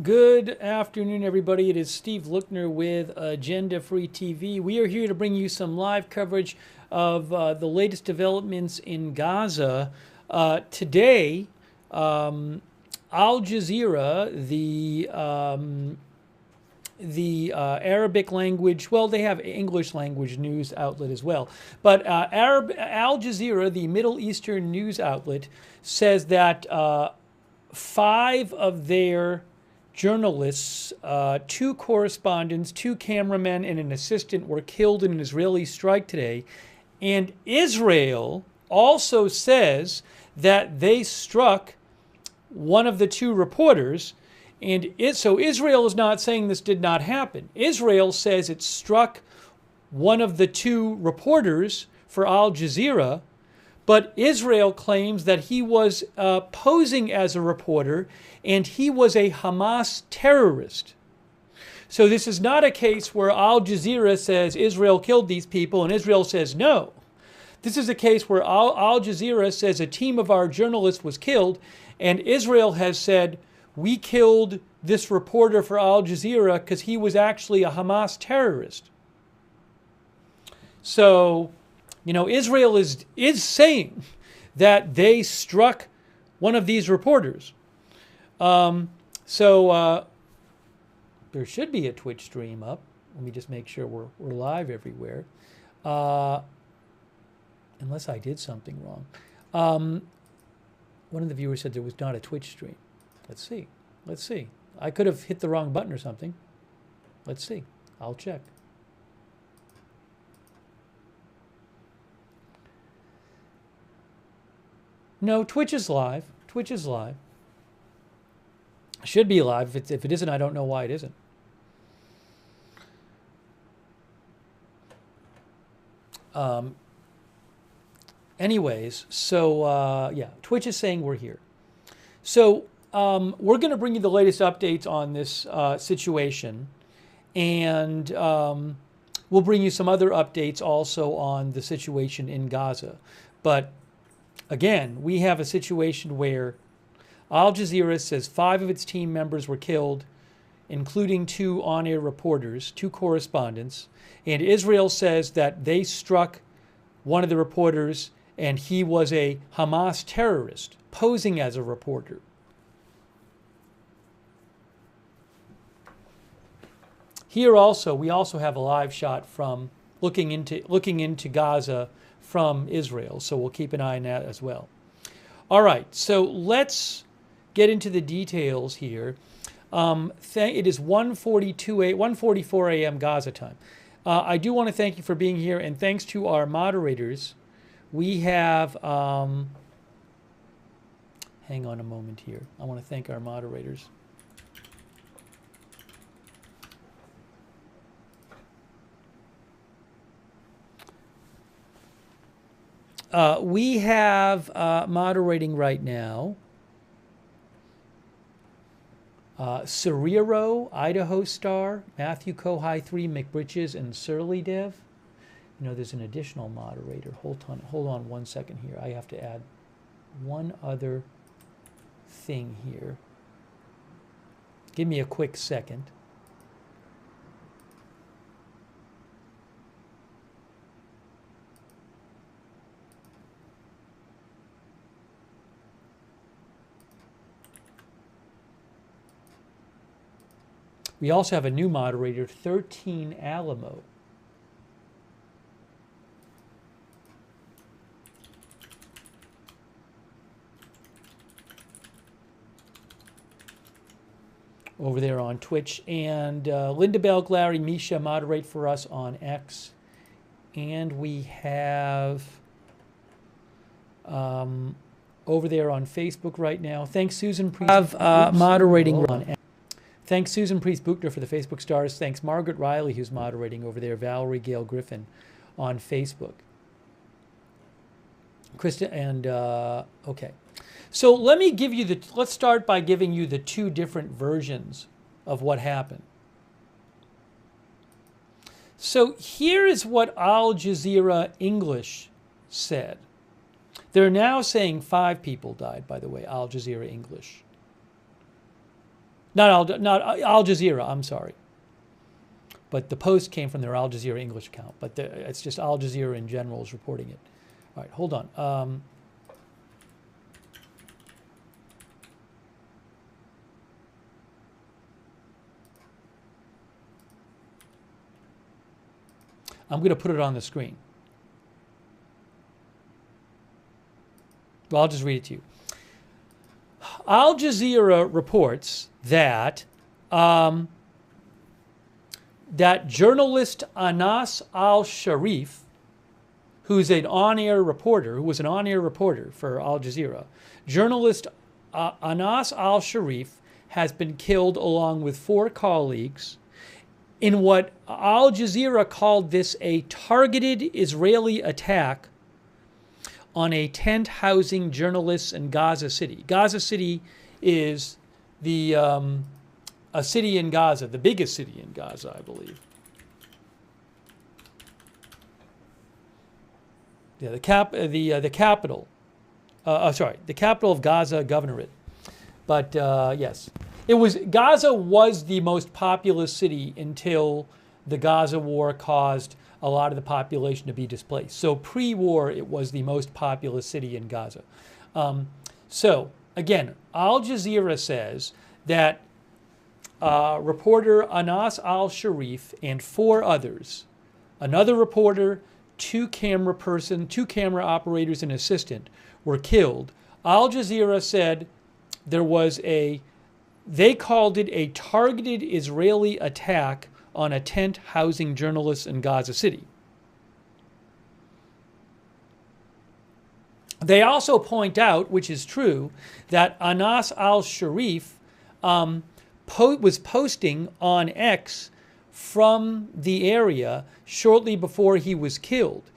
Good afternoon, everybody. It is Steve Lookner with Agenda Free TV. We are here to bring you some live coverage of the latest developments in Gaza. Today, Al Jazeera, the Arabic language, well, they have English language news outlet as well. But Al Jazeera, the Middle Eastern news outlet, says that 5 of their journalists, 2 correspondents, 2 cameramen, and an assistant were killed in an Israeli strike today. And Israel also says that they struck one of the 2 reporters. And so Israel is not saying this did not happen. Israel says it struck one of the 2 reporters for Al Jazeera, but Israel claims that he was posing as a reporter and he was a Hamas terrorist. So this is not a case where Al Jazeera says Israel killed these people and Israel says no. This is a case where Al Jazeera says a team of our journalists was killed and Israel has said we killed this reporter for Al Jazeera because he was actually a Hamas terrorist. So, Israel is saying that they struck one of these reporters. So there should be a Twitch stream up. Let me just make sure we're live everywhere. Unless I did something wrong. One of the viewers said there was not a Twitch stream. Let's see. I could have hit the wrong button or something. Let's see. I'll check. No, Twitch is live. Should be live. If it isn't, I don't know why it isn't. Anyways, so yeah, Twitch is saying we're here. So we're going to bring you the latest updates on this situation, and we'll bring you some other updates also on the situation in Gaza. But again, we have a situation where Al Jazeera says 5 of its team members were killed, including 2 on-air reporters, 2 correspondents, and Israel says that they struck one of the reporters and he was a Hamas terrorist posing as a reporter. Here also, we also have a live shot from looking into Gaza from Israel, so we'll keep an eye on that as well. All right, so let's get into the details here. It is 1:44 a.m. Gaza time. I do want to thank you for being here, and thanks to our moderators. We have, hang on a moment here. I want to thank our moderators. We have moderating right now Cerrero, Idaho Star, Matthew Kohai 3, McBritches, and Surly Dev. There's an additional moderator. Hold on 1 second here. I have to add one other thing here. Give me a quick second. We also have a new moderator, 13 Alamo. Over there on Twitch. And Linda Bell, Glary, Misha moderate for us on X. And we have over there on Facebook right now. Thanks, Susan Priest. Moderating on X. Thanks, Susan Priest-Buchner, for the Facebook stars. Thanks, Margaret Riley, who's moderating over there. Valerie Gale Griffin on Facebook. Krista, and okay. So let's start by giving you the 2 different versions of what happened. So here is what Al Jazeera English said. They're now saying 5 people died, by the way, Al Jazeera English. not Al Jazeera, I'm sorry. But the post came from their Al Jazeera English account. But it's just Al Jazeera in general is reporting it. All right, hold on. I'm going to put it on the screen. Well, I'll just read it to you. Al Jazeera reports that that journalist Anas Al Sharif, who's an on-air reporter, who was an on-air reporter for Al Jazeera, journalist Anas Al Sharif has been killed along with 4 colleagues in what Al Jazeera called this a targeted Israeli attack on a tent housing journalists in Gaza City. Gaza City is the a city in Gaza, the biggest city in Gaza, I believe. Yeah, the capital. The capital of Gaza Governorate. But yes, Gaza was the most populous city until the Gaza war caused a lot of the population to be displaced. So pre-war, it was the most populous city in Gaza. So again, Al Jazeera says that reporter Anas Al Sharif and 4 others, another reporter, 2 camera operators, and assistant, were killed. Al Jazeera said they called it a targeted Israeli attack on a tent housing journalists in Gaza City. They also point out, which is true, that Anas Al Sharif was posting on X from the area shortly before he was killed.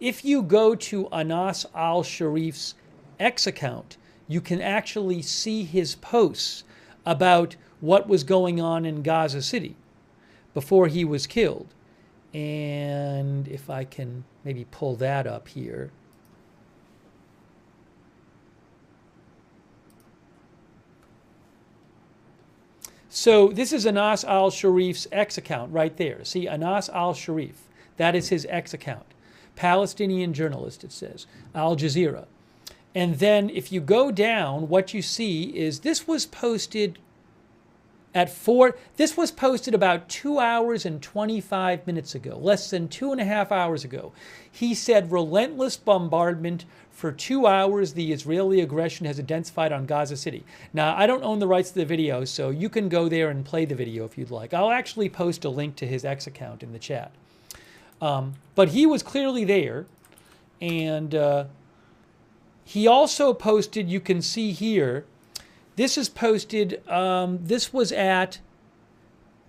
If you go to Anas Al Sharif's X account, you can actually see his posts about what was going on in Gaza City before he was killed. And if I can maybe pull that up here. So this is Anas Al Sharif's X account right there. See, Anas Al Sharif, that is his X account. Palestinian journalist, it says, Al Jazeera. And then if you go down, what you see is this was posted this was posted about 2 hours and 25 minutes ago, less than 2.5 hours ago. He said relentless bombardment for 2 hours. The Israeli aggression has intensified on Gaza City. Now, I don't own the rights to the video, so you can go there and play the video if you'd like. I'll actually post a link to his X account in the chat. But he was clearly there, and he also posted, you can see here, this is posted, this was at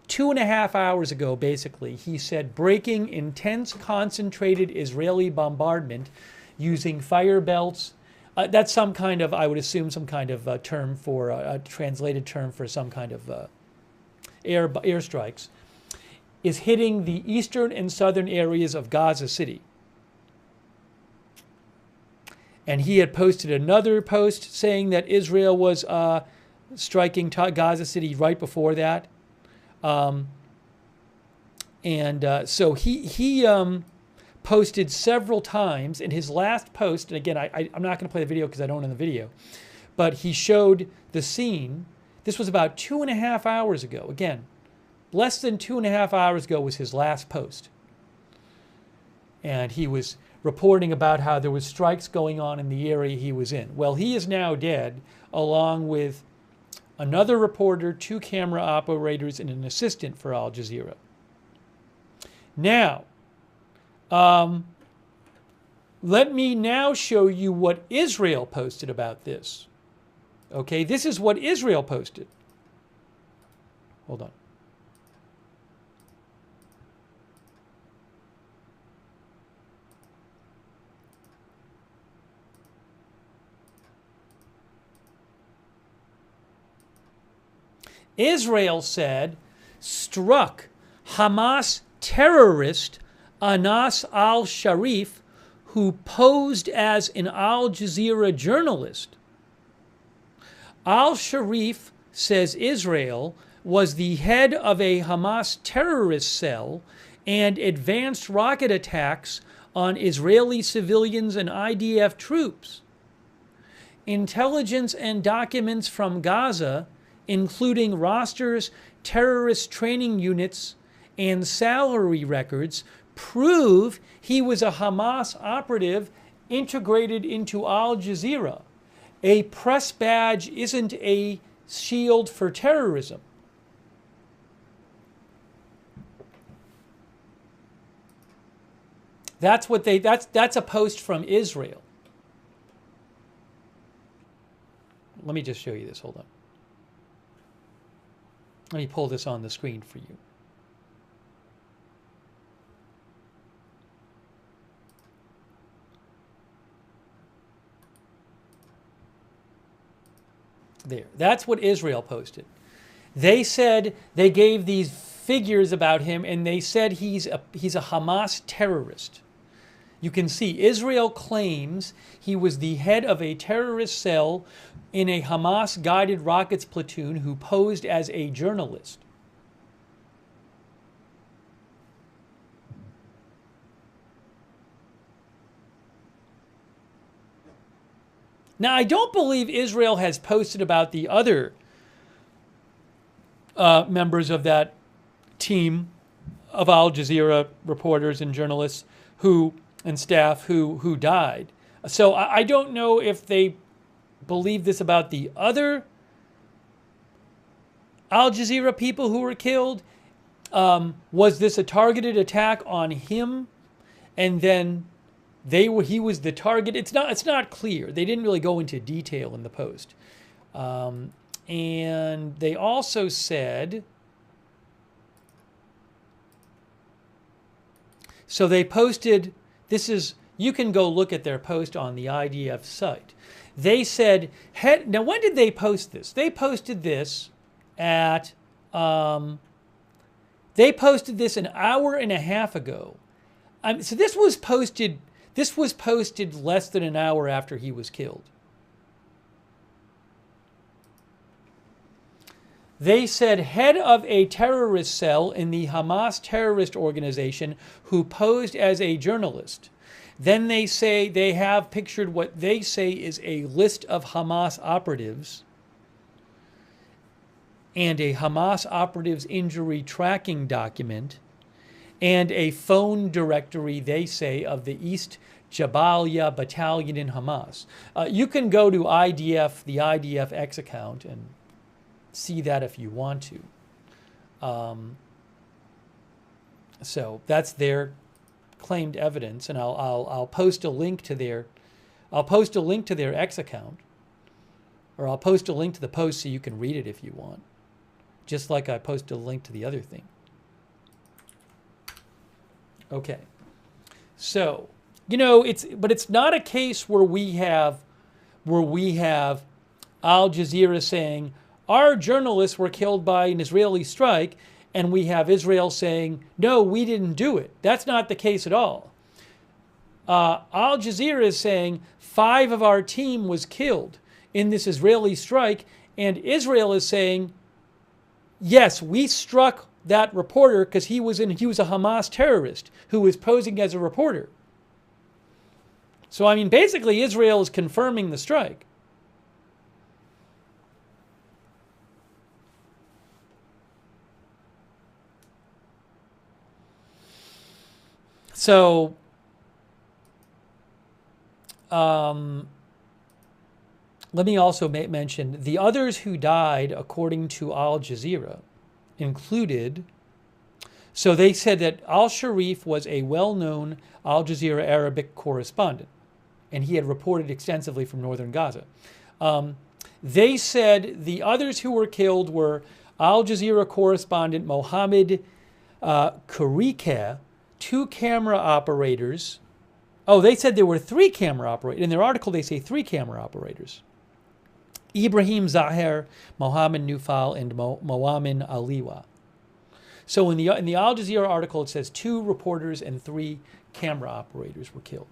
2.5 hours ago, basically. He said, breaking intense concentrated Israeli bombardment using fire belts. That's some kind of, I would assume, some kind of term for, a translated term for some kind of airstrikes, is hitting the eastern and southern areas of Gaza City. And he had posted another post saying that Israel was striking Gaza City right before that. So he posted several times. In his last post, and again, I'm not going to play the video because I don't own the video, but he showed the scene. This was about 2.5 hours ago. Again, less than 2.5 hours ago was his last post. And he was reporting about how there was strikes going on in the area he was in. Well, he is now dead, along with another reporter, 2 camera operators, and an assistant for Al Jazeera. Now, let me now show you what Israel posted about this. Okay, this is what Israel posted. Hold on. Israel said, struck Hamas terrorist Anas Al Sharif, who posed as an Al Jazeera journalist. Al Sharif says Israel was the head of a Hamas terrorist cell and advanced rocket attacks on Israeli civilians and IDF troops. Intelligence and documents from Gaza, including rosters, terrorist training units, and salary records, prove he was a Hamas operative integrated into Al Jazeera. A press badge isn't a shield for terrorism. That's a post from Israel. Let me just show you this. Hold on. Let me pull this on the screen for you. There. That's what Israel posted. They said, they gave these figures about him, and they said he's a Hamas terrorist. You can see Israel claims he was the head of a terrorist cell in a Hamas-guided rockets platoon who posed as a journalist. Now, I don't believe Israel has posted about the other members of that team of Al Jazeera reporters and journalists and staff who died. So I don't know if they believe this about the other Al Jazeera people who were killed. Was this a targeted attack on him, and then he was the target? It's not clear. They didn't really go into detail in the post. And they also said, so they posted, you can go look at their post on the IDF site. They said, now when did they post this? They posted this at, they posted this an hour and a half ago. So this was posted less than an hour after he was killed. They said, head of a terrorist cell in the Hamas terrorist organization who posed as a journalist. Then they say they have pictured what they say is a list of Hamas operatives and a Hamas operatives injury tracking document and a phone directory, they say, of the East Jabalia battalion in Hamas. You can go to the IDF X account and see that if you want to. So that's their claimed evidence, and I'll post a link to their X account, or I'll post a link to the post so you can read it if you want, just like I posted a link to the other thing. Okay, so it's not a case where we have Al Jazeera saying our journalists were killed by an Israeli strike, and we have Israel saying, no, we didn't do it. That's not the case at all. Al Jazeera is saying 5 of our team was killed in this Israeli strike, and Israel is saying, yes, we struck that reporter because he was a Hamas terrorist who was posing as a reporter. So, I mean, basically Israel is confirming the strike. So, let me also mention the others who died, according to Al Jazeera, included, so they said that Al Sharif was a well-known Al Jazeera Arabic correspondent, and he had reported extensively from northern Gaza. They said the others who were killed were Al Jazeera correspondent Mohammed Karike, 2 camera operators. Oh, they said there were 3 camera operators. In their article, they say 3 camera operators. Ibrahim Zahir, Mohammed Nufal, and Moamin Aliwa. So in the Al Jazeera article, it says 2 reporters and 3 camera operators were killed.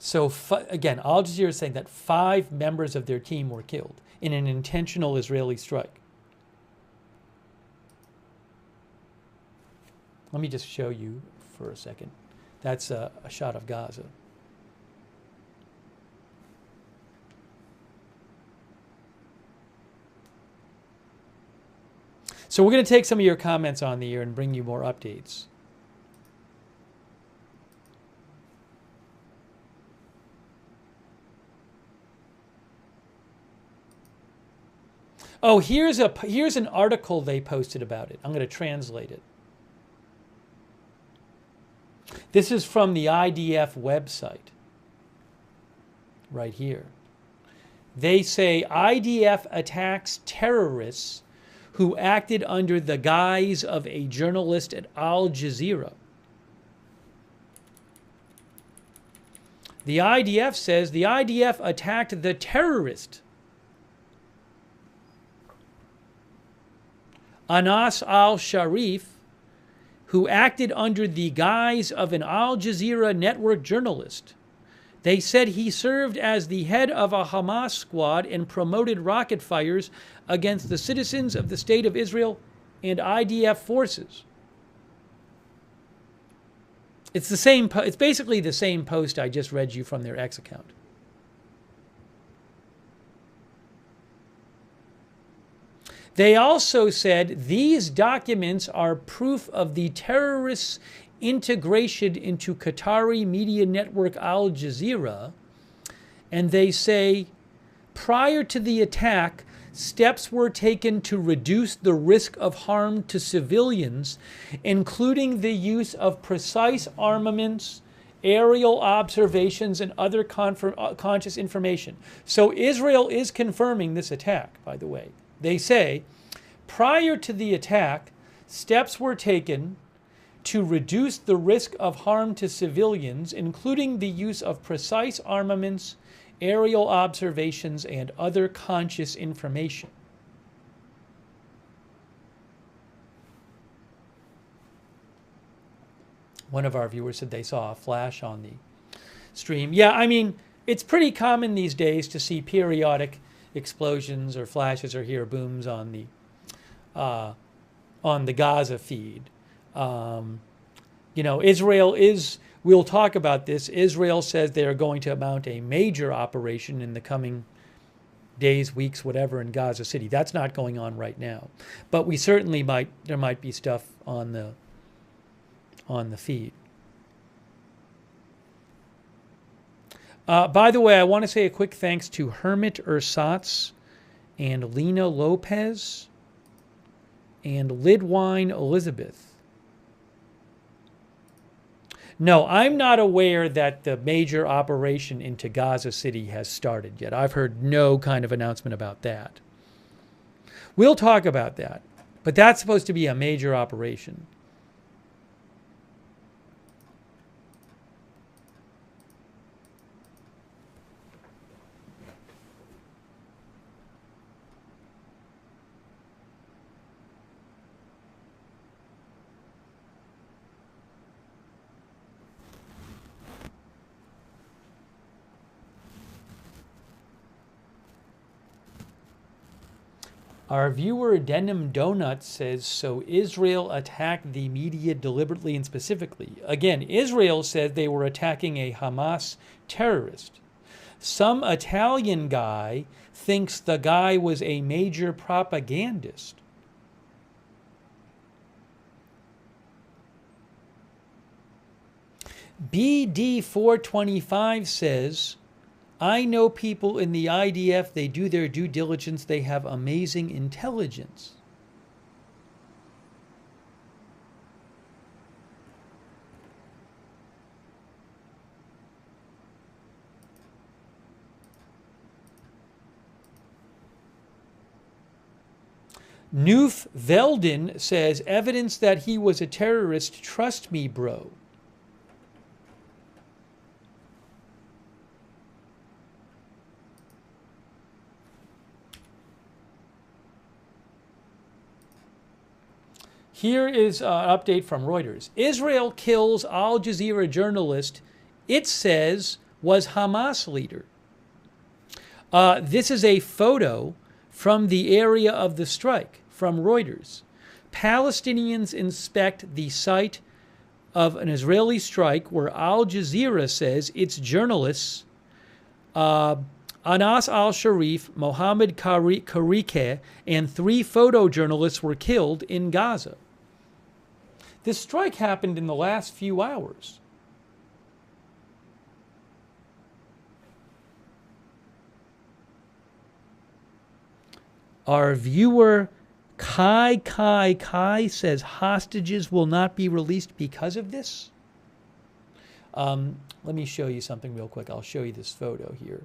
So again, Al Jazeera is saying that 5 members of their team were killed in an intentional Israeli strike. Let me just show you for a second. That's a shot of Gaza. So we're going to take some of your comments on the air and bring you more updates. Oh, here's an article they posted about it. I'm going to translate it. This is from the IDF website, right here. They say IDF attacks terrorists who acted under the guise of a journalist at Al Jazeera. The IDF says the IDF attacked the terrorist Anas Al Sharif, who acted under the guise of an Al Jazeera network journalist. They said he served as the head of a Hamas squad and promoted rocket fires against the citizens of the State of Israel and IDF forces. It's the same. It's basically the same post I just read you from their X account. They also said these documents are proof of the terrorists' integration into Qatari media network Al Jazeera. And they say, prior to the attack, steps were taken to reduce the risk of harm to civilians, including the use of precise armaments, aerial observations, and other conscious information. So Israel is confirming this attack, by the way. They say, prior to the attack, steps were taken to reduce the risk of harm to civilians, including the use of precise armaments, aerial observations, and other conscious information. One of our viewers said they saw a flash on the stream. Yeah, I mean, it's pretty common these days to see periodic explosions or flashes or hear booms on the Gaza feed. You know, Israel is, we'll talk about this, Israel says they are going to mount a major operation in the coming days, weeks, whatever, in Gaza City. That's not going on right now. But we certainly there might be stuff on the feed. By the way, I want to say a quick thanks to Hermit Ersatz and Lena Lopez and Lidwine Elizabeth. No, I'm not aware that the major operation into Gaza City has started yet. I've heard no kind of announcement about that. We'll talk about that, but that's supposed to be a major operation. Our viewer Denim Donut says, so Israel attacked the media deliberately and specifically. Again, Israel said they were attacking a Hamas terrorist. Some Italian guy thinks the guy was a major propagandist. BD425 says, I know people in the IDF, they do their due diligence, they have amazing intelligence. Noof Veldin says, evidence that he was a terrorist, trust me, bro. Here is an update from Reuters. Israel kills Al Jazeera journalist, it says, was Hamas leader. This is a photo from the area of the strike from Reuters. Palestinians inspect the site of an Israeli strike where Al Jazeera says its journalists Anas Al Sharif, Mohammed Karike, and 3 photojournalists were killed in Gaza. This strike happened in the last few hours. Our viewer Kai says hostages will not be released because of this. Let me show you something real quick. I'll show you this photo here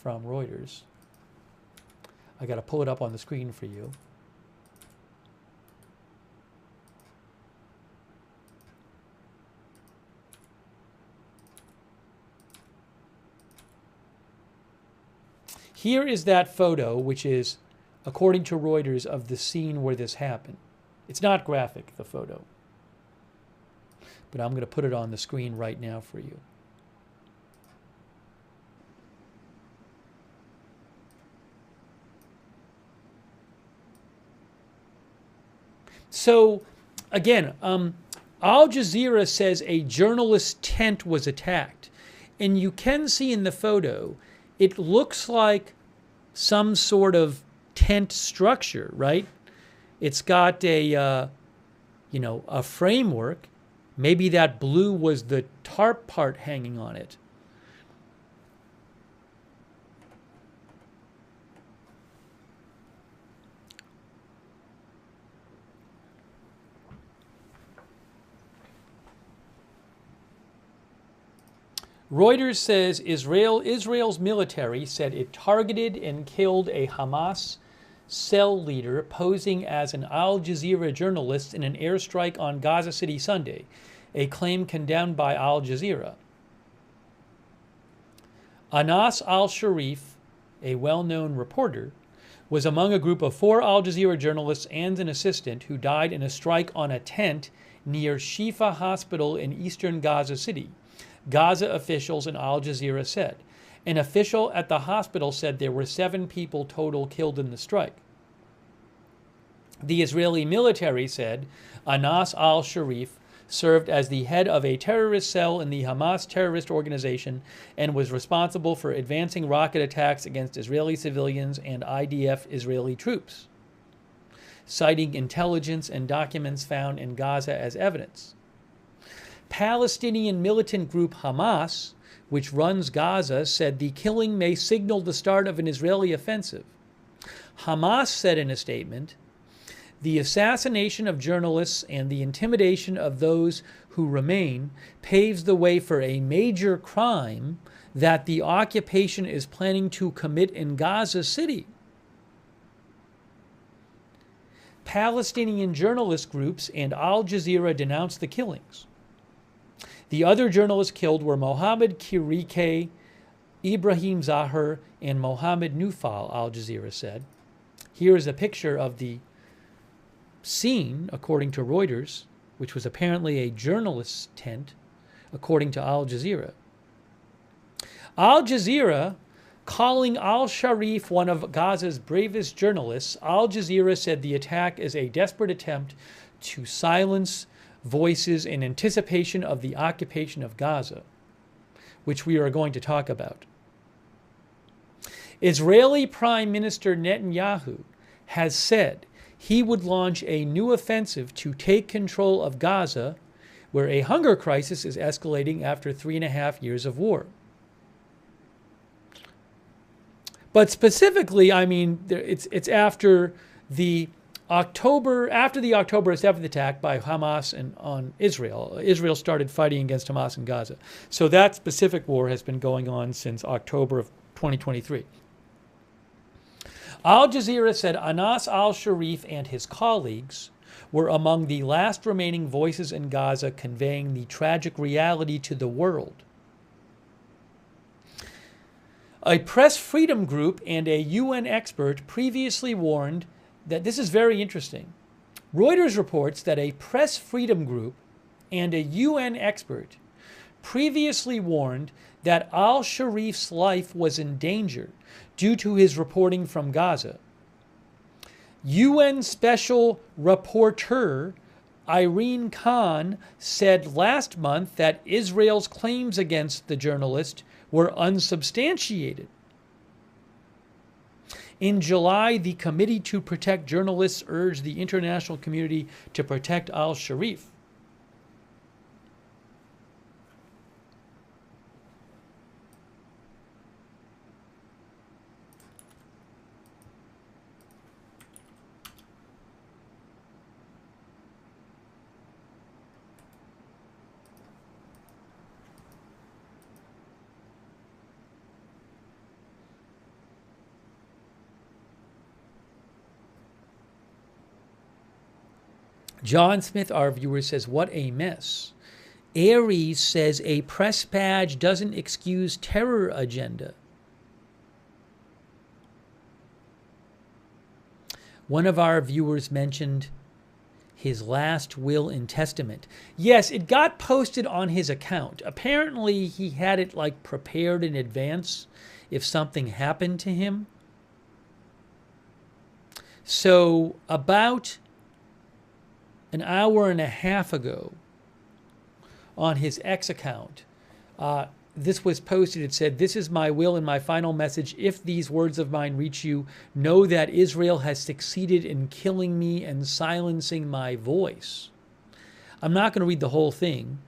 from Reuters. I got to pull it up on the screen for you. Here is that photo, which is, according to Reuters, of the scene where this happened. It's not graphic, the photo. But I'm going to put it on the screen right now for you. So, again, Al Jazeera says a journalist's tent was attacked. And you can see in the photo, it looks like some sort of tent structure, right? It's got a framework. Maybe that blue was the tarp part hanging on it. Reuters says Israel's military said it targeted and killed a Hamas cell leader posing as an Al Jazeera journalist in an airstrike on Gaza City Sunday, a claim condemned by Al Jazeera. Anas Al Sharif, a well-known reporter, was among a group of 4 Al Jazeera journalists and an assistant who died in a strike on a tent near Shifa Hospital in eastern Gaza City. Gaza officials and Al Jazeera said. An official at the hospital said there were 7 people total killed in the strike. The Israeli military said Anas Al Sharif served as the head of a terrorist cell in the Hamas terrorist organization and was responsible for advancing rocket attacks against Israeli civilians and IDF Israeli troops, citing intelligence and documents found in Gaza as evidence. Palestinian militant group Hamas, which runs Gaza, said the killing may signal the start of an Israeli offensive. Hamas said in a statement, "The assassination of journalists and the intimidation of those who remain paves the way for a major crime that the occupation is planning to commit in Gaza City." Palestinian journalist groups and Al Jazeera denounced the killings. The other journalists killed were Mohammed Kirike, Ibrahim Zahar, and Mohammed Nufal, Al Jazeera said. Here is a picture of the scene, according to Reuters, which was apparently a journalist's tent, according to Al Jazeera. Al Jazeera, calling Al Sharif one of Gaza's bravest journalists, Al Jazeera said the attack is a desperate attempt to silence voices in anticipation of the occupation of Gaza, which we are going to talk about. Israeli Prime Minister Netanyahu has said he would launch a new offensive to take control of Gaza, where a hunger crisis is escalating after 3.5 years of war. But specifically, I mean, it's after the October 7th attack by Hamas on Israel. Israel started fighting against Hamas in Gaza. So that specific war has been going on since October of 2023. Al Jazeera said Anas Al Sharif and his colleagues were among the last remaining voices in Gaza conveying the tragic reality to the world. A press freedom group and a UN expert previously warned that this is very interesting. Reuters reports that a press freedom group and a UN expert previously warned that Al Sharif's life was in danger due to his reporting from Gaza. UN Special Rapporteur Irene Khan said last month that Israel's claims against the journalist were unsubstantiated. In July, the Committee to Protect Journalists urged the international community to protect Al Sharif. John Smith, our viewer, says, what a mess. Aries says a press badge doesn't excuse terror agenda. One of our viewers mentioned his last will and testament. Yes, it got posted on his account. Apparently, he had it like prepared in advance if something happened to him. So about an hour and a half ago on his X account, this was posted. It said, "This is my will and my final message. If these words of mine reach you, know that Israel has succeeded in killing me and silencing my voice." I'm not going to read the whole thing.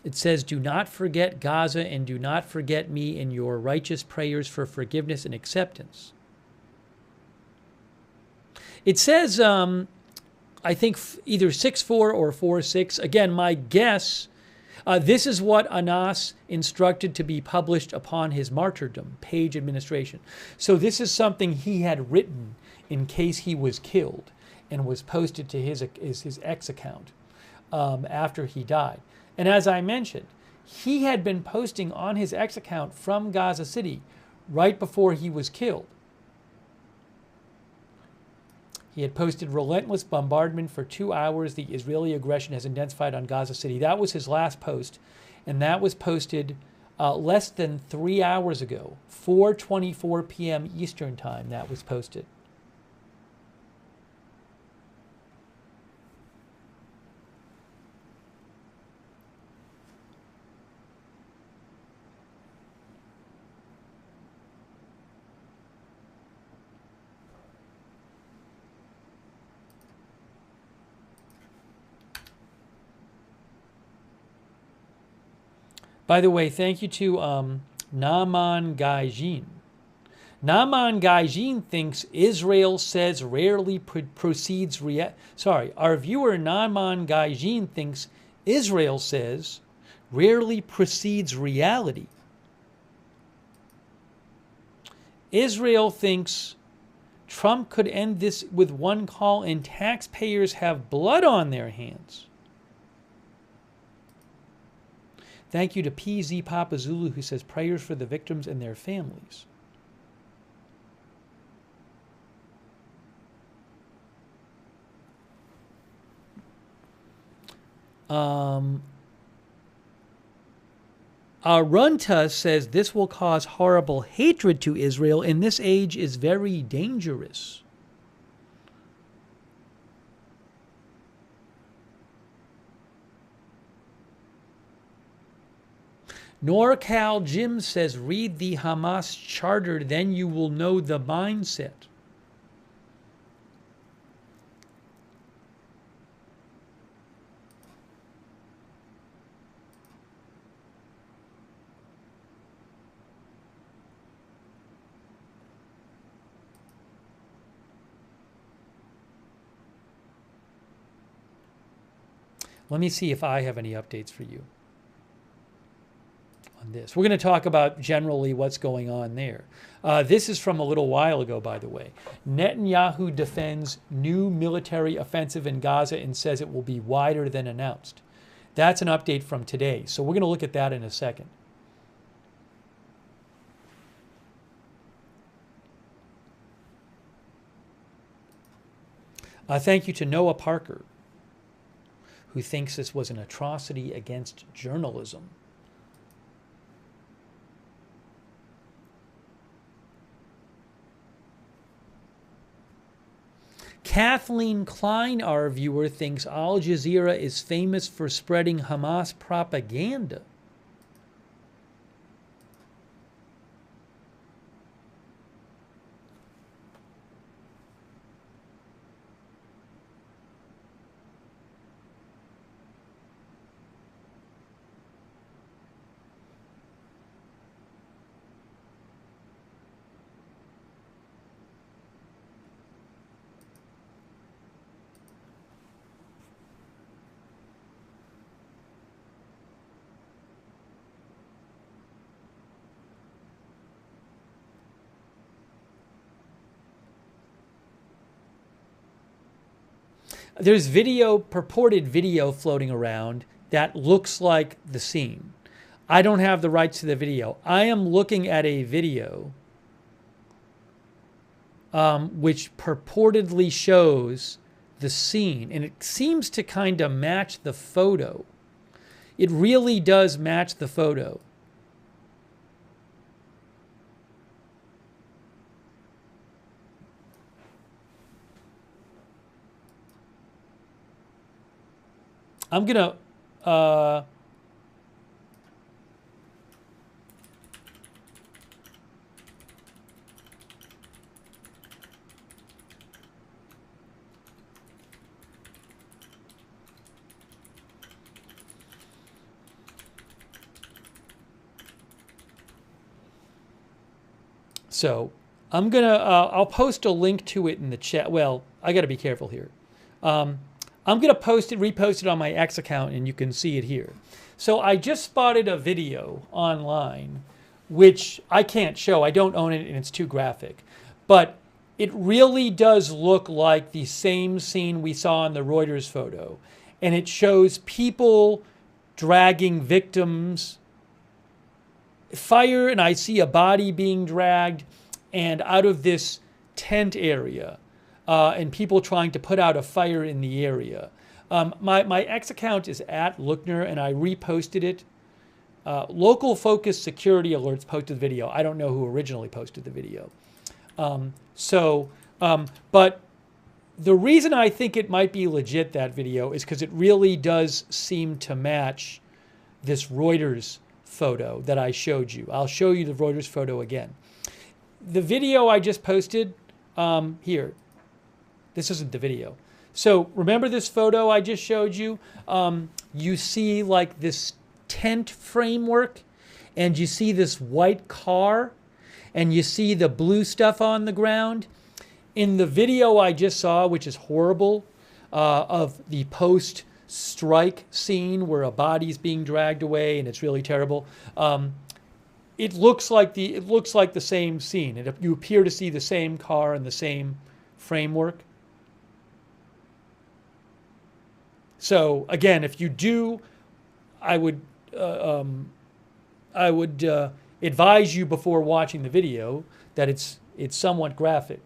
It says, "Do not forget Gaza and do not forget me in your righteous prayers for forgiveness and acceptance." It says, I think either 6.4 or 4.6. Again, my guess, this is what Anas instructed to be published upon his martyrdom, page administration. So this is something he had written in case he was killed and was posted to his X account after he died. And as I mentioned, he had been posting on his X account from Gaza City right before he was killed. He had posted, "Relentless bombardment for 2 hours. The Israeli aggression has intensified on Gaza City." That was his last post, and that was posted less than 3 hours ago, 4:24 p.m. Eastern Time. That was posted. By the way, thank you to Naaman Gaijin. Naaman Gaijin thinks Israel says rarely proceeds our viewer Naaman Gaijin thinks Israel says rarely precedes reality. Israel thinks Trump could end this with one call and taxpayers have blood on their hands. Thank you to PZ Papa Zulu, who says prayers for the victims and their families. Arunta says this will cause horrible hatred to Israel, and this age is very dangerous. NorCal Jim says, read the Hamas charter, then you will know the mindset. Let me see if I have any updates for you on this. We're going to talk about generally what's going on there. This is from a little while ago, by the way. Netanyahu defends new military offensive in Gaza and says it will be wider than announced. That's an update from today. So we're going to look at that in a second. Thank you to Noah Parker, who thinks this was an atrocity against journalism. Kathleen Klein, our viewer, thinks Al Jazeera is famous for spreading Hamas propaganda. There's purported video floating around that looks like the scene. I don't have the rights to the video. I am looking at a video which purportedly shows the scene, and it seems to kind of match the photo. It really does match the photo. I'm going to so I'm going to, I'll post a link to it in the chat. Well, I got to be careful here. I'm going to repost it on my X account, and you can see it here. So I just spotted a video online, which I can't show. I don't own it, and it's too graphic. But it really does look like the same scene we saw in the Reuters photo. And it shows people dragging victims, fire, and I see a body being dragged, and out of this tent area. And people trying to put out a fire in the area. My X account is at Lookner, and I reposted it. Local Focus Security Alerts posted the video. I don't know who originally posted the video. But the reason I think it might be legit, that video, is because it really does seem to match this Reuters photo that I showed you. I'll show you the Reuters photo again. The video I just posted here. This isn't the video. So remember this photo I just showed you? You see like this tent framework, and you see this white car, and you see the blue stuff on the ground. In the video I just saw, which is horrible, of the post-strike scene where a body's being dragged away and it's really terrible, it looks like the same scene. You appear to see the same car and the same framework. So again, if you do, I would advise you before watching the video that it's somewhat graphic.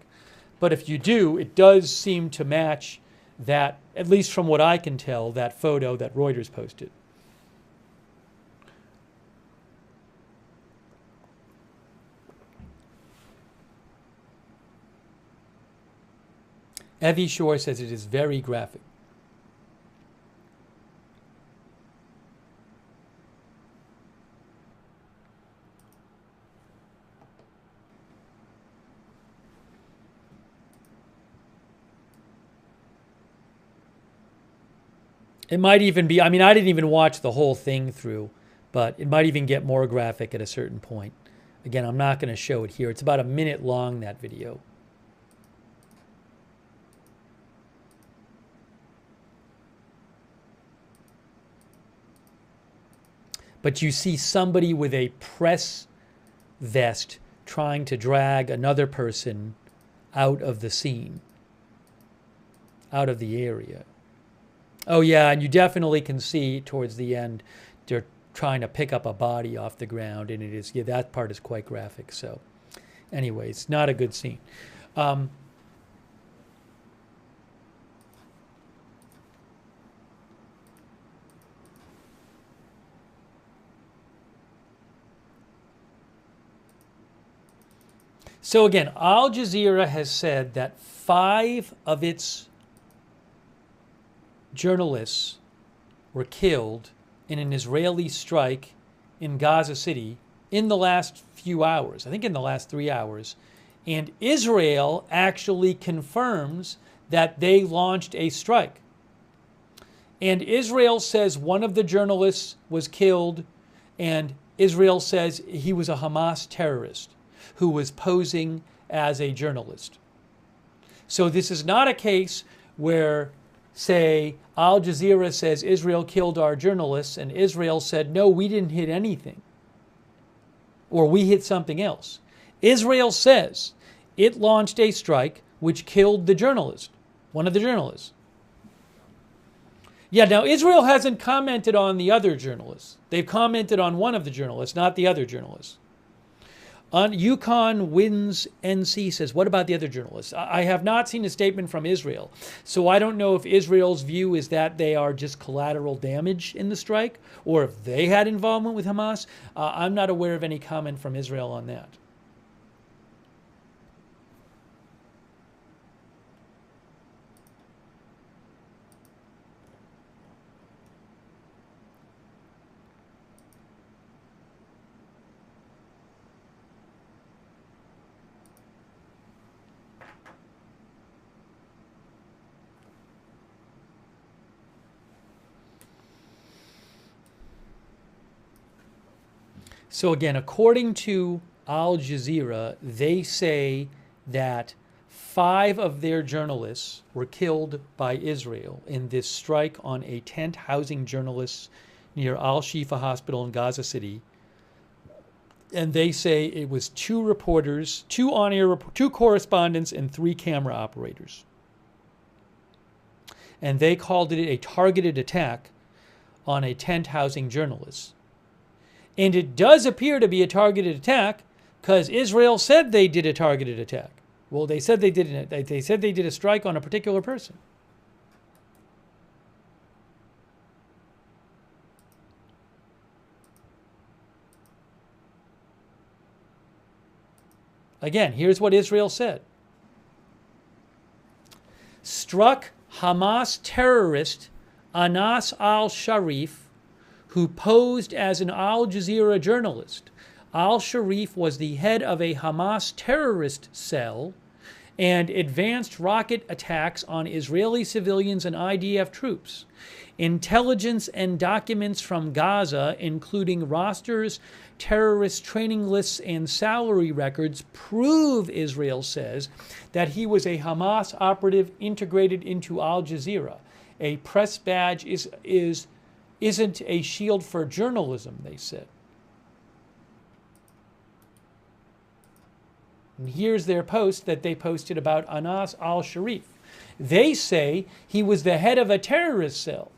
But if you do, it does seem to match that, at least from what I can tell, that photo that Reuters posted. Evie Shore says it is very graphic. It might even be, I mean, I didn't even watch the whole thing through, but it might even get more graphic at a certain point. Again, I'm not going to show it here. It's about a minute long, that video. But you see somebody with a press vest trying to drag another person out of the scene, out of the area. Oh yeah, and you definitely can see towards the end they're trying to pick up a body off the ground, and it is, yeah, that part is quite graphic. So, anyways, not a good scene. Um, so again, Al Jazeera has said that 5 of its journalists were killed in an Israeli strike in Gaza City in the last few hours, I think in the last 3 hours. And Israel actually confirms that they launched a strike. And Israel says one of the journalists was killed, and Israel says he was a Hamas terrorist who was posing as a journalist. So this is not a case where, say, Al Jazeera says Israel killed our journalists, and Israel said, no, we didn't hit anything, or we hit something else. Israel says it launched a strike which killed the journalist, one of the journalists. Yeah, now Israel hasn't commented on the other journalists. They've commented on one of the journalists, not the other journalists. On Yukon Wins NC says, what about the other journalists? I have not seen a statement from Israel. So I don't know if Israel's view is that they are just collateral damage in the strike, or if they had involvement with Hamas. I'm not aware of any comment from Israel on that. So again, according to Al Jazeera, they say that 5 of their journalists were killed by Israel in this strike on a tent housing journalists near Al-Shifa Hospital in Gaza City. And they say it was 2 reporters, 2 on-air, 2 correspondents, and 3 camera operators. And they called it a targeted attack on a tent housing journalists. And it does appear to be a targeted attack because Israel said they did a targeted attack. Well, they said they did a strike on a particular person. Again, here's what Israel said. Struck Hamas terrorist Anas Al Sharif, who posed as an Al Jazeera journalist. Al Sharif was the head of a Hamas terrorist cell and advanced rocket attacks on Israeli civilians and IDF troops. Intelligence and documents from Gaza, including rosters, terrorist training lists, and salary records, prove, Israel says, that he was a Hamas operative integrated into Al Jazeera. A press badge isn't a shield for journalism, they said. And here's their post that they posted about Anas Al Sharif. They say he was the head of a terrorist cell.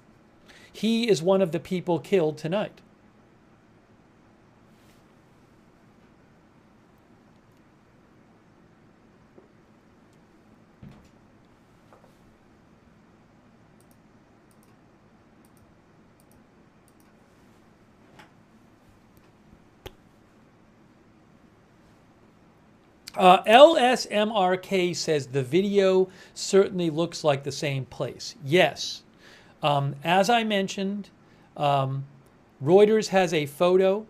He is one of the people killed tonight. LSMRK says the video certainly looks like the same place. Yes. As I mentioned, Reuters has a photo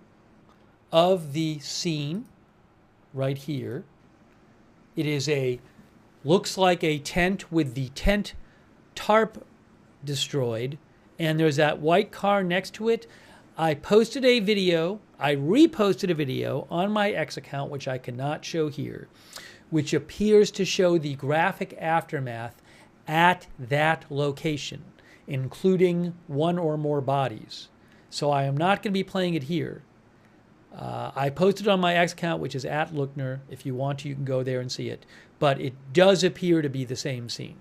of the scene right here. It looks like a tent with the tent tarp destroyed, and there's that white car next to it. I reposted a video on my X account, which I cannot show here, which appears to show the graphic aftermath at that location, including 1 or more bodies. So I am not going to be playing it here. I posted on my X account, which is @Lookner. If you want to, you can go there and see it. But it does appear to be the same scene.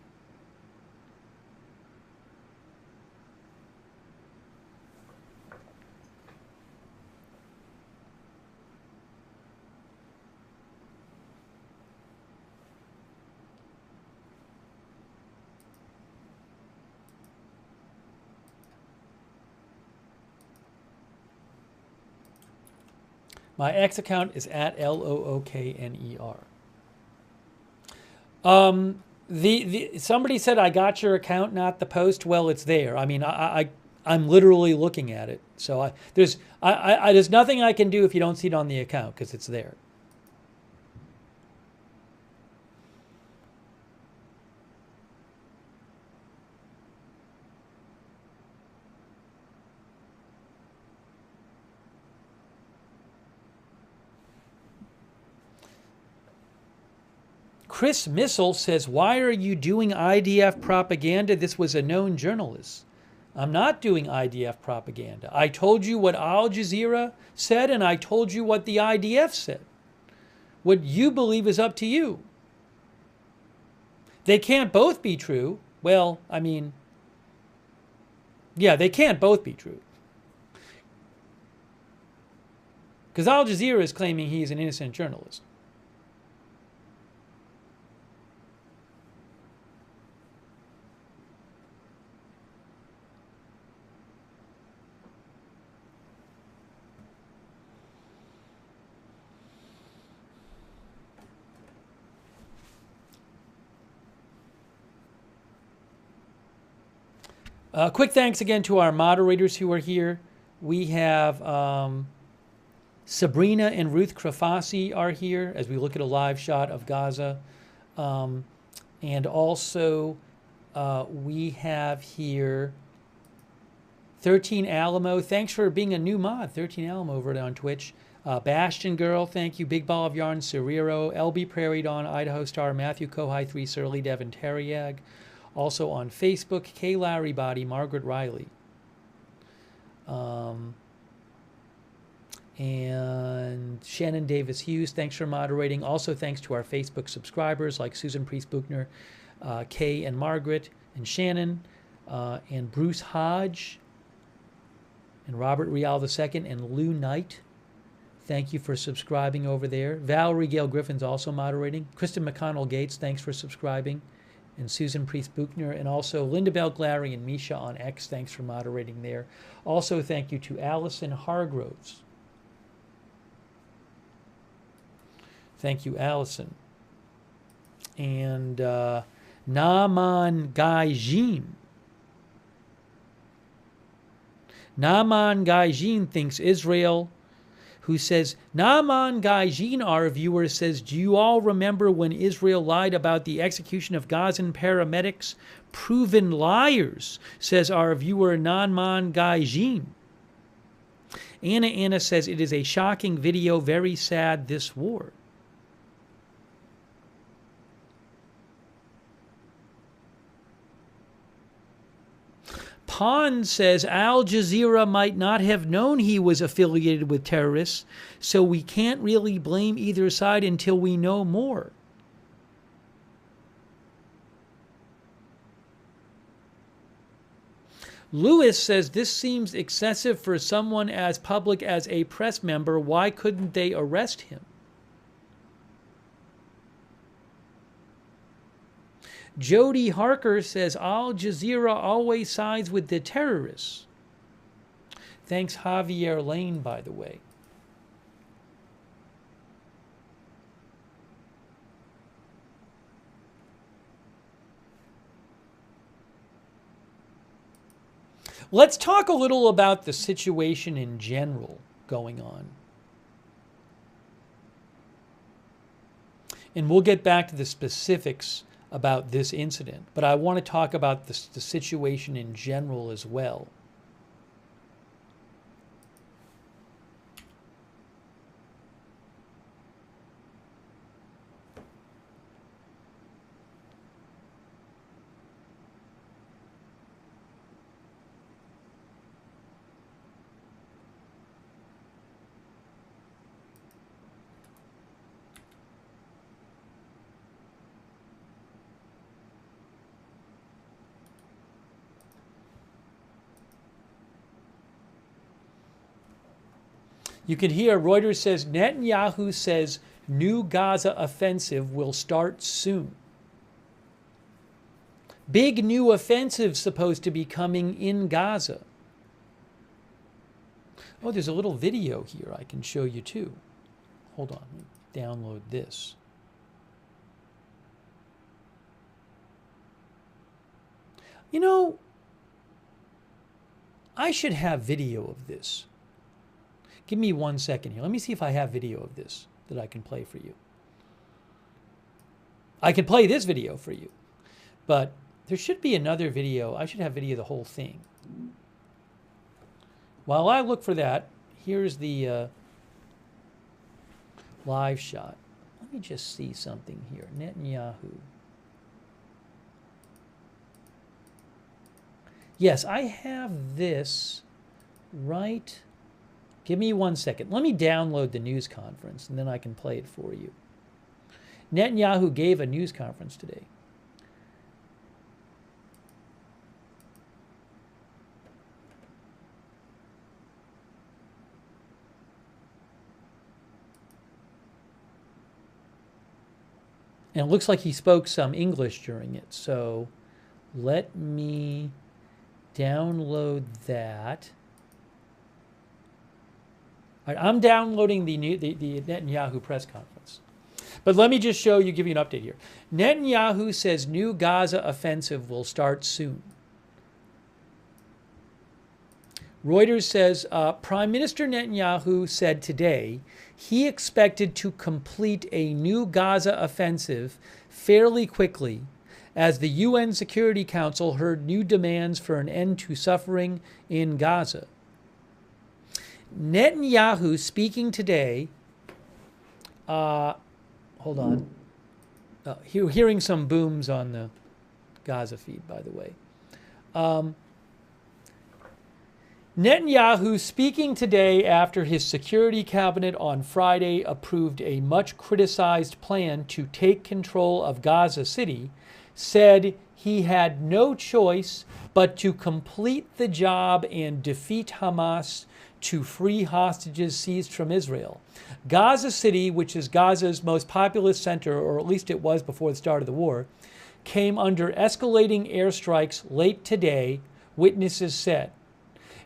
My X account is at Lookner. Somebody said I got your account, not the post. Well, it's there. I mean, I'm literally looking at it. So there's nothing I can do if you don't see it on the account because it's there. Chris Missile says, why are you doing IDF propaganda? This was a known journalist. I'm not doing IDF propaganda. I told you what Al Jazeera said, and I told you what the IDF said. What you believe is up to you. They can't both be true. Well, I mean, yeah, they can't both be true. Because Al Jazeera is claiming he's an innocent journalist. Quick thanks again to our moderators who are here. We have Sabrina and Ruth Krafasi are here as we look at a live shot of Gaza. And also we have here 13 Alamo. Thanks for being a new mod, 13 Alamo over on Twitch. Bastion Girl, thank you. Big Ball of Yarn, Cerrero, LB Prairie Dawn, Idaho Star, Matthew Kohai 3, Surly Devin Terriag. Also on Facebook, K. Larry Body, Margaret Riley. And Shannon Davis Hughes, thanks for moderating. Also thanks to our Facebook subscribers like Susan Priest Buchner, Kay and Margaret, and Shannon, and Bruce Hodge, and Robert Rial II, and Lou Knight. Thank you for subscribing over there. Valerie Gale Griffin's also moderating. Kristen McConnell Gates, thanks for subscribing. And Susan Priest Buchner, and also Linda Bell Glary and Misha on X. Thanks for moderating there. Also, thank you to Allison Hargroves. Thank you, Allison. And Naaman Gaijin. Naaman Gaijin thinks Israel, who says, Naaman Gaijin, our viewer, says, do you all remember when Israel lied about the execution of Gazan paramedics? Proven liars, says our viewer Naaman Gaijin. Anna says, it is a shocking video, very sad, this war. Pond says Al Jazeera might not have known he was affiliated with terrorists, so we can't really blame either side until we know more. Lewis says this seems excessive for someone as public as a press member. Why couldn't they arrest him? Jody Harker says Al Jazeera always sides with the terrorists. Thanks, Javier Lane, by the way. Let's talk a little about the situation in general going on. And we'll get back to the specifics about this incident, but I want to talk about the situation in general as well. You can hear Reuters says Netanyahu says new Gaza offensive will start soon. Big new offensive supposed to be coming in Gaza. Oh, there's a little video here I can show you too. Hold on, let me download this. You know, I should have video of this. Give me 1 second here. Let me see if I have video of this that I can play for you. I can play this video for you, but there should be another video. I should have video of the whole thing. While I look for that, here's the live shot. Let me just see something here. Netanyahu. Yes, I have this right. Give me 1 second. Let me download the news conference, and then I can play it for you. Netanyahu gave a news conference today. And it looks like he spoke some English during it. So let me download that. All right, I'm downloading the Netanyahu press conference. But let me just show you, give you an update here. Netanyahu says new Gaza offensive will start soon. Reuters says Prime Minister Netanyahu said today he expected to complete a new Gaza offensive fairly quickly as the UN Security Council heard new demands for an end to suffering in Gaza. Netanyahu speaking today, hold on, hearing some booms on the Gaza feed, by the way. Netanyahu speaking today after his security cabinet on Friday approved a much criticized plan to take control of Gaza City, said he had no choice but to complete the job and defeat Hamas to free hostages seized from Israel. Gaza City, which is Gaza's most populous center, or at least it was before the start of the war, came under escalating airstrikes late today, witnesses said.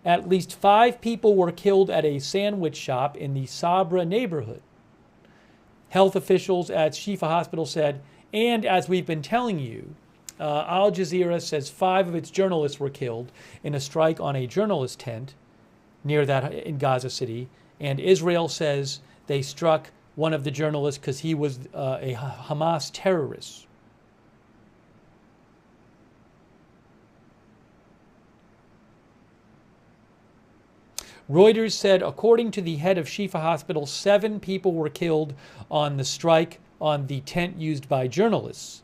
At least 5 people were killed at a sandwich shop in the Sabra neighborhood. Health officials at Shifa Hospital said, and as we've been telling you, Al Jazeera says 5 of its journalists were killed in a strike on a journalist tent near that in Gaza City, and Israel says they struck one of the journalists because he was a Hamas terrorist. Reuters said, according to the head of Shifa Hospital, 7 people were killed on the strike on the tent used by journalists.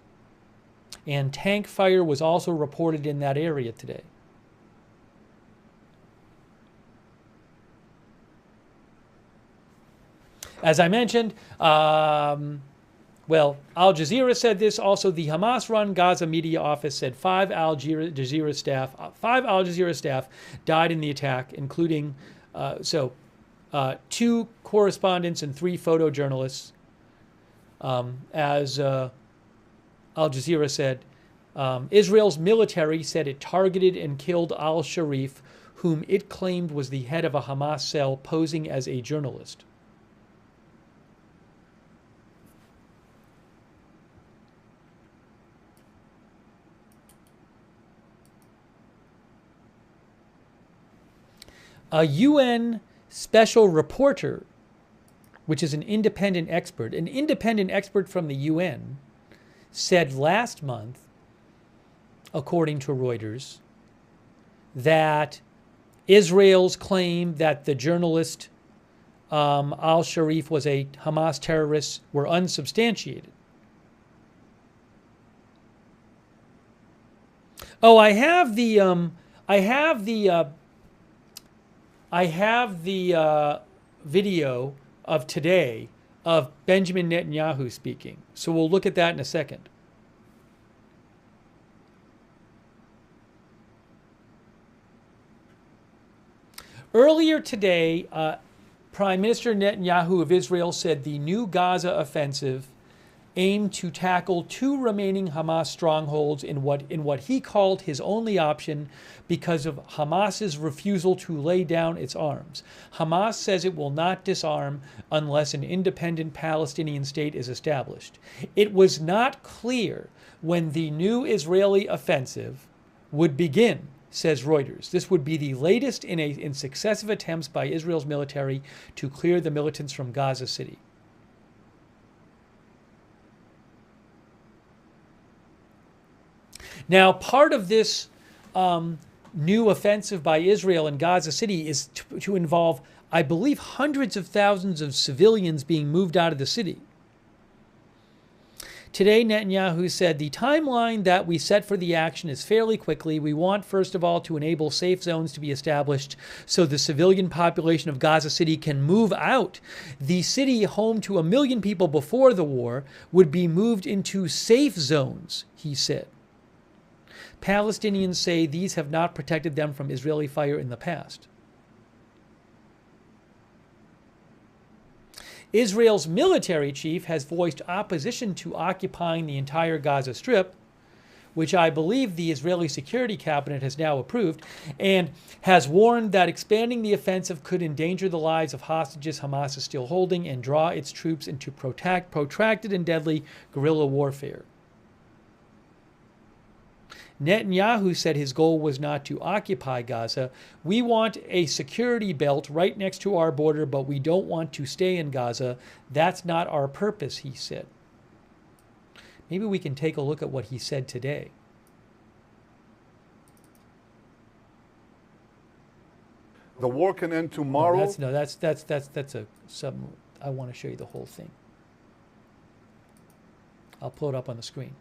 And tank fire was also reported in that area today. As I mentioned, Al Jazeera said this. Also, the Hamas-run Gaza media office said 5 Al Jazeera staff died in the attack, including 2 correspondents and 3 photojournalists. As Al Jazeera said, Israel's military said it targeted and killed Al Sharif, whom it claimed was the head of a Hamas cell posing as a journalist. A UN special reporter, which is an independent expert from the UN, said last month, according to Reuters, that Israel's claim that the journalist Al Sharif was a Hamas terrorist were unsubstantiated. Oh, I have the video of today of Benjamin Netanyahu speaking. So we'll look at that in a second. Earlier today, Prime Minister Netanyahu of Israel said the new Gaza offensive aimed to tackle 2 remaining Hamas strongholds in what he called his only option because of Hamas's refusal to lay down its arms. Hamas says it will not disarm unless an independent Palestinian state is established. It was not clear when the new Israeli offensive would begin, says Reuters. This would be the latest in successive attempts by Israel's military to clear the militants from Gaza City. Now, part of this new offensive by Israel in Gaza City is to involve, I believe, hundreds of thousands of civilians being moved out of the city. Today, Netanyahu said, the timeline that we set for the action is fairly quickly. We want, first of all, to enable safe zones to be established so the civilian population of Gaza City can move out. The city, home to 1 million people before the war, would be moved into safe zones, he said. Palestinians say these have not protected them from Israeli fire in the past. Israel's military chief has voiced opposition to occupying the entire Gaza Strip, which I believe the Israeli Security Cabinet has now approved, and has warned that expanding the offensive could endanger the lives of hostages Hamas is still holding and draw its troops into protracted and deadly guerrilla warfare. Netanyahu said his goal was not to occupy Gaza. We want a security belt right next to our border, but we don't want to stay in Gaza. That's not our purpose, he said. Maybe we can take a look at what he said today. The war can end tomorrow. That's some. I want to show you the whole thing. I'll pull it up on the screen.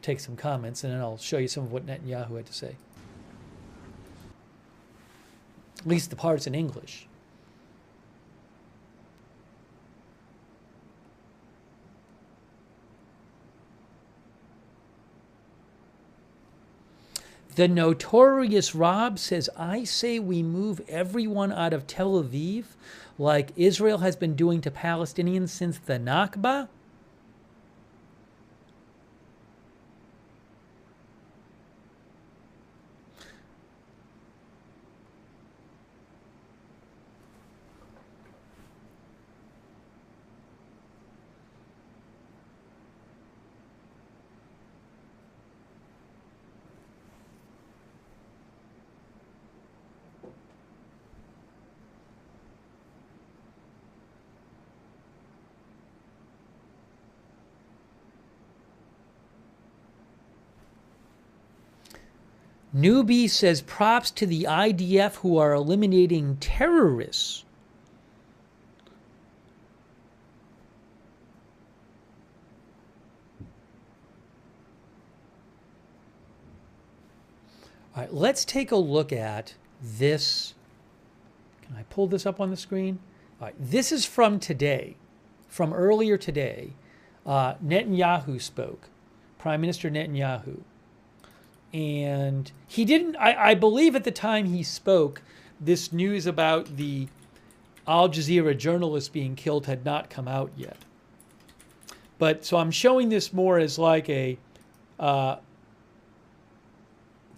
Take some comments, and then I'll show you some of what Netanyahu had to say. At least the parts in English. The notorious Rob says, I say we move everyone out of Tel Aviv like Israel has been doing to Palestinians since the Nakba. Newbie says props to the IDF who are eliminating terrorists. All right, let's take a look at this. Can I pull this up on the screen? All right, this is from today, from earlier today. Netanyahu spoke, Prime Minister Netanyahu. And he didn't, I believe at the time he spoke, this news about the Al Jazeera journalist being killed had not come out yet. But so I'm showing this more as like a,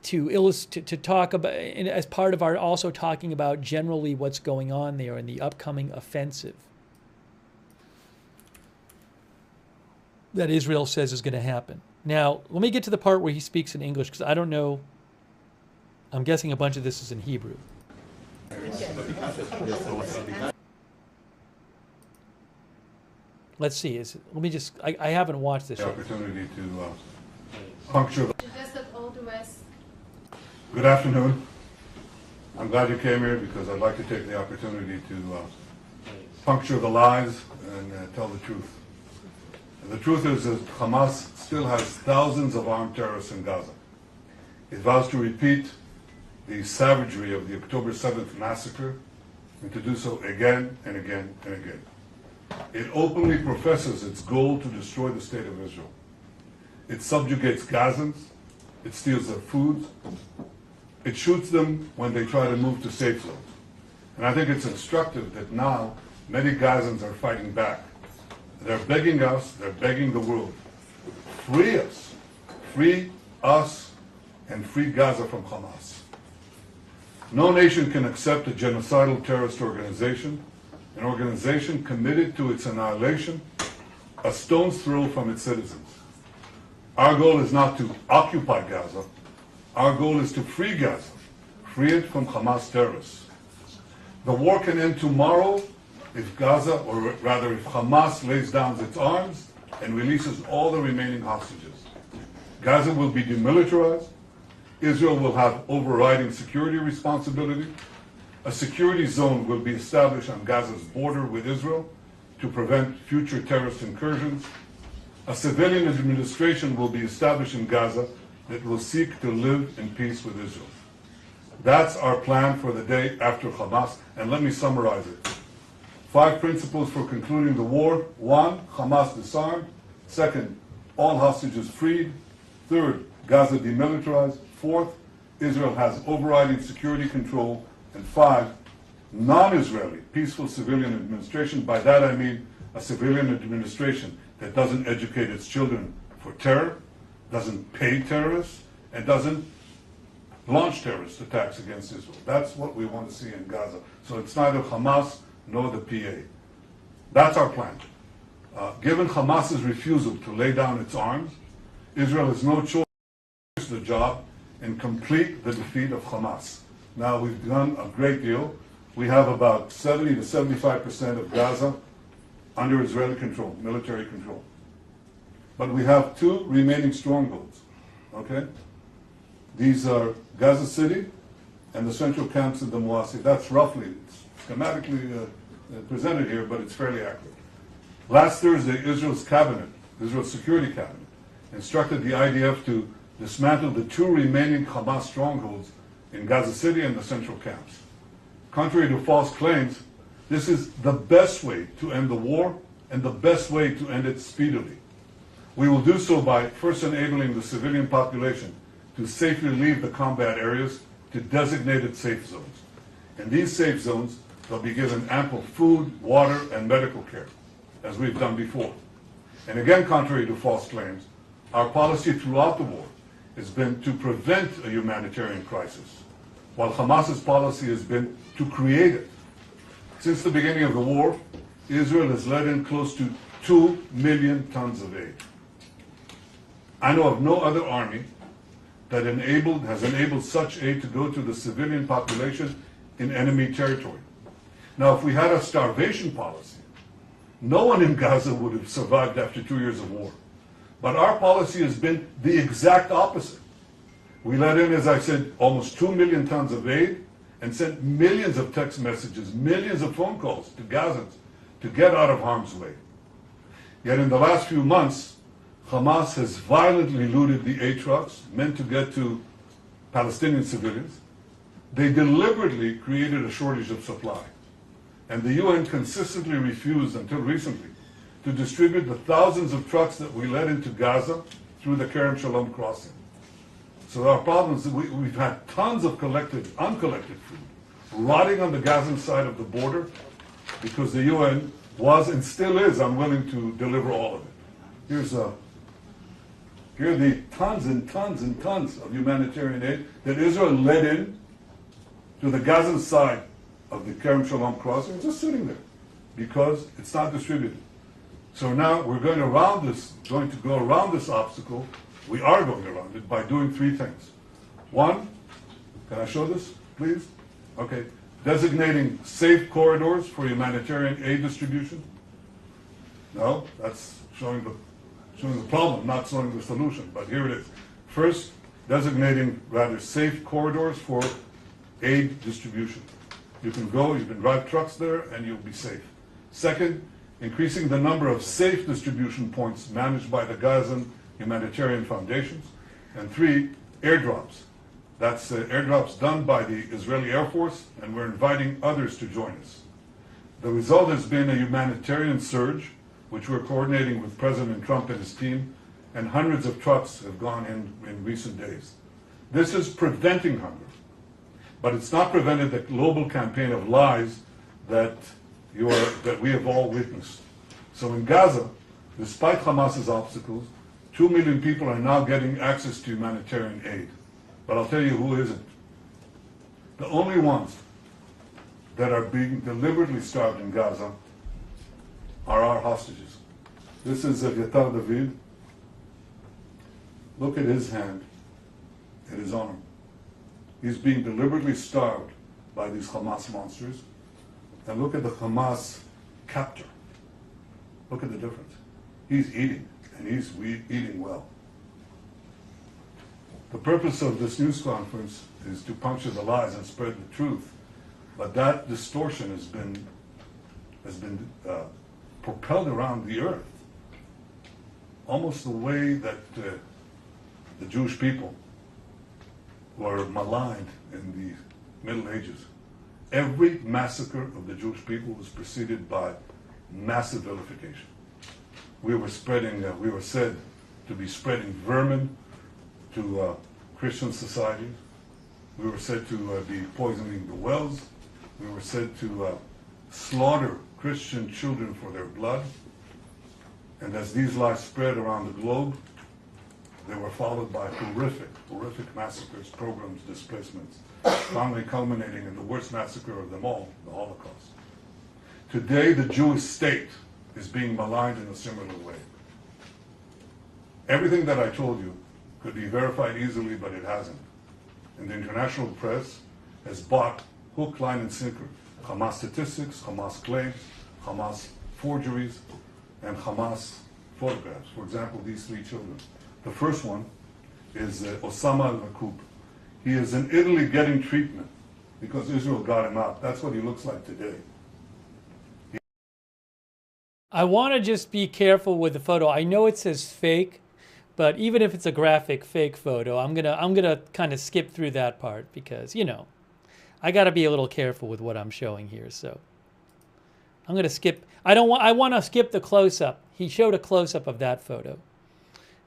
to talk about, as part of our also talking about generally what's going on there in the upcoming offensive that Israel says is going to happen. Now, let me get to the part where he speaks in English, because I don't know. I'm guessing a bunch of this is in Hebrew. Let's see. Let me just. I haven't watched this The yet. opportunity to puncture. Good afternoon. I'm glad you came here because I'd like to take the opportunity to puncture the lies and tell the truth. And the truth is that Hamas still has thousands of armed terrorists in Gaza. It vows to repeat the savagery of the October 7th massacre and to do so again and again and again. It openly professes its goal to destroy the state of Israel. It subjugates Gazans, it steals their food, It shoots them when they try to move to safe zones. And I think it's instructive that now many Gazans are fighting back. They're begging us, they're begging the world, free us, and free Gaza from Hamas. No nation can accept a genocidal terrorist organization, an organization committed to its annihilation, a stone's throw from its citizens. Our goal is not to occupy Gaza. Our goal is to free Gaza, free it from Hamas terrorists. The war can end tomorrow if Gaza, or rather if Hamas lays down its arms and releases all the remaining hostages. Gaza will be demilitarized. Israel will have overriding security responsibility. A security zone will be established on Gaza's border with Israel to prevent future terrorist incursions. A civilian administration will be established in Gaza that will seek to live in peace with Israel. That's our plan for the day after Hamas, and let me summarize it. 5 principles for concluding the war. 1, Hamas disarmed. 2nd, all hostages freed. 3rd, Gaza demilitarized. 4th, Israel has overriding security control. And 5, non-Israeli, peaceful civilian administration. By that I mean a civilian administration that doesn't educate its children for terror, doesn't pay terrorists, and doesn't launch terrorist attacks against Israel. That's what we want to see in Gaza. So it's neither Hamas nor the PA. That's our plan. Given Hamas's refusal to lay down its arms, Israel has no choice to finish the job and complete the defeat of Hamas. Now, we've done a great deal. We have about 70 to 75% of Gaza under Israeli control, military control. But we have 2 remaining strongholds, okay? These are Gaza City and the central camps in the Muasi. That's roughly, it's schematically presented here, but it's fairly accurate. Last Thursday, Israel's Security Cabinet, instructed the IDF to dismantle the 2 remaining Hamas strongholds in Gaza City and the central camps. Contrary to false claims, this is the best way to end the war and the best way to end it speedily. We will do so by first enabling the civilian population to safely leave the combat areas to designated safe zones. In these safe zones, they'll be given ample food, water, and medical care, as we've done before. And again, contrary to false claims, our policy throughout the war has been to prevent a humanitarian crisis, while Hamas's policy has been to create it. Since the beginning of the war, Israel has let in close to 2 million tons of aid. I know of no other army that has enabled such aid to go to the civilian population in enemy territory. Now, if we had a starvation policy, no one in Gaza would have survived after 2 years of war. But our policy has been the exact opposite. We let in, as I said, almost 2 million tons of aid and sent millions of text messages, millions of phone calls to Gazans to get out of harm's way. Yet in the last few months, Hamas has violently looted the aid trucks meant to get to Palestinian civilians. They deliberately created a shortage of supply. And the UN consistently refused, until recently, to distribute the thousands of trucks that we let into Gaza through the Kerem Shalom crossing. So our problem is that we've had tons of uncollected food rotting on the Gazan side of the border because the UN was and still is unwilling to deliver all of it. Here are the tons and tons and tons of humanitarian aid that Israel let in to the Gazan side of the Kerem Shalom crossing, just sitting there because it's not distributed. So now we're going to go around this obstacle. We are going around it by doing 3 things. 1, can I show this, please? Okay. Designating safe corridors for humanitarian aid distribution. No, that's showing the problem, not showing the solution, but here it is. First, designating rather safe corridors for aid distribution. You can drive trucks there and you'll be safe. Second, increasing the number of safe distribution points managed by the Gazan humanitarian foundations. And 3, airdrops. That's airdrops done by the Israeli Air Force, and we're inviting others to join us. The result has been a humanitarian surge, which we're coordinating with President Trump and his team, and hundreds of trucks have gone in recent days. This is preventing hunger. But it's not prevented the global campaign of lies that we have all witnessed. So in Gaza, despite Hamas's obstacles, 2 million people are now getting access to humanitarian aid. But I'll tell you who isn't. The only ones that are being deliberately starved in Gaza are our hostages. This is Aviatar David. Look at his hand and his arm. He's being deliberately starved by these Hamas monsters. And look at the Hamas captor. Look at the difference. He's eating, and he's eating well. The purpose of this news conference is to puncture the lies and spread the truth. But that distortion has been propelled around the earth, almost the way that the Jewish people were maligned in the Middle Ages. Every massacre of the Jewish people was preceded by massive vilification. We were said to be spreading vermin to Christian societies. We were said to be poisoning the wells. We were said to slaughter Christian children for their blood. And as these lies spread around the globe, they were followed by horrific massacres, pogroms, displacements, finally culminating in the worst massacre of them all, the Holocaust. Today, the Jewish state is being maligned in a similar way. Everything that I told you could be verified easily, but it hasn't. And the international press has bought hook, line, and sinker Hamas statistics, Hamas claims, Hamas forgeries, and Hamas photographs. For example, these 3 children. The first one is Osama al-Makub. He is in Italy getting treatment because Israel got him out. That's what he looks like today. I want to just be careful with the photo. I know it says fake, but even if it's a graphic fake photo, I'm gonna kind of skip through that part because, you know, I got to be a little careful with what I'm showing here. So I'm gonna skip. I want to skip the close-up. He showed a close-up of that photo.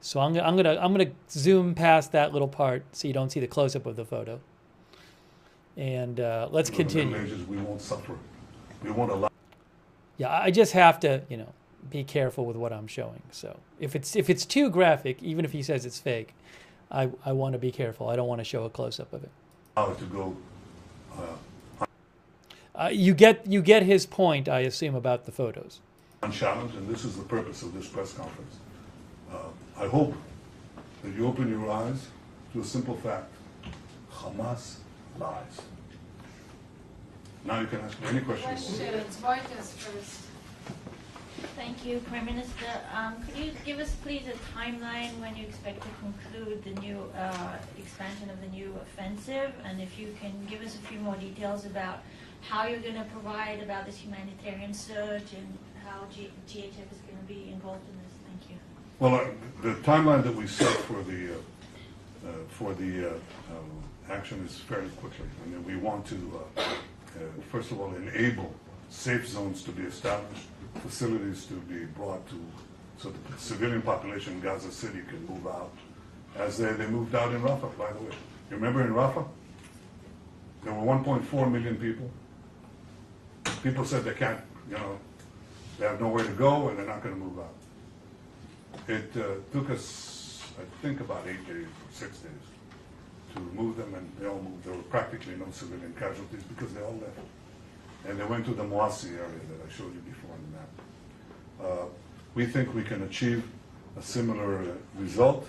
So I'm gonna zoom past that little part so you don't see the close-up of the photo. And let's continue. We won't suffer. We won't allow. Yeah, I just have to, you know, be careful with what I'm showing. So if it's too graphic, even if he says it's fake, I want to be careful. I don't want to show a close-up of it. To go. You get his point, I assume, about the photos. Unchallenged, and this is the purpose of this press conference. I hope that you open your eyes to a simple fact. Hamas lies. Now you can ask me any questions. Reuters first. Thank you, Prime Minister. Could you give us, please, a timeline when you expect to conclude the new expansion of the new offensive? And if you can give us a few more details about how you're going to provide about this humanitarian surge and how GHF is going to be involved in this. Thank you. Well, the timeline that we set for the action is fairly quickly. I mean, we want to, first of all, enable safe zones to be established, facilities to be brought to, so the civilian population in Gaza City can move out, as they moved out in Rafah, by the way. You remember in Rafah? There were 1.4 million people. People said they can't, you know, they have nowhere to go and they're not going to move out. It took us, I think, about 8 days or 6 days to move them, and they all moved. There were practically no civilian casualties because they all left. And they went to the Moasi area that I showed you before on the map. We think we can achieve a similar result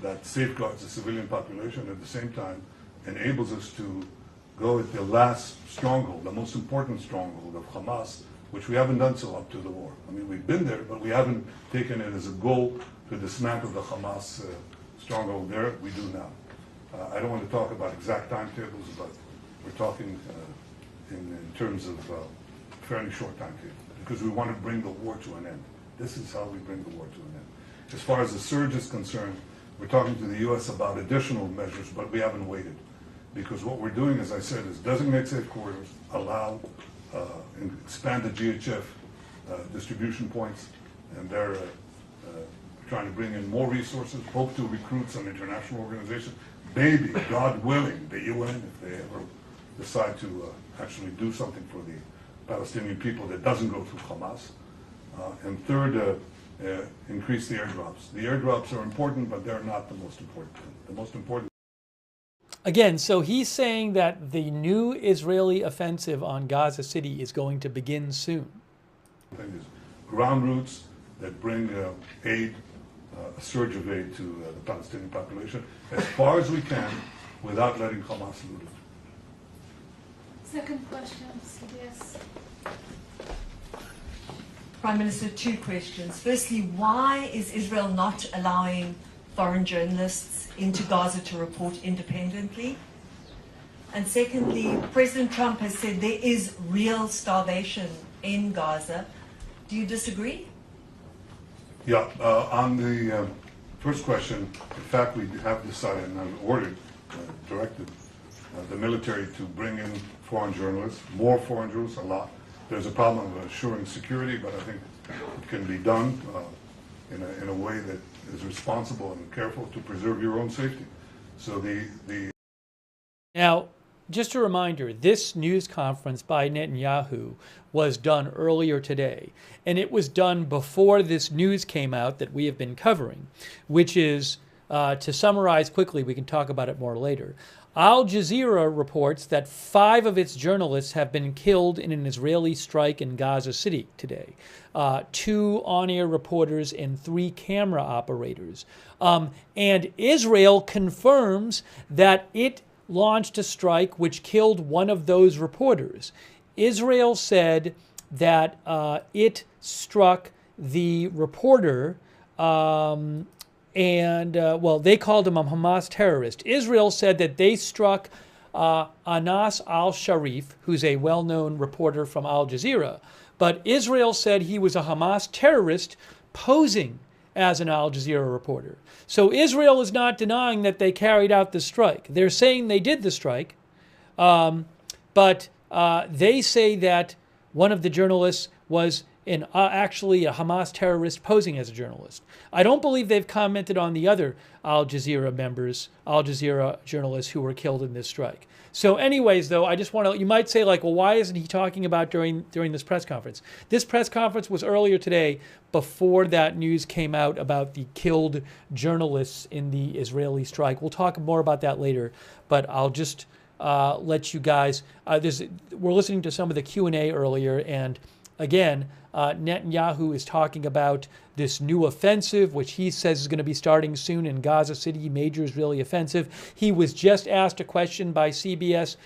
that safeguards the civilian population, at the same time enables us to go at the last stronghold, the most important stronghold of Hamas, which we haven't done so up to the war. I mean, we've been there, but we haven't taken it as a goal to dismantle the Hamas stronghold there. We do now. I don't want to talk about exact timetables, but we're talking in terms of fairly short timetable, because we want to bring the war to an end. This is how we bring the war to an end. As far as the surge is concerned, we're talking to the U.S. about additional measures, but we haven't waited. Because what we're doing, as I said, is designate safe corridors, allow and expand the GHF distribution points, and they're trying to bring in more resources, hope to recruit some international organizations. maybe, God willing, the UN, if they ever decide to actually do something for the Palestinian people that doesn't go through Hamas. And third, increase the airdrops. The airdrops are important, but they're not the most important thing. The most important. Again, so he's saying that the new Israeli offensive on Gaza City is going to begin soon. Thing is ground routes that bring aid, a surge of aid to the Palestinian population as far as we can without letting Hamas loot it. Second question, CBS. Prime Minister, two questions. Firstly, why is Israel not allowing foreign journalists into Gaza to report independently? And secondly, President Trump has said there is real starvation in Gaza. Do you disagree? Yeah, on the first question, in fact, we have decided and have ordered, directed the military to bring in foreign journalists, more foreign journalists, a lot. There's a problem of assuring security, but I think it can be done in a way that is responsible and careful to preserve your own safety. So Now, just a reminder, this news conference by Netanyahu was done earlier today, and it was done before this news came out that we have been covering, which is, to summarize quickly, we can talk about it more later. Al Jazeera reports that 5 of its journalists have been killed in an Israeli strike in Gaza City today. 2 on-air reporters and 3 camera operators. And Israel confirms that it launched a strike which killed one of those reporters. Israel said that it struck the reporter they called him a Hamas terrorist. Israel said that they struck Anas Al Sharif, who's a well-known reporter from Al Jazeera, but Israel said he was a Hamas terrorist posing as an Al Jazeera reporter. So Israel is not denying that they carried out the strike. They're saying they did the strike, but they say that one of the journalists was actually a Hamas terrorist posing as a journalist. I don't believe they've commented on the other Al Jazeera members, Al Jazeera journalists who were killed in this strike. So anyways, though, I just want to, you might say like, well, why isn't he talking about during this press conference? This press conference was earlier today before that news came out about the killed journalists in the Israeli strike. We'll talk more about that later, but I'll just let you guys, we're listening to some of the Q&A earlier, and again, Netanyahu is talking about this new offensive, which he says is going to be starting soon in Gaza City, major Israeli offensive. He was just asked a question by CBS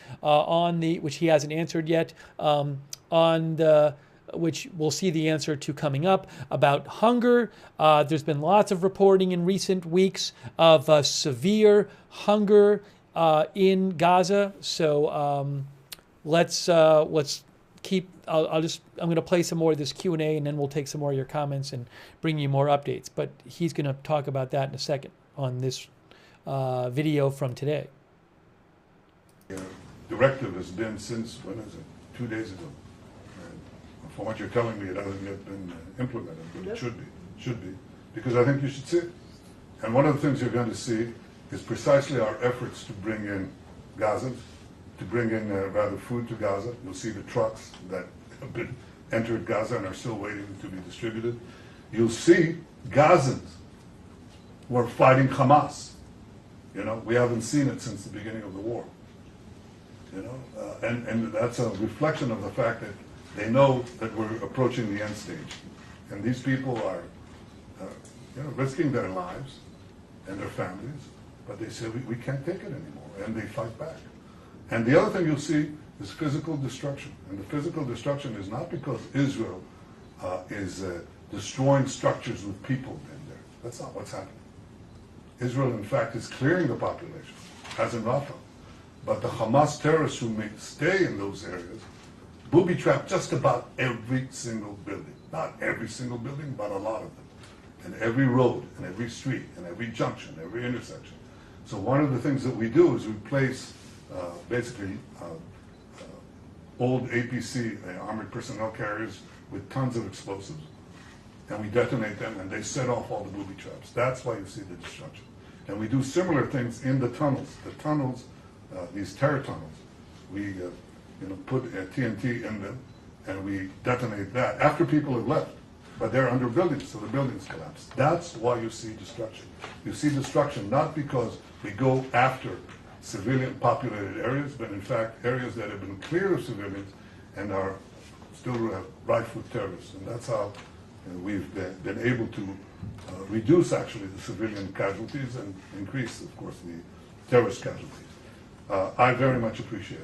which he hasn't answered yet, which we'll see the answer to coming up, about hunger. There's been lots of reporting in recent weeks of severe hunger in Gaza. So let's keep. I'm going to play some more of this Q&A, and then we'll take some more of your comments and bring you more updates. But he's going to talk about that in a second on this video from today. The directive has been since, when is it? 2 days ago. And from what you're telling me, it hasn't yet been implemented, but it should be, because I think you should see it. And one of the things you're going to see is precisely our efforts to bring in Gazans, to bring in food to Gaza. You'll see the trucks that have been entered Gaza and are still waiting to be distributed. You'll see Gazans who are fighting Hamas. You know, we haven't seen it since the beginning of the war. You know, and that's a reflection of the fact that they know that we're approaching the end stage, and these people are, risking their lives and their families, but they say we can't take it anymore, and they fight back. And the other thing you'll see is physical destruction. And the physical destruction is not because Israel is destroying structures with people in there. That's not what's happening. Israel, in fact, is clearing the population, as in Rafah. But the Hamas terrorists who may stay in those areas booby-trap just about every single building. Not every single building, but a lot of them. And every road, and every street, and every junction, every intersection. So one of the things that we do is we place old APC, armored personnel carriers, with tons of explosives, and we detonate them, and they set off all the booby traps. That's why you see the destruction. And we do similar things in the tunnels. The tunnels, these terror tunnels, we put TNT in them and we detonate that after people have left. But they're under buildings, so the buildings collapse. That's why you see destruction. You see destruction not because we go after civilian populated areas, but in fact areas that have been clear of civilians and are still rife with terrorists. And that's how we've been able to reduce actually the civilian casualties and increase, of course, the terrorist casualties. I very much appreciate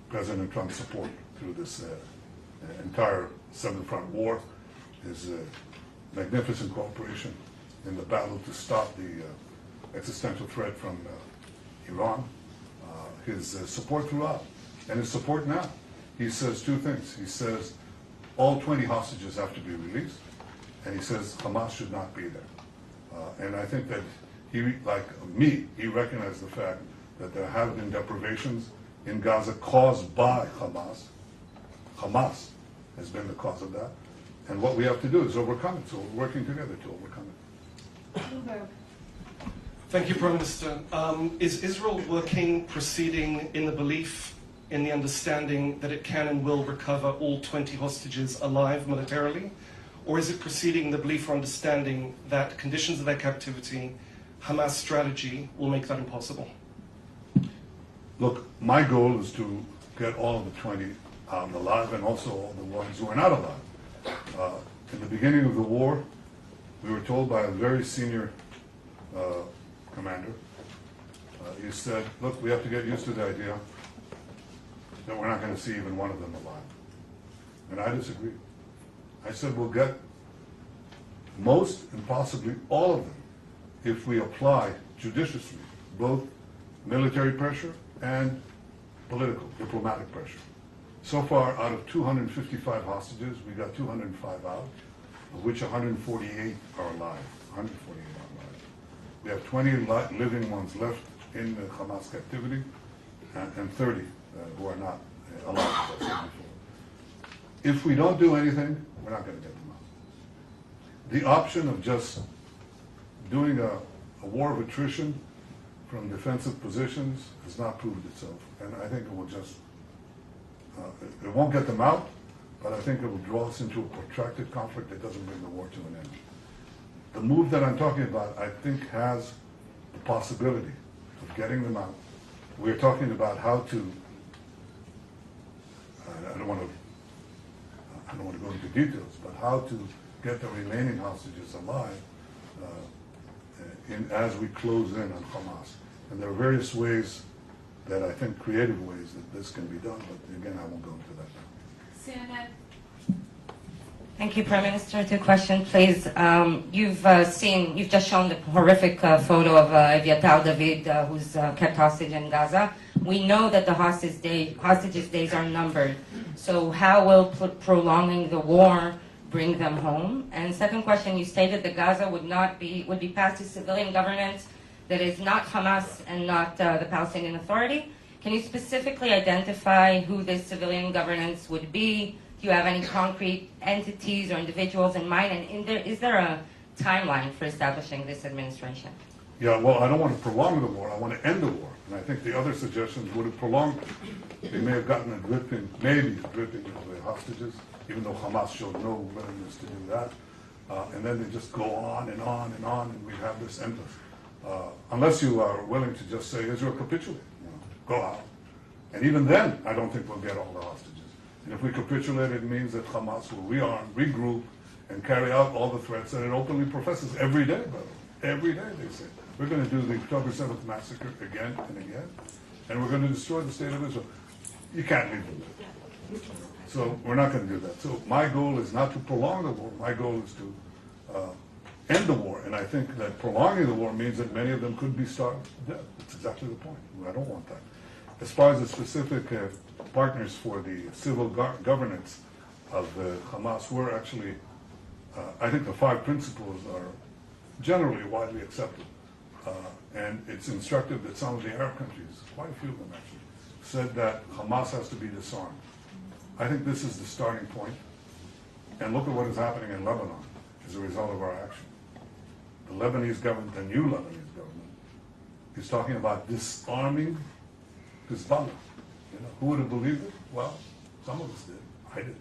President Trump's support through this entire Seven Front War, his magnificent cooperation in the battle to stop the existential threat from Iran, his support throughout, and his support now. He says two things. He says all 20 hostages have to be released, and he says Hamas should not be there. And I think that he, like me, he recognized the fact that there have been deprivations in Gaza caused by Hamas. Hamas has been the cause of that. And what we have to do is overcome it. So we're working together to overcome it. Bloomberg. Thank you, Prime Minister. Is Israel working, proceeding in the belief, in the understanding that it can and will recover all 20 hostages alive militarily? Or is it proceeding in the belief or understanding that conditions of their captivity, Hamas strategy, will make that impossible? Look, my goal is to get all of the 20 out alive and also all the ones who are not alive. In the beginning of the war, we were told by a very senior commander, he said, look, we have to get used to the idea that we're not going to see even one of them alive. And I disagreed. I said we'll get most and possibly all of them if we apply judiciously both military pressure and political, diplomatic pressure. So far, out of 255 hostages, we got 205 out, of which 148 are alive. 148 are alive. We have 20 living ones left in the Hamas captivity, and 30 who are not alive, as I said before. If we don't do anything, we're not going to get them out. The option of just doing a war of attrition from defensive positions has not proved itself, and I think it will just it won't get them out, but I think it will draw us into a protracted conflict that doesn't bring the war to an end. The move that I'm talking about, I think, has the possibility of getting them out. We're talking about how to, I don't want to go into details, but how to get the remaining hostages alive as we close in on Hamas. And there are various ways that I think, creative ways that this can be done, but again, I won't go into that now. CNN. Thank you, Prime Minister. To question, please. You've just shown the horrific photo of Evacuation David, who's kept hostage in Gaza. We know that the hostages' days are numbered. So how will prolonging the war bring them home? And second question, you stated that Gaza would be passed to civilian governance that is not Hamas and not the Palestinian Authority. Can you specifically identify who this civilian governance would be? Do you have any concrete entities or individuals in mind? And is there a timeline for establishing this administration? Yeah, well, I don't want to prolong the war. I want to end the war. And I think the other suggestions would have prolonged it. They may have gotten a dripping of the hostages, even though Hamas showed no willingness to do that. And then they just go on and on and on, and we have this endless. Unless you are willing to just say, Israel capitulate, go out. And even then, I don't think we'll get all the hostages. And if we capitulate, it means that Hamas will rearm, regroup, and carry out all the threats that it openly professes every day, by the way. Every day they say, we're going to do the October 7th massacre again and again, and we're going to destroy the state of Israel. You can't leave them there. So we're not going to do that. So my goal is not to prolong the war. My goal is to end the war. And I think that prolonging the war means that many of them could be starved to death. That's exactly the point. I don't want that. As far as the specific partners for the civil governance of Hamas, we're actually, I think the 5 principles are generally widely accepted. And it's instructive that some of the Arab countries, quite a few of them actually, said that Hamas has to be disarmed. I think this is the starting point. And look at what is happening in Lebanon as a result of our action. The Lebanese government, the new Lebanese He's talking about disarming Hezbollah. Who would have believed it? Well, some of us did. I did.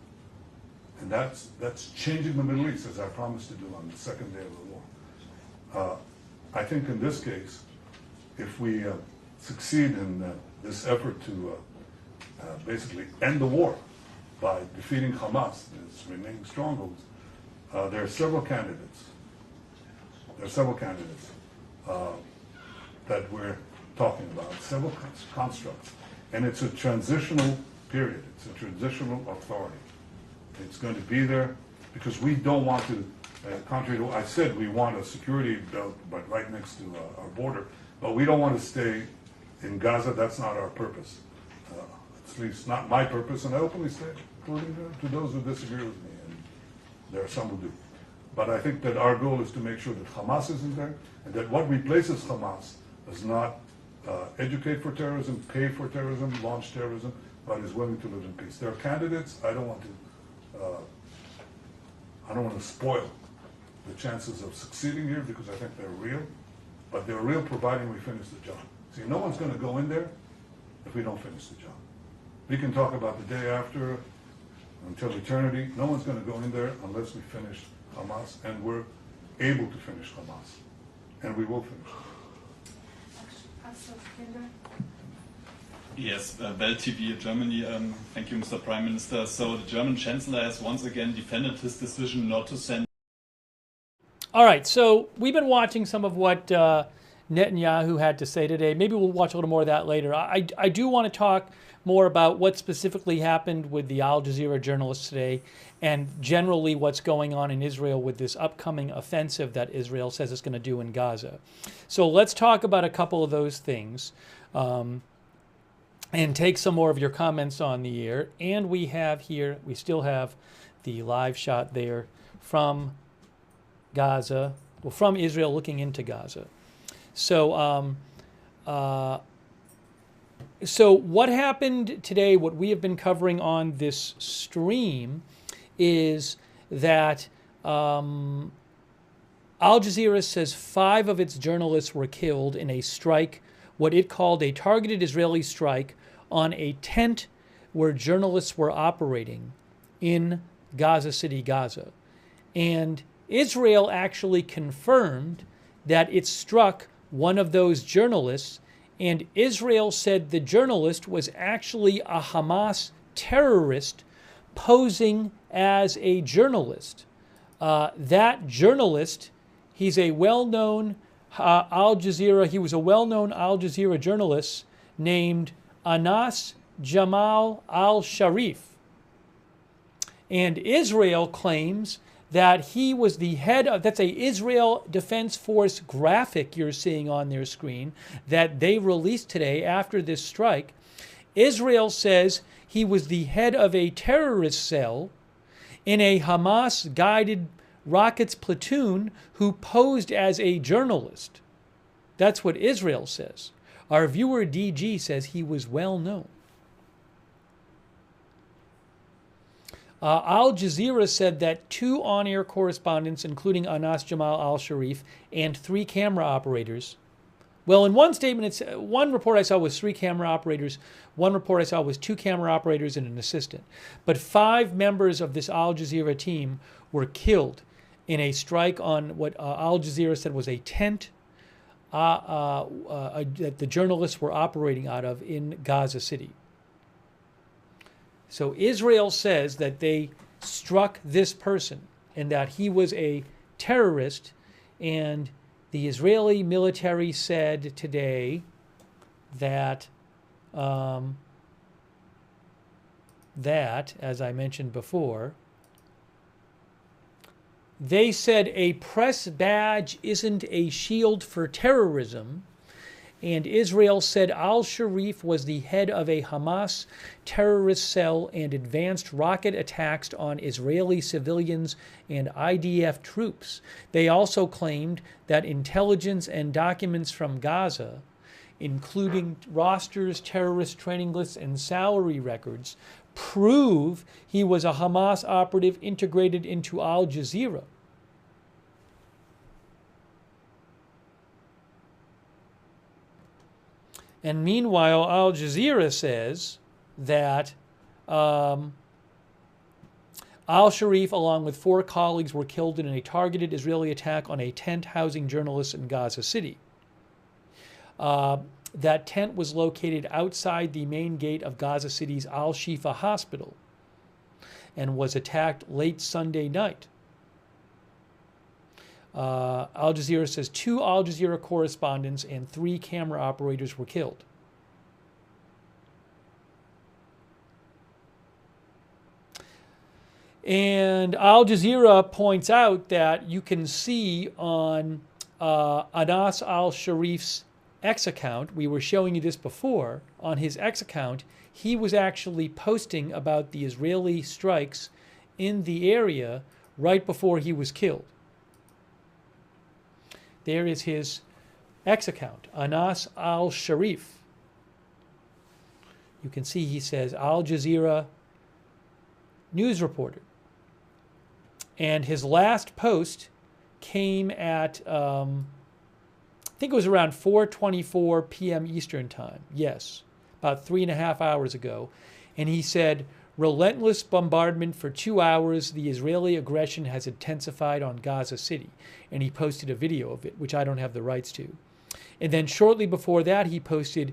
And that's changing the Middle East, as I promised to do on the second day of the war. I think in this case, if we succeed in this effort to basically end the war by defeating Hamas, its remaining strongholds, there are several candidates. That we're talking about, several constructs. And it's a transitional period. It's a transitional authority. It's going to be there because we don't want to, contrary to what I said, we want a security belt, but right next to our border. But we don't want to stay in Gaza. That's not our purpose. At least not my purpose, and I openly say it, including to those who disagree with me, and there are some who do. But I think that our goal is to make sure that Hamas isn't there, and that what replaces Hamas does not educate for terrorism, pay for terrorism, launch terrorism, but is willing to live in peace. There are candidates. I don't want to spoil the chances of succeeding here because I think they're real, but they're real providing we finish the job. See, no one's going to go in there if we don't finish the job. We can talk about the day after until eternity. No one's going to go in there unless we finish Hamas, and we're able to finish Hamas, and we will finish. Yes, Welt TV Germany. Thank you, Mr. Prime Minister. So the German Chancellor has once again defended his decision not to send. All right, so we've been watching some of what Netanyahu had to say today. Maybe we'll watch a little more of that later. I do want to talk more about what specifically happened with the Al Jazeera journalists today and generally what's going on in Israel with this upcoming offensive that Israel says it's going to do in Gaza. So let's talk about a couple of those things and take some more of your comments on the air. And we still have the live shot there from Gaza, well, from Israel looking into Gaza. So, so what happened today, what we have been covering on this stream, is that Al Jazeera says 5 of its journalists were killed in a strike, what it called a targeted Israeli strike on a tent where journalists were operating in Gaza City, Gaza. And Israel actually confirmed that it struck one of those journalists, and Israel said the journalist was actually a Hamas terrorist posing as a journalist. That journalist, he's a well-known Al Jazeera, he was a well-known Al Jazeera journalist named Anas Al Sharif. And Israel claims that he was the head of, that's a Israel Defense Force graphic you're seeing on their screen that they released today after this strike. Israel says he was the head of a terrorist cell in a Hamas-guided rockets platoon who posed as a journalist. That's what Israel says. Our viewer DG says he was well known. Al Jazeera said that 2 on-air correspondents, including Anas Al Sharif, and 3 camera operators. Well, in one statement, one report I saw was 3 camera operators. One report I saw was 2 camera operators and an assistant. But 5 members of this Al Jazeera team were killed in a strike on what Al Jazeera said was a tent that the journalists were operating out of in Gaza City. So Israel says that they struck this person and that he was a terrorist, and the Israeli military said today that, as I mentioned before, they said a press badge isn't a shield for terrorism. And Israel said al-Sharif was the head of a Hamas terrorist cell and advanced rocket attacks on Israeli civilians and IDF troops. They also claimed that intelligence and documents from Gaza, including rosters, terrorist training lists, and salary records, prove he was a Hamas operative integrated into Al Jazeera. And meanwhile, Al Jazeera says that Al Sharif, along with 4 colleagues, were killed in a targeted Israeli attack on a tent housing journalists in Gaza City. That tent was located outside the main gate of Gaza City's Al-Shifa hospital and was attacked late Sunday night. Al Jazeera says 2 Al Jazeera correspondents and 3 camera operators were killed. And Al Jazeera points out that you can see on Anas Al Sharif's X account, we were showing you this before, on his X account, he was actually posting about the Israeli strikes in the area right before he was killed. There is his X account, Anas Al Sharif. You can see he says Al Jazeera news reporter. And his last post came at, I think it was around 4:24 p.m. Eastern time. Yes, about 3.5 hours ago. And he said, relentless bombardment for 2 hours. The Israeli aggression has intensified on Gaza City. And he posted a video of it, which I don't have the rights to. And then shortly before that, he posted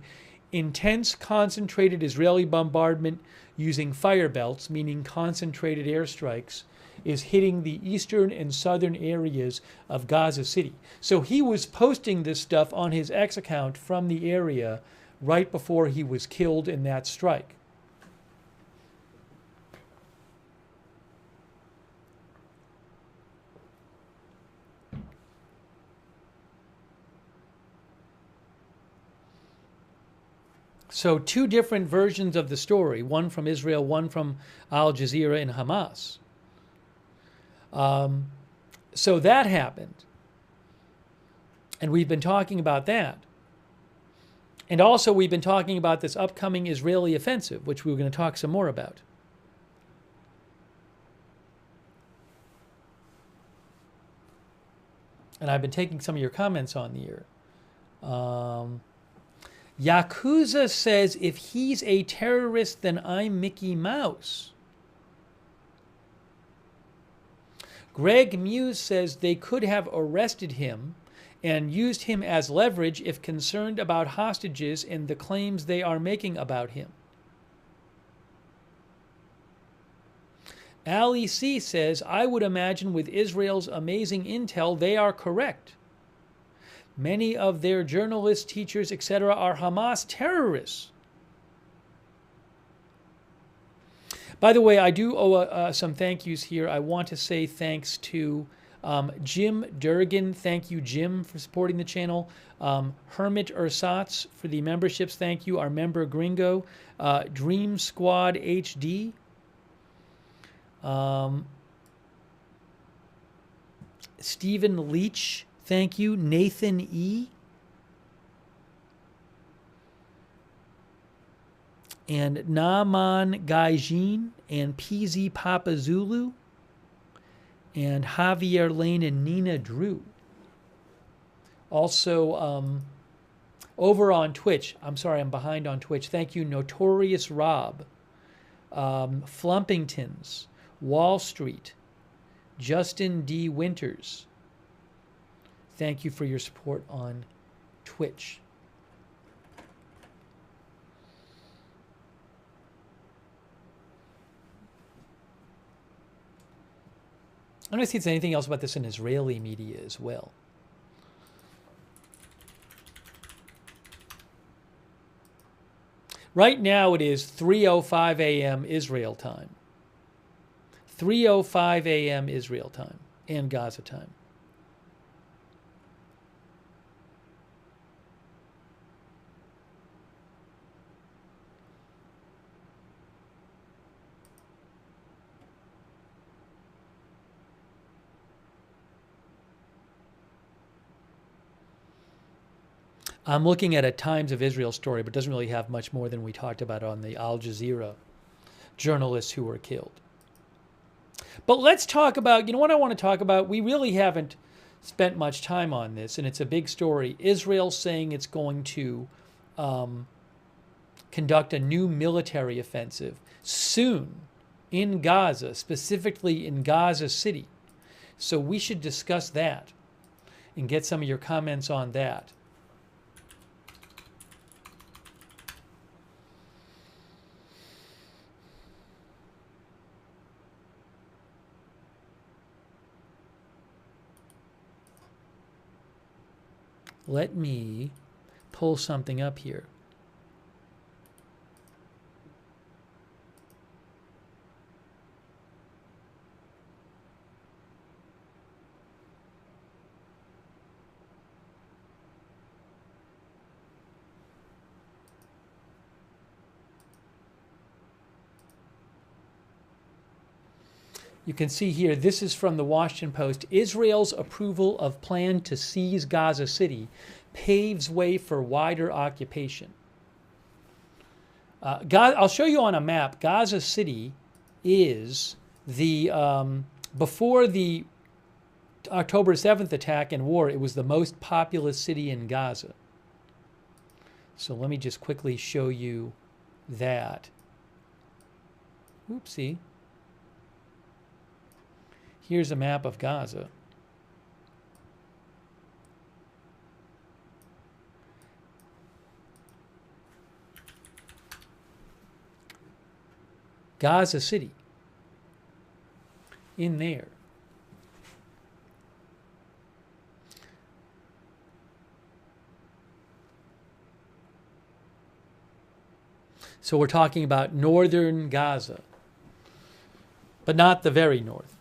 intense concentrated Israeli bombardment using fire belts, meaning concentrated airstrikes, is hitting the eastern and southern areas of Gaza City. So he was posting this stuff on his X account from the area right before he was killed in that strike. So 2 different versions of the story, one from Israel, one from Al Jazeera and Hamas. So that happened. And we've been talking about that. And also we've been talking about this upcoming Israeli offensive, which we were going to talk some more about. And I've been taking some of your comments on the air. Yakuza says, if he's a terrorist, then I'm Mickey Mouse. Greg Muse says they could have arrested him and used him as leverage if concerned about hostages and the claims they are making about him. Ali C says, I would imagine with Israel's amazing intel, they are correct. Many of their journalists, teachers, etc. are Hamas terrorists. By the way, I do owe some thank yous here. I want to say thanks to Jim Durgan. Thank you, Jim, for supporting the channel. Hermit Ersatz for the memberships. Thank you. Our member Gringo. Dream Squad HD. Stephen Leach. Thank you. Nathan E. And Naaman Gaijin and PZ Papa Zulu and Javier Lane and Nina Drew. Also, over on Twitch, I'm sorry, I'm behind on Twitch. Thank you, Notorious Rob, Flumpingtons, Wall Street, Justin D. Winters. Thank you for your support on Twitch. I'm going to see if there's anything else about this in Israeli media as well. Right now it is 3:05 a.m. Israel time. 3:05 a.m. Israel time and Gaza time. I'm looking at a Times of Israel story, but it doesn't really have much more than we talked about on the Al Jazeera journalists who were killed. But let's talk about, you know what I want to talk about? We really haven't spent much time on this, and it's a big story. Israel saying it's going to conduct a new military offensive soon in Gaza, specifically in Gaza City. So we should discuss that and get some of your comments on that. Let me pull something up here. You can see here, this is from the Washington Post. Israel's approval of plan to seize Gaza City paves way for wider occupation. I'll show you on a map. Gaza City is the, before the October 7th attack and war, it was the most populous city in Gaza. So let me just quickly show you that. Oopsie. Here's a map of Gaza. Gaza City. In there. So we're talking about northern Gaza, but not the very north.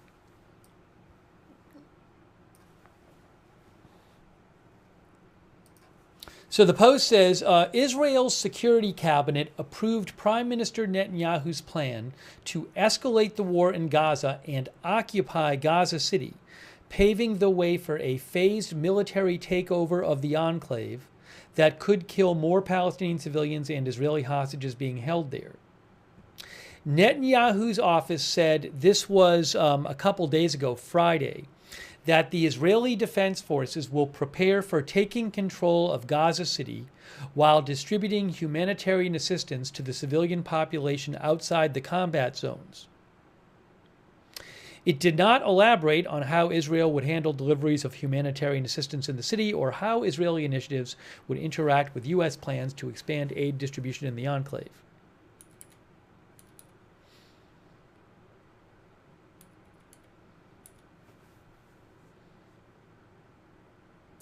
So the Post says, Israel's security cabinet approved Prime Minister Netanyahu's plan to escalate the war in Gaza and occupy Gaza City, paving the way for a phased military takeover of the enclave that could kill more Palestinian civilians and Israeli hostages being held there. Netanyahu's office said this was a couple days ago, Friday, that the Israeli Defense Forces will prepare for taking control of Gaza City while distributing humanitarian assistance to the civilian population outside the combat zones. It did not elaborate on how Israel would handle deliveries of humanitarian assistance in the city or how Israeli initiatives would interact with U.S. plans to expand aid distribution in the enclave.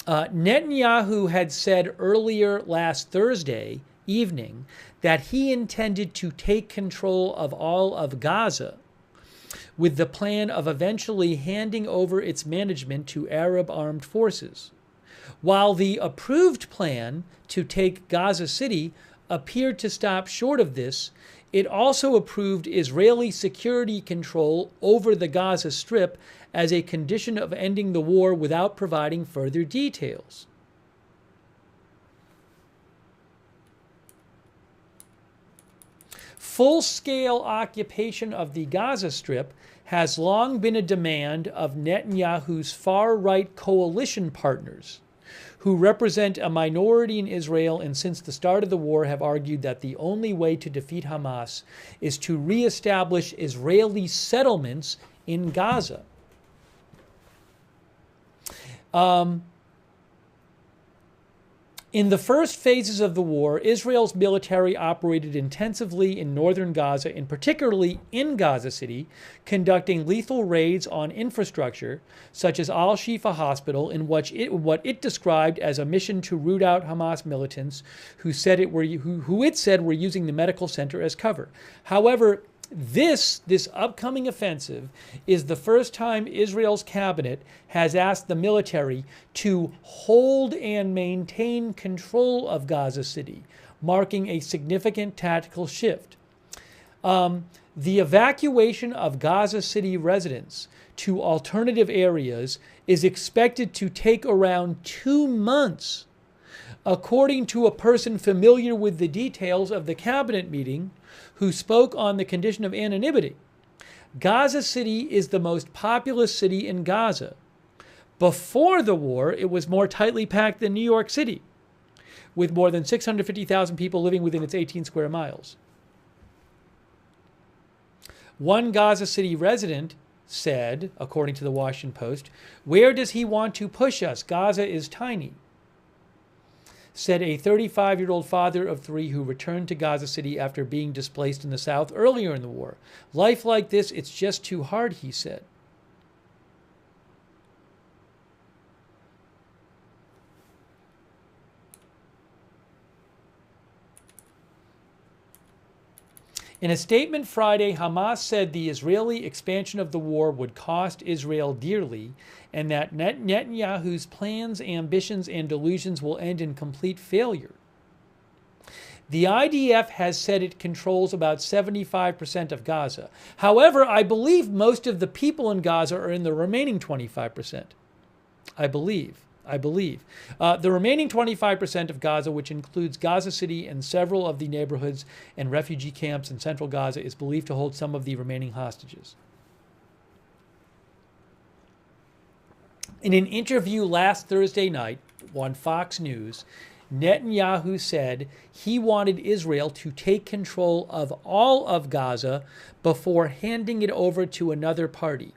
Netanyahu had said earlier last Thursday evening that he intended to take control of all of Gaza with the plan of eventually handing over its management to Arab armed forces. While the approved plan to take Gaza City appeared to stop short of this, it also approved Israeli security control over the Gaza Strip as a condition of ending the war without providing further details. Full-scale occupation of the Gaza Strip has long been a demand of Netanyahu's far-right coalition partners, who represent a minority in Israel and since the start of the war have argued that the only way to defeat Hamas is to reestablish Israeli settlements in Gaza. In the first phases of the war, Israel's military operated intensively in northern Gaza, and particularly in Gaza City, conducting lethal raids on infrastructure, such as Al-Shifa Hospital, in what it described as a mission to root out Hamas militants who it said were using the medical center as cover. However, this upcoming offensive is the first time Israel's cabinet has asked the military to hold and maintain control of Gaza City, marking a significant tactical shift. The evacuation of Gaza City residents to alternative areas is expected to take around 2 months. According to a person familiar with the details of the cabinet meeting, who spoke on the condition of anonymity, Gaza City is the most populous city in Gaza. Before the war, it was more tightly packed than New York City. with more than 650,000 people living within its 18 square miles. One Gaza City resident said, according to the Washington Post, "Where does he want to push us? Gaza is tiny," said a 35-year-old father of 3 who returned to Gaza City after being displaced in the south earlier in the war. "Life like this, it's just too hard," he said. In a statement Friday, Hamas said the Israeli expansion of the war would cost Israel dearly and that Netanyahu's plans, ambitions, and delusions will end in complete failure. The IDF has said it controls about 75% of Gaza. However, I believe most of the people in Gaza are in the remaining 25%. I believe. The remaining 25% of Gaza, which includes Gaza City and several of the neighborhoods and refugee camps in central Gaza, is believed to hold some of the remaining hostages. In an interview last Thursday night on Fox News, Netanyahu said he wanted Israel to take control of all of Gaza before handing it over to another party.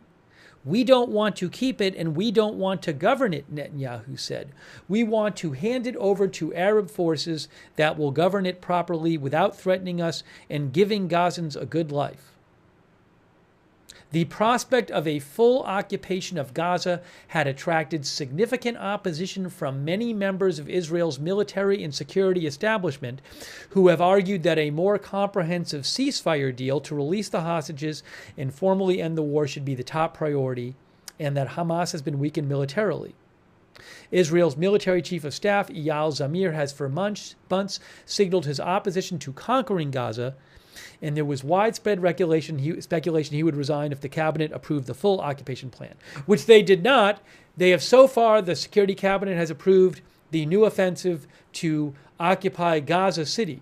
"We don't want to keep it and we don't want to govern it," Netanyahu said. "We want to hand it over to Arab forces that will govern it properly without threatening us and giving Gazans a good life." The prospect of a full occupation of Gaza had attracted significant opposition from many members of Israel's military and security establishment, who have argued that a more comprehensive ceasefire deal to release the hostages and formally end the war should be the top priority, and that Hamas has been weakened militarily. Israel's military chief of staff, Eyal Zamir, has for months signaled his opposition to conquering Gaza, and there was widespread speculation he would resign if the cabinet approved the full occupation plan, which they did not. They have so far, the security cabinet has approved the new offensive to occupy Gaza City.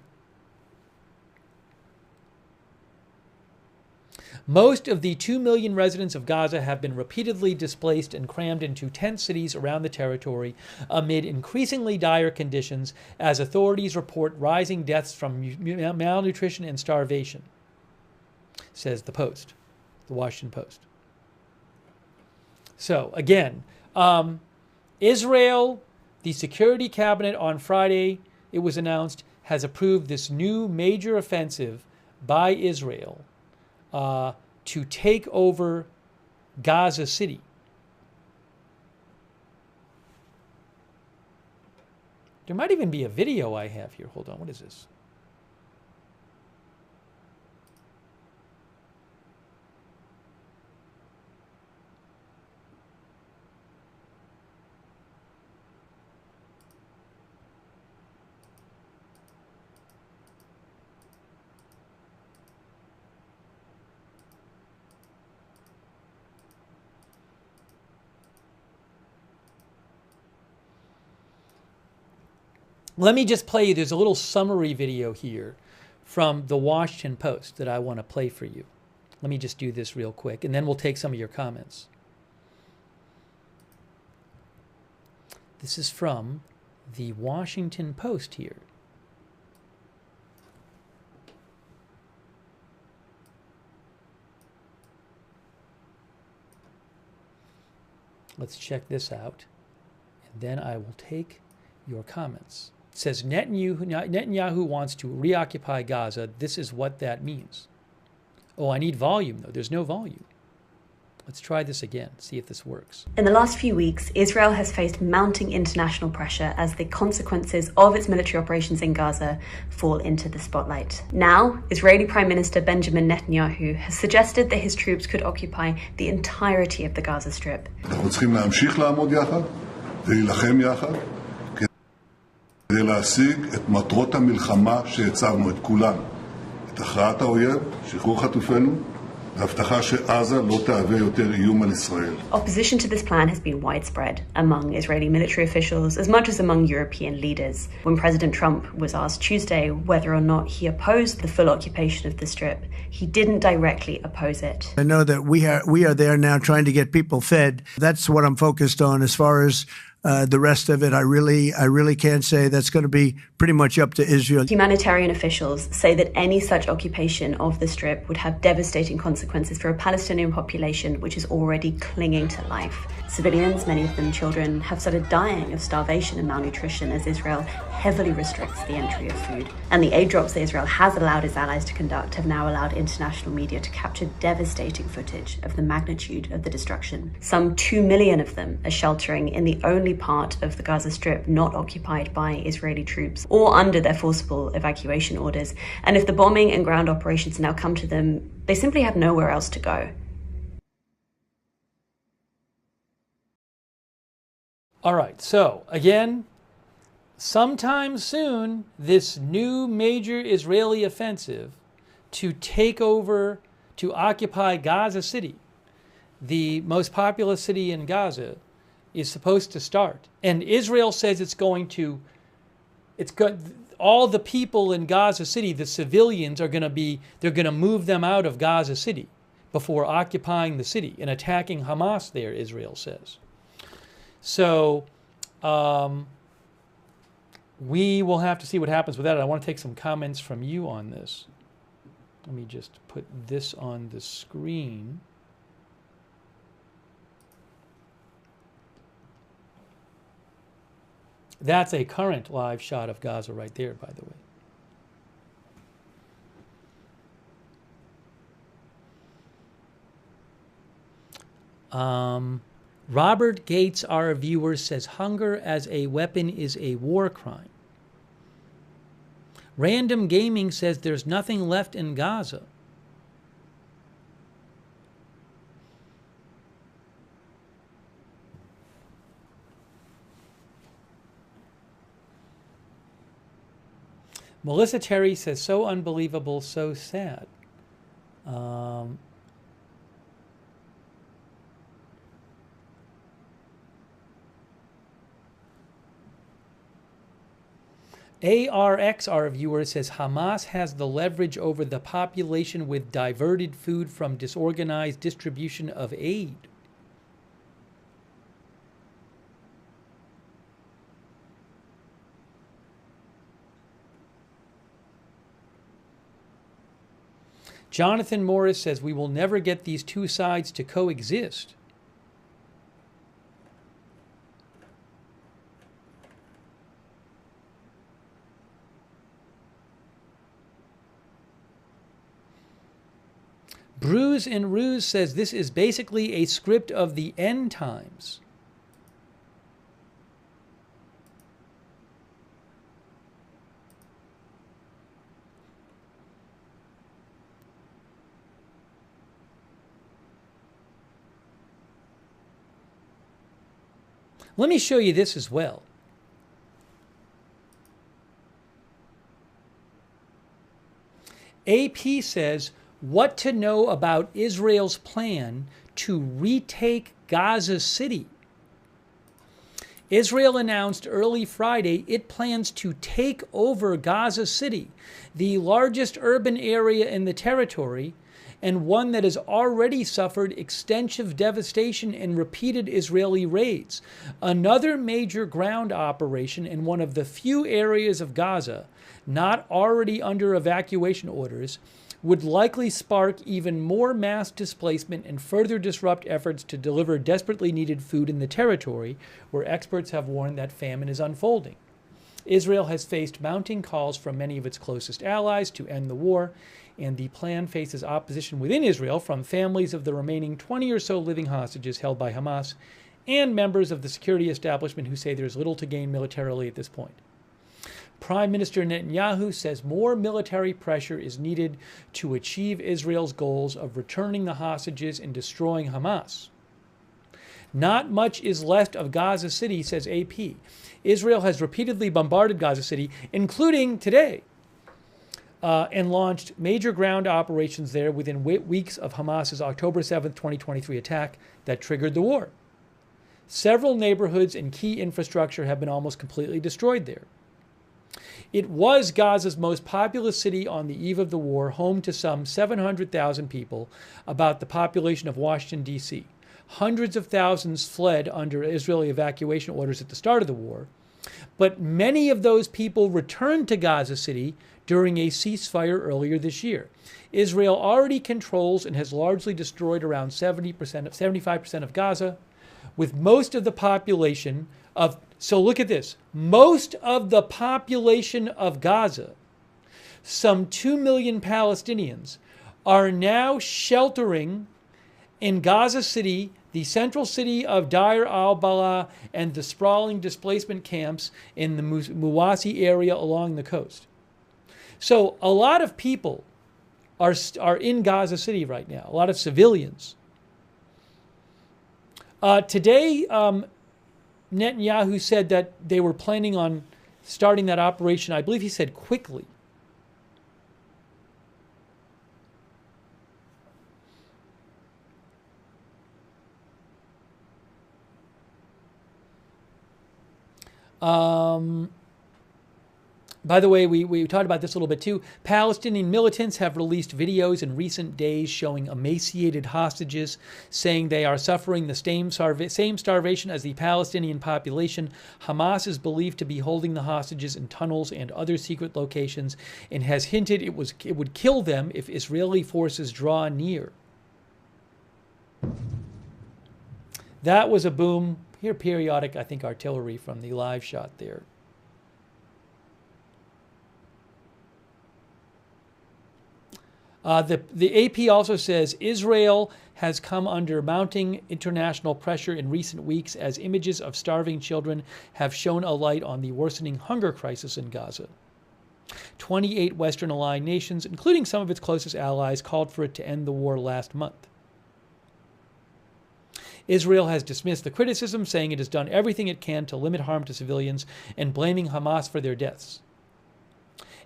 Most of the 2 million residents of Gaza have been repeatedly displaced and crammed into tent cities around the territory amid increasingly dire conditions as authorities report rising deaths from malnutrition and starvation, says the Washington Post. So, again, Israel, the Security Cabinet on Friday, it was announced, has approved this new major offensive by Israel to take over Gaza City. There might even be a video I have here. Hold on, what is this? Let me just play you, there's a little summary video here from the Washington Post that I want to play for you. Let me just do this real quick, and then we'll take some of your comments. This is from the Washington Post here. Let's check this out, and then I will take your comments. It says Netanyahu wants to reoccupy Gaza. This is what that means. Oh, I need volume, though. There's no volume. Let's try this again, see if this works. In the last few weeks, Israel has faced mounting international pressure as the consequences of its military operations in Gaza fall into the spotlight. Now, Israeli Prime Minister Benjamin Netanyahu has suggested that his troops could occupy the entirety of the Gaza Strip. אנחנו צריכים להמשיך לעמוד יחד ולהילחם יחד כדי להשיג את מטרות המלחמה שהצבנו, את כולן. את הכרעת האויב, שחרור חטופינו, והבטחה שעזה לא תהווה יותר איום על ישראל. Opposition to this plan has been widespread among Israeli military officials as much as among European leaders. When President Trump was asked Tuesday whether or not he opposed the full occupation of the Strip, he didn't directly oppose it. I know that we are there now trying to get people fed. That's what I'm focused on as far as The rest of it, I really can't say. That's going to be pretty much up to Israel. Humanitarian officials say that any such occupation of the Strip would have devastating consequences for a Palestinian population which is already clinging to life. Civilians, many of them children, have started dying of starvation and malnutrition as Israel heavily restricts the entry of food. And the aid drops that Israel has allowed its allies to conduct have now allowed international media to capture devastating footage of the magnitude of the destruction. Some 2 million of them are sheltering in the only part of the Gaza Strip not occupied by Israeli troops or under their forcible evacuation orders. And if the bombing and ground operations now come to them, they simply have nowhere else to go. All right, so again, sometime soon, this new major Israeli offensive to take over, to occupy Gaza City, the most populous city in Gaza, is supposed to start. And Israel says all the people in Gaza City, the civilians they're going to move them out of Gaza City before occupying the city and attacking Hamas there, Israel says. So we will have to see what happens with that. I want to take some comments from you on this. Let me just put this on the screen. That's a current live shot of Gaza right there, by the way. Robert Gates, our viewer, says hunger as a weapon is a war crime. Random Gaming says there's nothing left in Gaza. Melissa Terry says, so unbelievable, so sad. ARX, our viewer, says Hamas has the leverage over the population with diverted food from disorganized distribution of aid. Jonathan Morris says we will never get these two sides to coexist. Bruise and Ruse says this is basically a script of the end times. Let me show you this as well. AP says, what to know about Israel's plan to retake Gaza City. Israel announced early Friday it plans to take over Gaza City, the largest urban area in the territory, and one that has already suffered extensive devastation and repeated Israeli raids. Another major ground operation in one of the few areas of Gaza not already under evacuation orders would likely spark even more mass displacement and further disrupt efforts to deliver desperately needed food in the territory, where experts have warned that famine is unfolding. Israel has faced mounting calls from many of its closest allies to end the war, and the plan faces opposition within Israel from families of the remaining 20 or so living hostages held by Hamas and members of the security establishment who say there's little to gain militarily at this point. Prime Minister Netanyahu says more military pressure is needed to achieve Israel's goals of returning the hostages and destroying Hamas. Not much is left of Gaza City, says AP. Israel has repeatedly bombarded Gaza City, including today, and launched major ground operations there within weeks of Hamas's October 7, 2023 attack that triggered the war. Several neighborhoods and key infrastructure have been almost completely destroyed there. It was Gaza's most populous city on the eve of the war, home to some 700,000 people, about the population of Washington, D.C. Hundreds of thousands fled under Israeli evacuation orders at the start of the war. But many of those people returned to Gaza City during a ceasefire earlier this year. Israel already controls and has largely destroyed around 75% of Gaza, with most of the population of, so look at this, most of the population of Gaza, some 2 million Palestinians, are now sheltering in Gaza City, the central city of Deir al-Balah, and the sprawling displacement camps in the Muwasi area along the coast. So a lot of people are in Gaza City right now, a lot of civilians. Today, Netanyahu said that they were planning on starting that operation, I believe he said quickly. By the way, we talked about this a little bit too. Palestinian militants have released videos in recent days showing emaciated hostages, saying they are suffering the same starvation as the Palestinian population. Hamas is believed to be holding the hostages in tunnels and other secret locations, and has hinted it would kill them if Israeli forces draw near. That was a boom. Here, periodic, I think, artillery from the live shot there. The AP also says Israel has come under mounting international pressure in recent weeks as images of starving children have shone a light on the worsening hunger crisis in Gaza. 28 Western aligned nations, including some of its closest allies, called for it to end the war last month. Israel has dismissed the criticism, saying it has done everything it can to limit harm to civilians, and blaming Hamas for their deaths.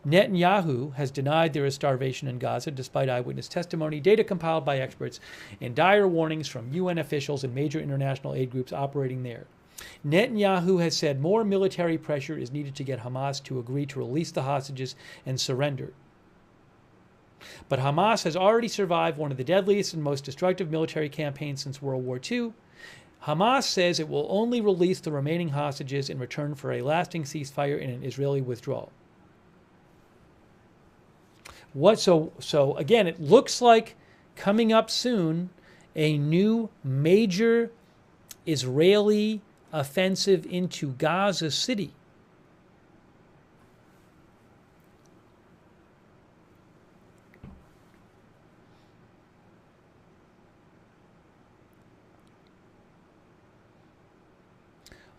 Netanyahu has denied there is starvation in Gaza, despite eyewitness testimony, data compiled by experts, and dire warnings from UN officials and major international aid groups operating there. Netanyahu has said more military pressure is needed to get Hamas to agree to release the hostages and surrender. But Hamas has already survived one of the deadliest and most destructive military campaigns since World War II. Hamas says it will only release the remaining hostages in return for a lasting ceasefire and an Israeli withdrawal. So again, it looks like coming up soon a new major Israeli offensive into Gaza City.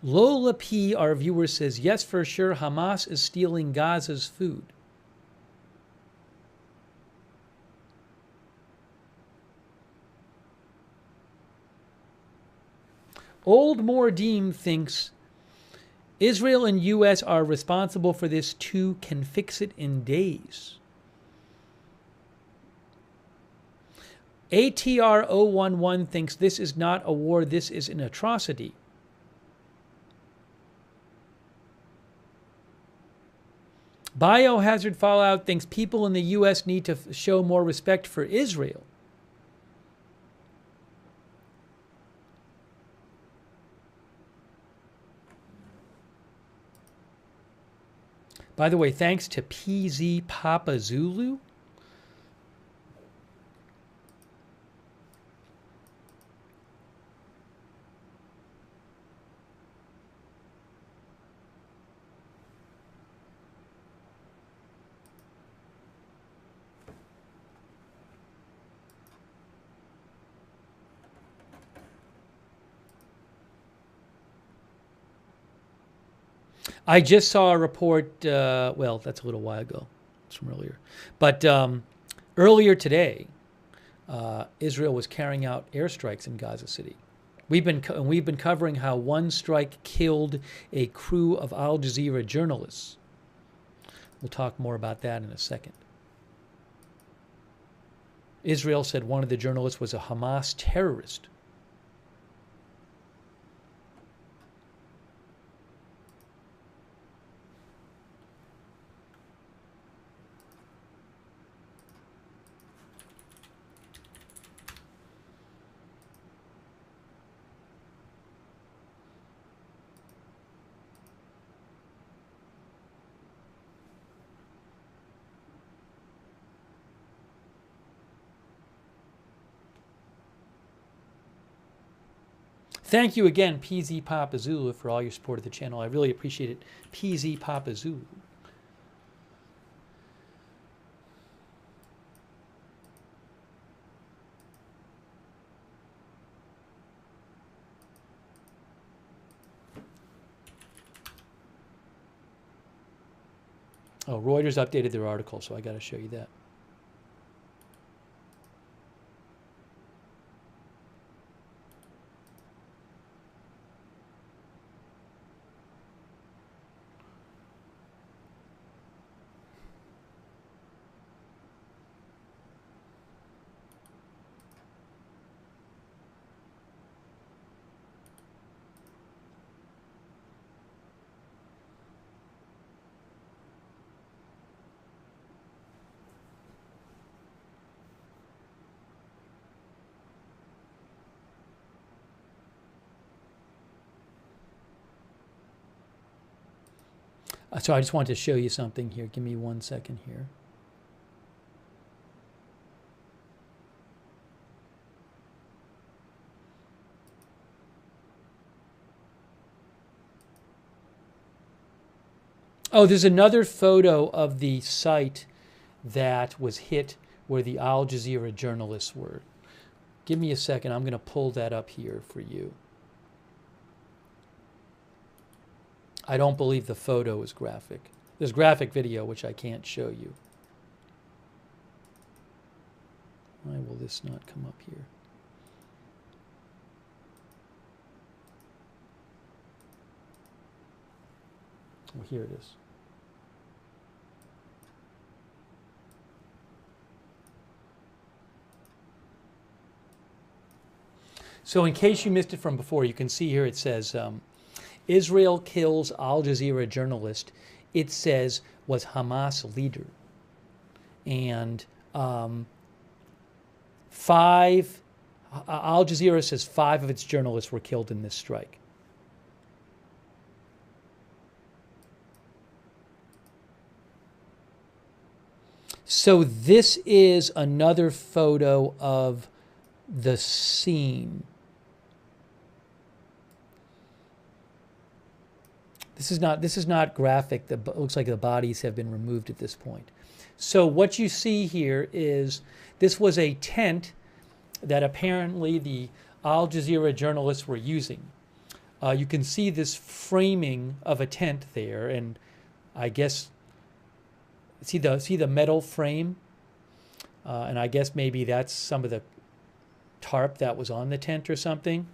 Lola P., our viewer, says, yes, for sure, Hamas is stealing Gaza's food. Old Mordim thinks Israel and U.S. are responsible for this too, can fix it in days. ATR 011 thinks this is not a war, this is an atrocity. Biohazard Fallout thinks people in the U.S. need to show more respect for Israel. By the way, thanks to PZ Papa Zulu. I just saw a report, well, that's a little while ago. It's from earlier. But earlier today, Israel was carrying out airstrikes in Gaza City. We've been covering how one strike killed a crew of Al Jazeera journalists. We'll talk more about that in a second. Israel said one of the journalists was a Hamas terrorist. Thank you again, PZ Papa Zulu, for all your support of the channel. I really appreciate it. PZ Papa Zulu. Oh, Reuters updated their article, so I got to show you that. So I just wanted to show you something here. Give me 1 second here. Oh, there's another photo of the site that was hit where the Al Jazeera journalists were. Give me a second. I'm going to pull that up here for you. I don't believe the photo is graphic. There's graphic video, which I can't show you. Why will this not come up here? Well, here it is. So in case you missed it from before, you can see here it says, Israel kills Al Jazeera journalist, it says was Hamas leader. And Al Jazeera says 5 of its journalists were killed in this strike. So this is another photo of the scene. This is not graphic. It looks like the bodies have been removed at this point. So what you see here is this was a tent that apparently the Al Jazeera journalists were using. You can see this framing of a tent there, and I guess see the metal frame, and I guess maybe that's some of the tarp that was on the tent or something.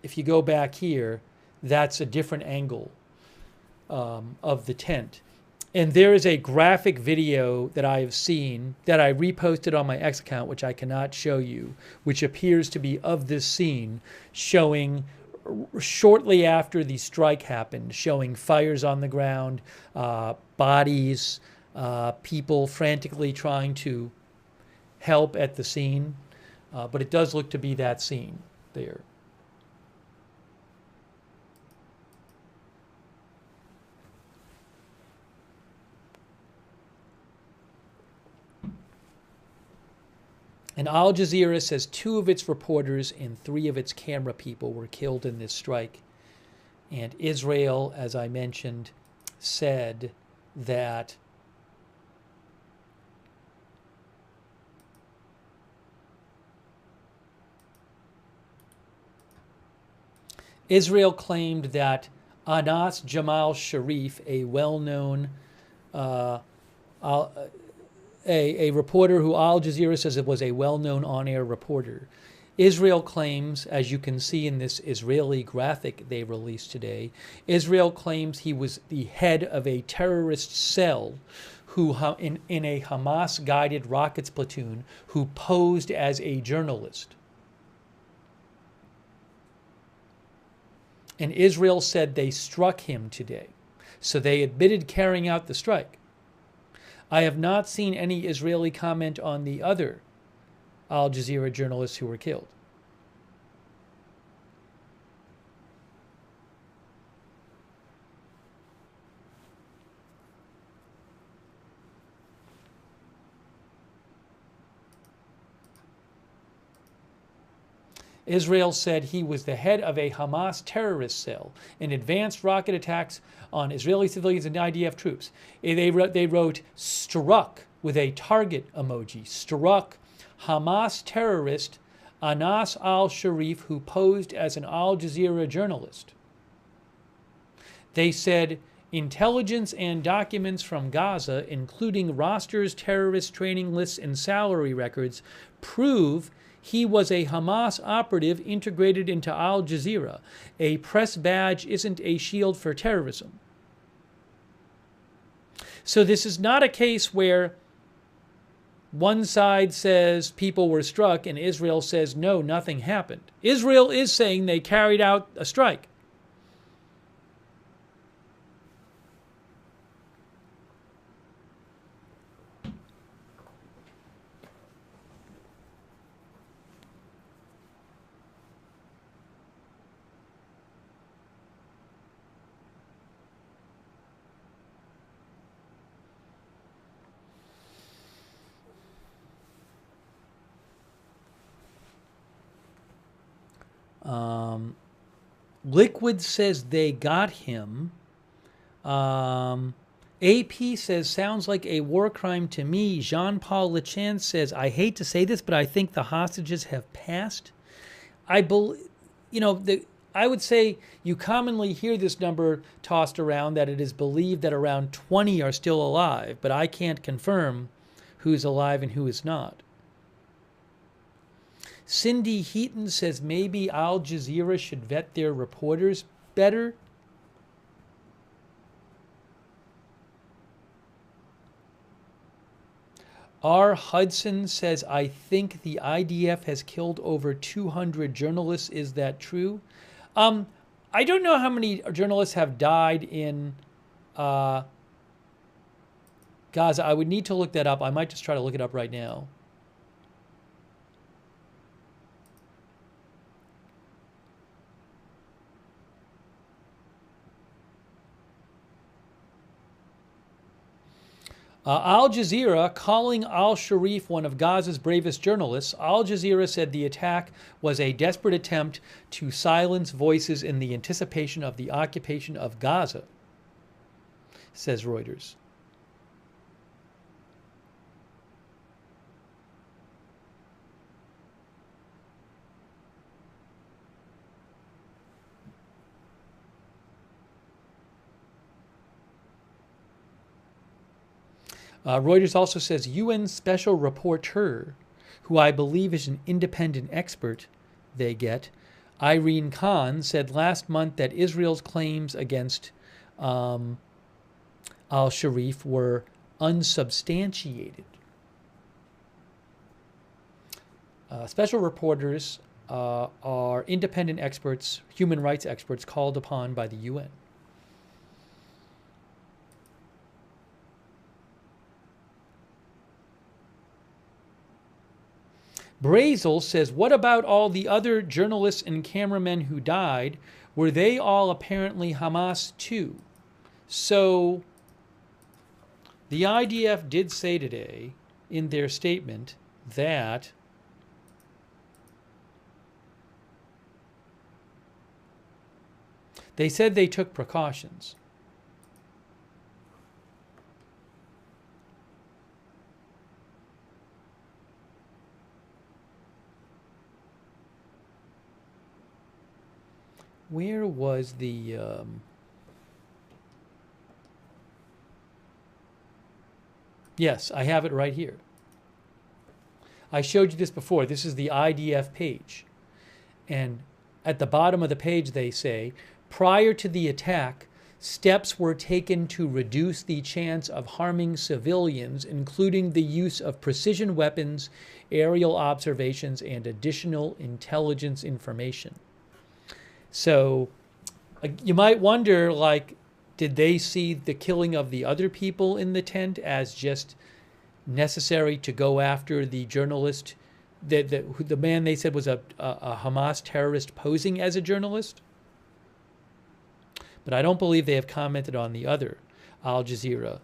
If you go back here, that's a different angle of the tent. And there is a graphic video that I have seen that I reposted on my X account, which I cannot show you, which appears to be of this scene, showing shortly after the strike happened, showing fires on the ground, bodies, people frantically trying to help at the scene. But it does look to be that scene there. And Al Jazeera says 2 of its reporters and 3 of its camera people were killed in this strike. And Israel, as I mentioned, said that Israel claimed that Anas Al Sharif, a well-known a reporter who Al Jazeera says it was a well-known on-air reporter. Israel claims, as you can see in this Israeli graphic they released today, Israel claims he was the head of a terrorist cell who, in a Hamas-guided rockets platoon who posed as a journalist. And Israel said they struck him today. So they admitted carrying out the strike. I have not seen any Israeli comment on the other Al Jazeera journalists who were killed. Israel said he was the head of a Hamas terrorist cell and advanced rocket attacks on Israeli civilians and IDF troops. They wrote struck with a target emoji. Struck Hamas terrorist Anas Al Sharif, who posed as an Al Jazeera journalist. They said intelligence and documents from Gaza, including rosters, terrorist training lists, and salary records, prove he was a Hamas operative integrated into Al Jazeera. A press badge isn't a shield for terrorism. So this is not a case where one side says people were struck and Israel says no, nothing happened. Israel is saying they carried out a strike. Liquid says they got him. AP says, sounds like a war crime to me. Jean-Paul Lechance says, I hate to say this, but I think the hostages have passed. I would say you commonly hear this number tossed around, that it is believed that around 20 are still alive, but I can't confirm who's alive and who is not. Cindy Heaton says maybe Al Jazeera should vet their reporters better. R. Hudson says, I think the IDF has killed over 200 journalists. Is that true? I don't know how many journalists have died in Gaza. I would need to look that up. I might just try to look it up right now. Al Jazeera calling Al Sharif one of Gaza's bravest journalists. Al Jazeera said the attack was a desperate attempt to silence voices in the anticipation of the occupation of Gaza, says Reuters. Reuters also says UN Special Rapporteur, who I believe is an independent expert they get, Irene Khan, said last month that Israel's claims against Al Sharif were unsubstantiated. Special reporters are independent experts, human rights experts called upon by the UN. Brazel says, what about all the other journalists and cameramen who died? Were they all apparently Hamas too? So the IDF did say today in their statement that they said they took precautions. Where was the... Yes, I have it right here. I showed you this before. This is the IDF page. And at the bottom of the page they say, prior to the attack, steps were taken to reduce the chance of harming civilians, including the use of precision weapons, aerial observations, and additional intelligence information. So you might wonder, like, did they see the killing of the other people in the tent as just necessary to go after the journalist, the man they said was a Hamas terrorist posing as a journalist? But I don't believe they have commented on the other Al Jazeera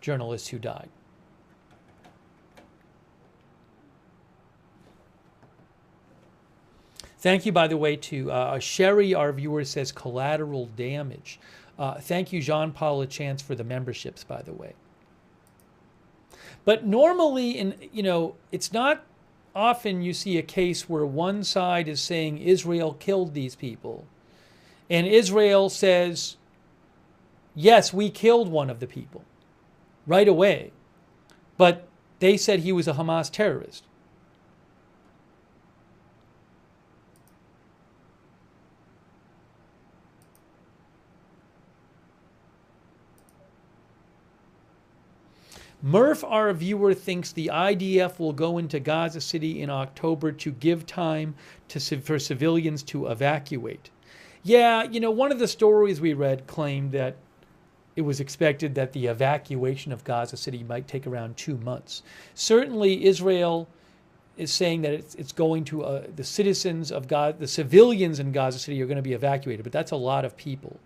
journalists who died. Thank you, by the way, to Sherry, our viewer, says collateral damage. Thank you, Jean-Paul Lachance, for the memberships, by the way. But normally, it's not often you see a case where one side is saying Israel killed these people, and Israel says, yes, we killed one of the people right away, but they said he was a Hamas terrorist. Murph, our viewer, thinks the IDF will go into Gaza City in October to give time for civilians to evacuate. Yeah, one of the stories we read claimed that it was expected that the evacuation of Gaza City might take around 2 months. Certainly, Israel is saying that it's going to, the citizens of Gaza, the civilians in Gaza City are going to be evacuated, but that's a lot of people.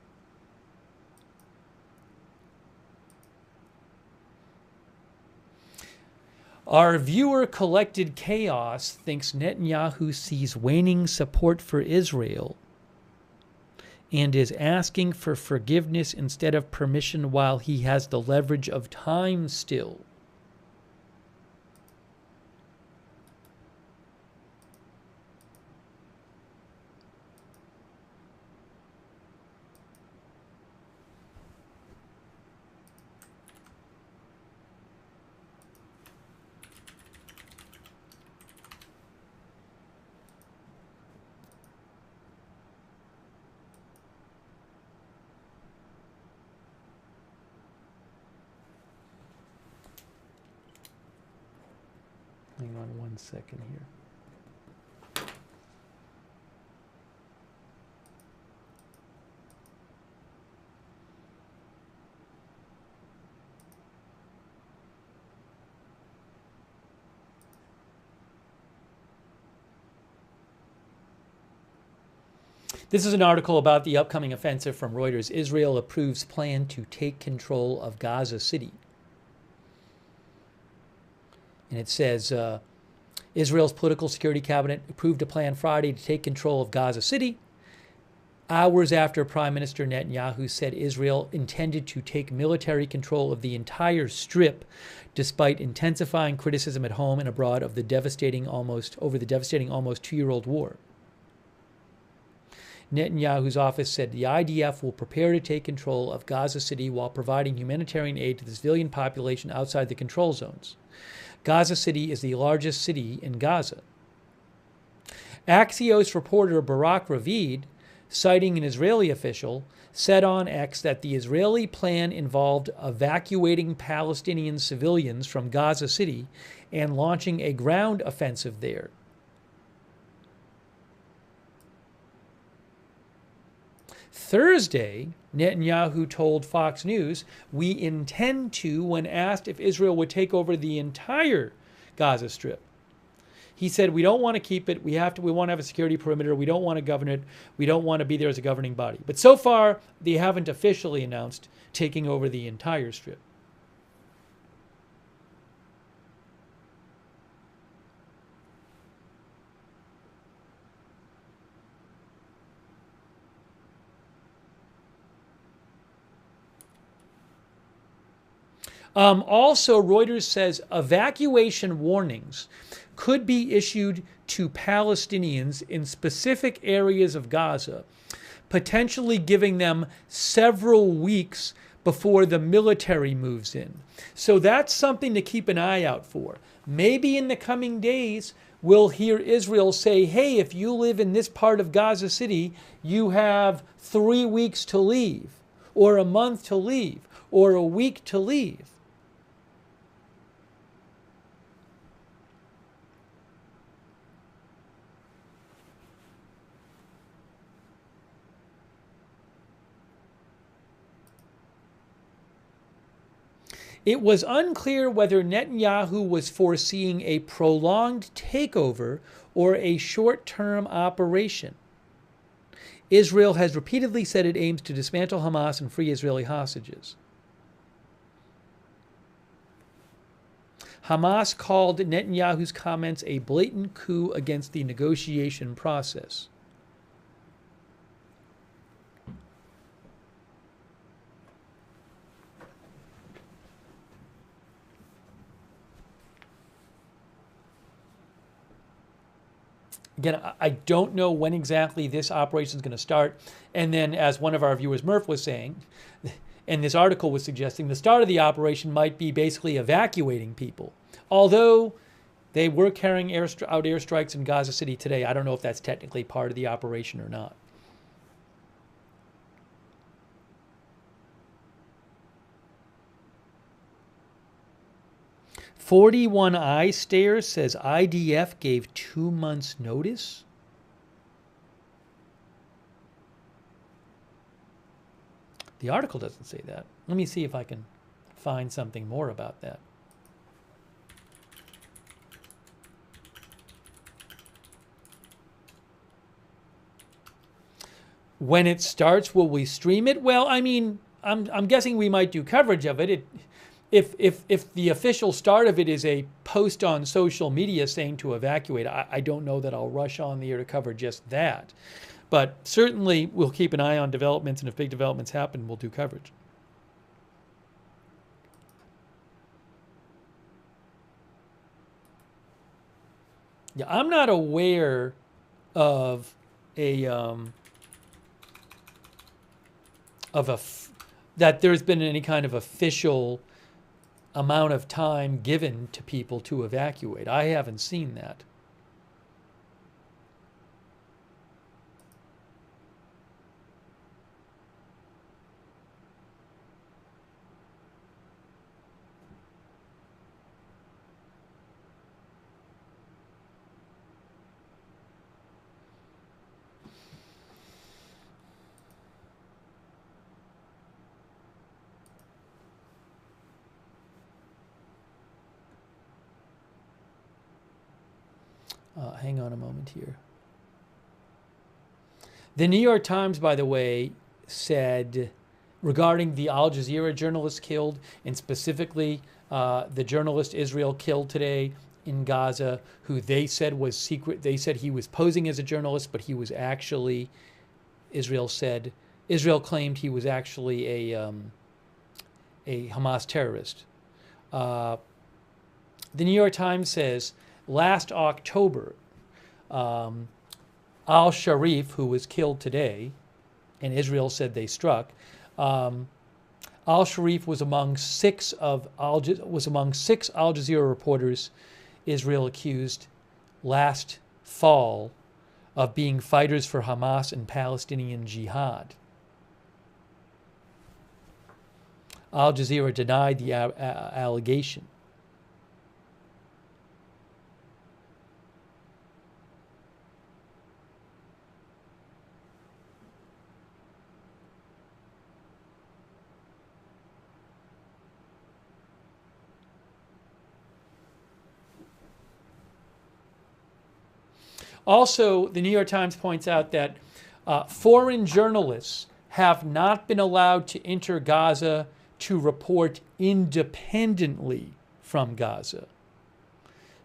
Our viewer Collected Chaos thinks Netanyahu sees waning support for Israel and is asking for forgiveness instead of permission while he has the leverage of time still. Hang on 1 second here. This is an article about the upcoming offensive from Reuters. Israel approves plan to take control of Gaza City. And it says, Israel's political security cabinet approved a plan Friday to take control of Gaza City, hours after Prime Minister Netanyahu said Israel intended to take military control of the entire Strip, despite intensifying criticism at home and abroad of the devastating almost 2-year-old war. Netanyahu's office said the IDF will prepare to take control of Gaza City while providing humanitarian aid to the civilian population outside the control zones. Gaza City is the largest city in Gaza. Axios reporter Barak Ravid, citing an Israeli official, said on X that the Israeli plan involved evacuating Palestinian civilians from Gaza City and launching a ground offensive there. Thursday, Netanyahu told Fox News, we intend to, when asked if Israel would take over the entire Gaza Strip. He said, we don't want to keep it. We want to have a security perimeter. We don't want to govern it. We don't want to be there as a governing body. But so far, they haven't officially announced taking over the entire Strip. Also, Reuters says evacuation warnings could be issued to Palestinians in specific areas of Gaza, potentially giving them several weeks before the military moves in. So that's something to keep an eye out for. Maybe in the coming days, we'll hear Israel say, hey, if you live in this part of Gaza City, you have 3 weeks to leave, or a month to leave, or a week to leave. It was unclear whether Netanyahu was foreseeing a prolonged takeover or a short-term operation. Israel has repeatedly said it aims to dismantle Hamas and free Israeli hostages. Hamas called Netanyahu's comments a blatant coup against the negotiation process. Again, I don't know when exactly this operation is going to start. And then, as one of our viewers, Murph, was saying, and this article was suggesting, the start of the operation might be basically evacuating people. Although they were carrying out airstrikes in Gaza City today, I don't know if that's technically part of the operation or not. "41 Eye Stares" says IDF gave 2 months' notice. The article doesn't say that. Let me see if I can find something more about that. When it starts, will we stream it? Well, I mean, I'm guessing we might do coverage of it. If the official start of it is a post on social media saying to evacuate, I don't know that I'll rush on the air to cover just that. But certainly we'll keep an eye on developments, and if big developments happen, we'll do coverage. Yeah, I'm not aware of that there's been any kind of official amount of time given to people to evacuate. I haven't seen that. Hang on a moment here. The New York Times, by the way, said regarding the Al Jazeera journalist killed, and specifically the journalist Israel killed today in Gaza, who they said was secret. They said he was posing as a journalist, but he was actually, Israel claimed he was actually a Hamas terrorist. The New York Times says last October, Al Sharif, who was killed today, and Israel said they struck, Al Sharif was among six Al Jazeera reporters Israel accused last fall of being fighters for Hamas and Palestinian Jihad. Al Jazeera denied the allegation. Also, the New York Times points out that foreign journalists have not been allowed to enter Gaza to report independently from Gaza.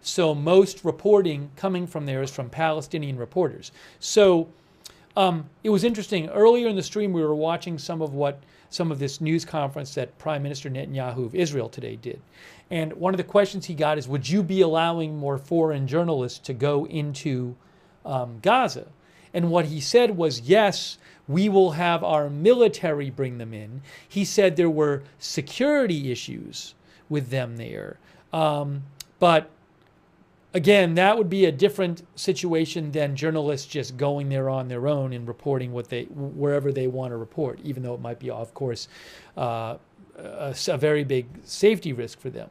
So most reporting coming from there is from Palestinian reporters. So it was interesting. Earlier in the stream, we were watching some of this news conference that Prime Minister Netanyahu of Israel today did. And one of the questions he got is, would you be allowing more foreign journalists to go into Gaza? And what he said was, yes, we will have our military bring them in. He said there were security issues with them there. But again, that would be a different situation than journalists just going there on their own and reporting wherever they want to report, even though it might be, of course, a very big safety risk for them.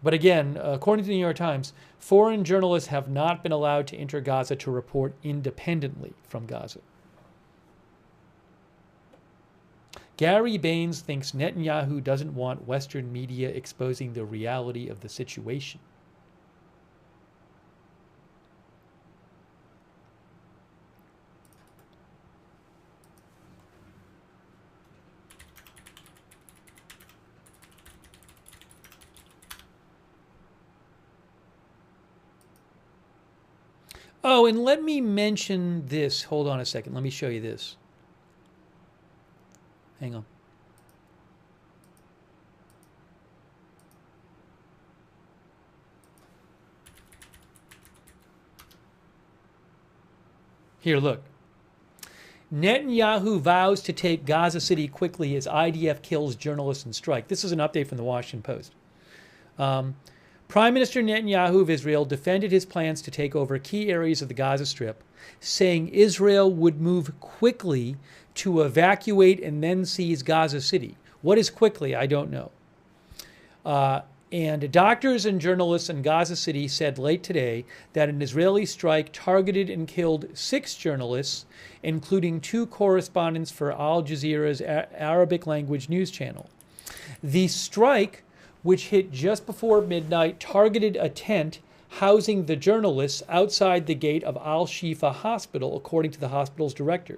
But again, according to the New York Times, foreign journalists have not been allowed to enter Gaza to report independently from Gaza. Gary Baines thinks Netanyahu doesn't want Western media exposing the reality of the situation. Oh, and let me mention this. Hold on a second. Let me show you this. Hang on. Here, look. Netanyahu vows to take Gaza City quickly as IDF kills journalists in strike. This is an update from the Washington Post. Prime Minister Netanyahu of Israel defended his plans to take over key areas of the Gaza Strip, saying Israel would move quickly to evacuate and then seize Gaza City. What is quickly? I don't know. And doctors and journalists in Gaza City said late today that an Israeli strike targeted and killed 6 journalists, including 2 correspondents for Al Jazeera's Arabic language news channel. The strike, which hit just before midnight, targeted a tent housing the journalists outside the gate of Al-Shifa Hospital, according to the hospital's director.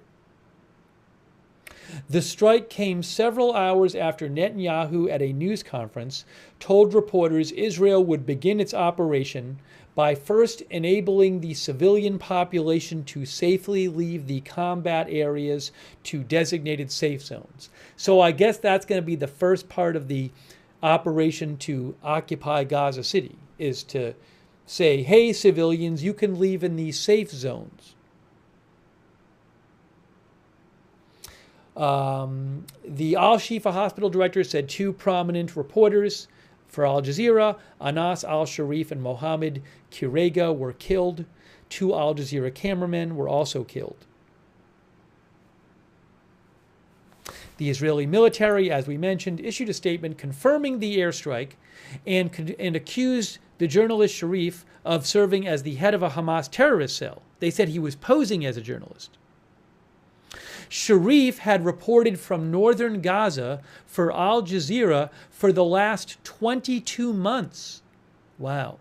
The strike came several hours after Netanyahu, at a news conference, told reporters Israel would begin its operation by first enabling the civilian population to safely leave the combat areas to designated safe zones. So I guess that's going to be the first part of the operation to occupy Gaza City, is to say, hey, civilians, you can leave in these safe zones. The Al-Shifa hospital director said 2 prominent reporters for Al Jazeera, Anas Al Sharif and Mohammed Kirega, were killed. 2 Al Jazeera cameramen were also killed. The Israeli military, as we mentioned, issued a statement confirming the airstrike and accused the journalist Sharif of serving as the head of a Hamas terrorist cell. They said he was posing as a journalist. Sharif had reported from northern Gaza for Al Jazeera for the last 22 months. Wow.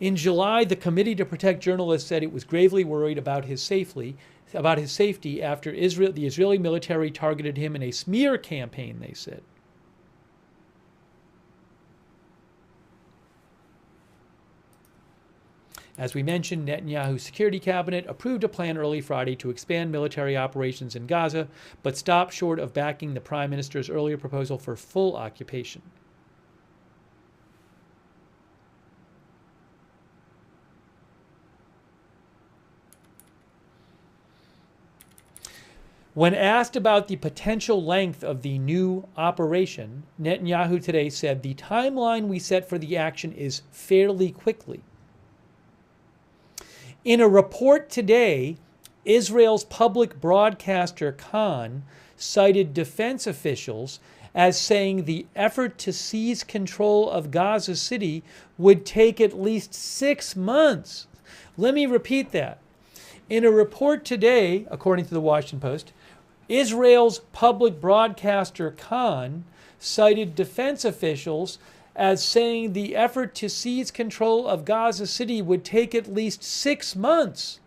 In July, the Committee to Protect Journalists said it was gravely worried about his safety after the Israeli military targeted him in a smear campaign, they said. As we mentioned, Netanyahu's security cabinet approved a plan early Friday to expand military operations in Gaza, but stopped short of backing the prime minister's earlier proposal for full occupation. When asked about the potential length of the new operation, Netanyahu today said the timeline we set for the action is fairly quickly. In a report today, Israel's public broadcaster Khan cited defense officials as saying the effort to seize control of Gaza City would take at least 6 months. Let me repeat that. In a report today, according to the Washington Post, Israel's public broadcaster Khan cited defense officials as saying the effort to seize control of Gaza City would take at least 6 months.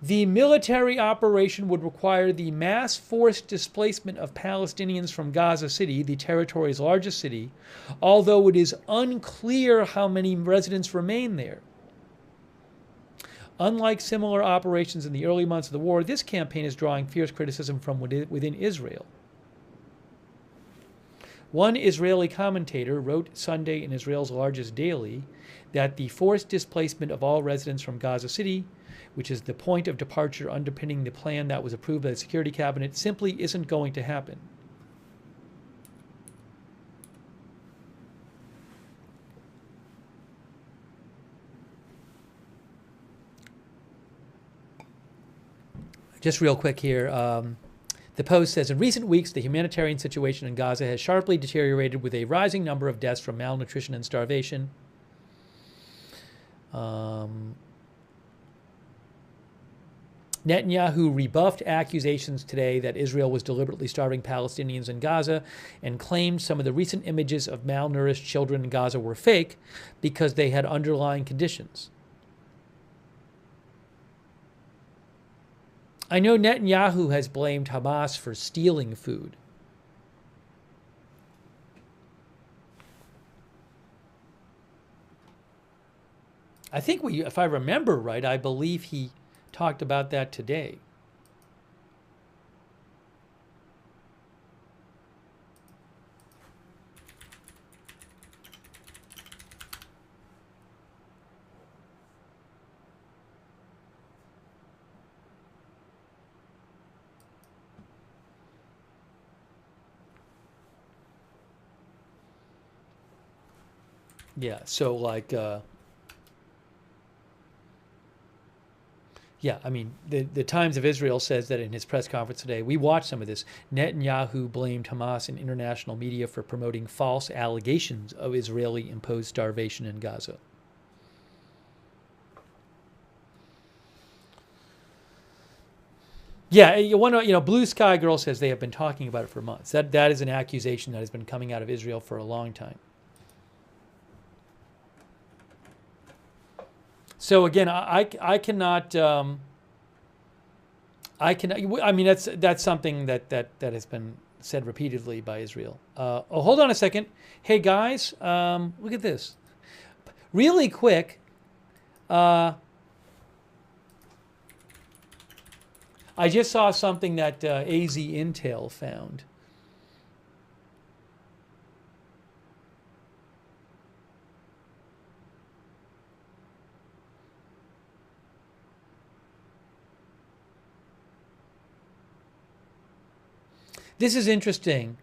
The military operation would require the mass forced displacement of Palestinians from Gaza City, the territory's largest city, although it is unclear how many residents remain there. Unlike similar operations in the early months of the war, this campaign is drawing fierce criticism from within Israel. One Israeli commentator wrote Sunday in Israel's largest daily that the forced displacement of all residents from Gaza City, which is the point of departure underpinning the plan that was approved by the Security Cabinet, simply isn't going to happen. Just real quick here. The Post says, in recent weeks, the humanitarian situation in Gaza has sharply deteriorated with a rising number of deaths from malnutrition and starvation. Netanyahu rebuffed accusations today that Israel was deliberately starving Palestinians in Gaza and claimed some of the recent images of malnourished children in Gaza were fake because they had underlying conditions. I know Netanyahu has blamed Hamas for stealing food. I think if I remember right, I believe he talked about that today. Yeah, so like, yeah, I mean, the Times of Israel says that in his press conference today, we watched some of this. Netanyahu blamed Hamas and international media for promoting false allegations of Israeli-imposed starvation in Gaza. Yeah, Blue Sky Girl says they have been talking about it for months. That is an accusation that has been coming out of Israel for a long time. So again, I cannot. I mean, that's something that has been said repeatedly by Israel. Hold on a second. Hey guys, look at this. Really quick. I just saw something that AZ Intel found. This is interesting.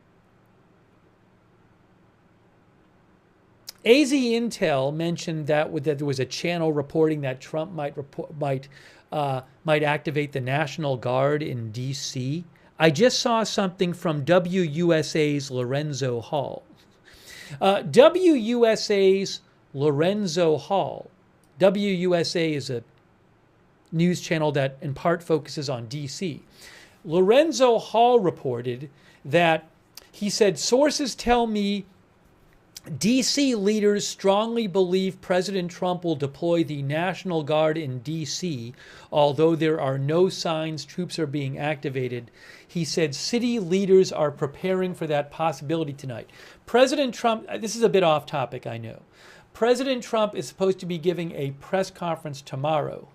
AZ Intel mentioned that there was a channel reporting that Trump might activate the National Guard in D.C. I just saw something from WUSA's Lorenzo Hall. WUSA's Lorenzo Hall. WUSA is a news channel that in part focuses on D.C. Lorenzo Hall reported that he said, sources tell me D.C. leaders strongly believe President Trump will deploy the National Guard in D.C., although there are no signs troops are being activated. He said city leaders are preparing for that possibility tonight. President Trump, this is a bit off topic, I know. President Trump is supposed to be giving a press conference tomorrow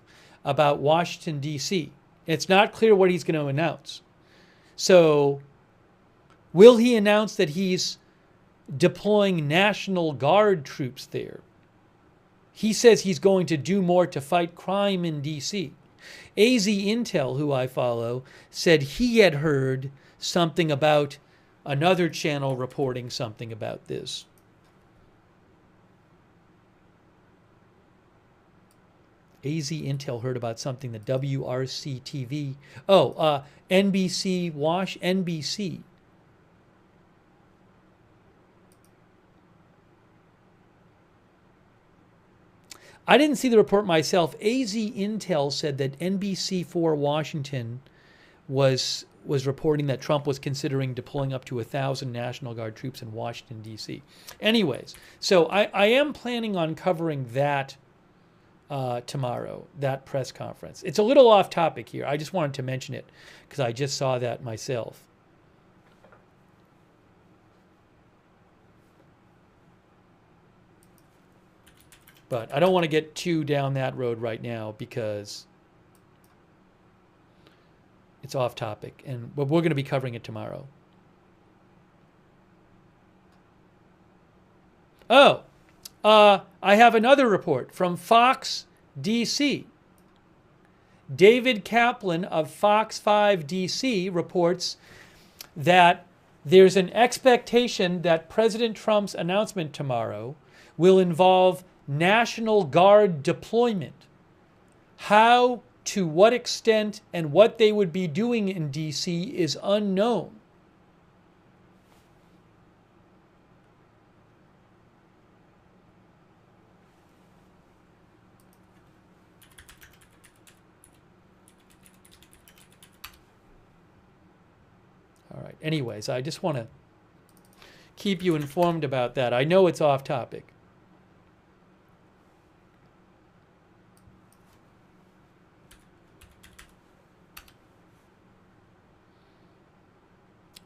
about Washington, D.C. It's not clear what he's going to announce. So, will he announce that he's deploying National Guard troops there? He says he's going to do more to fight crime in D.C. AZ Intel, who I follow, said he had heard something about another channel reporting something about this. AZ Intel heard about something that WRC TV. NBC NBC. I didn't see the report myself. AZ Intel said that NBC4 Washington was reporting that Trump was considering deploying up to 1,000 National Guard troops in Washington, D.C. Anyways, so I am planning on covering that tomorrow, that press conference. It's a little off topic here. I just wanted to mention it because I just saw that myself. But I don't want to get too down that road right now because it's off topic, but we're going to be covering it tomorrow. I have another report from Fox DC. David Kaplan of Fox 5 DC reports that there's an expectation that President Trump's announcement tomorrow will involve National Guard deployment. How, to what extent, and what they would be doing in D.C. is unknown. All right. Anyways, I just want to keep you informed about that. I know it's off topic.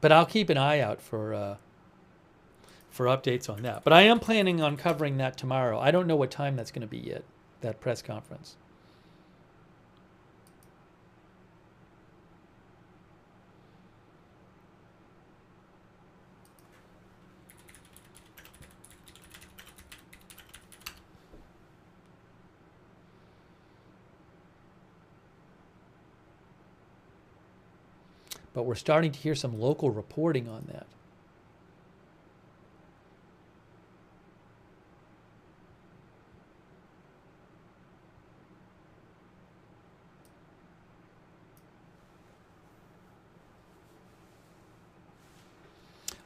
But I'll keep an eye out for updates on that. But I am planning on covering that tomorrow. I don't know what time that's going to be yet. that press conference. But we're starting to hear some local reporting on that.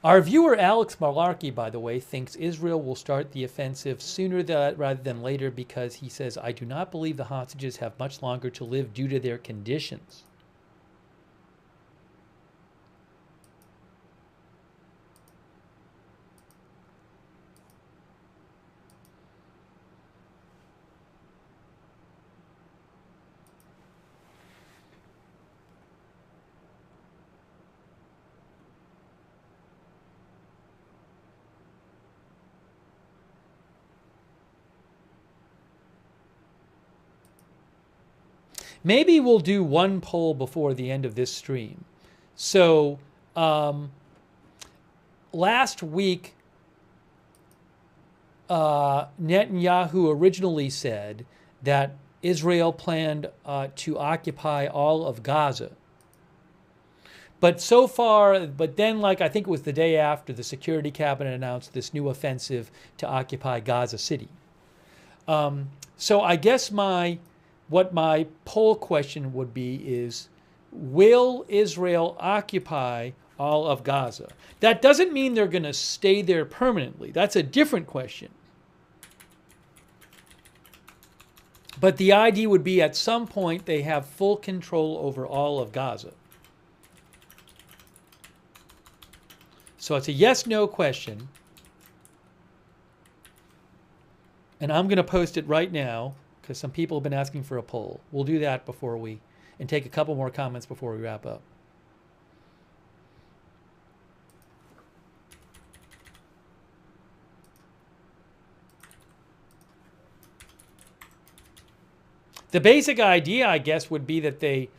Our viewer Alex Malarkey, by the way, thinks Israel will start the offensive sooner rather than later because he says, I do not believe the hostages have much longer to live due to their conditions. Maybe we'll do one poll before the end of this stream. So last week, Netanyahu originally said that Israel planned to occupy all of Gaza. But so far, but then I think it was the day after, the Security Cabinet announced this new offensive to occupy Gaza City. So I guess what my poll question would be is, will Israel occupy all of Gaza? That doesn't mean they're going to stay there permanently. That's a different question. But the idea would be at some point they have full control over all of Gaza. So it's a yes-no question. And I'm going to post it right now, because some people have been asking for a poll. We'll do that and take a couple more comments before we wrap up. The basic idea, I guess, would be that they,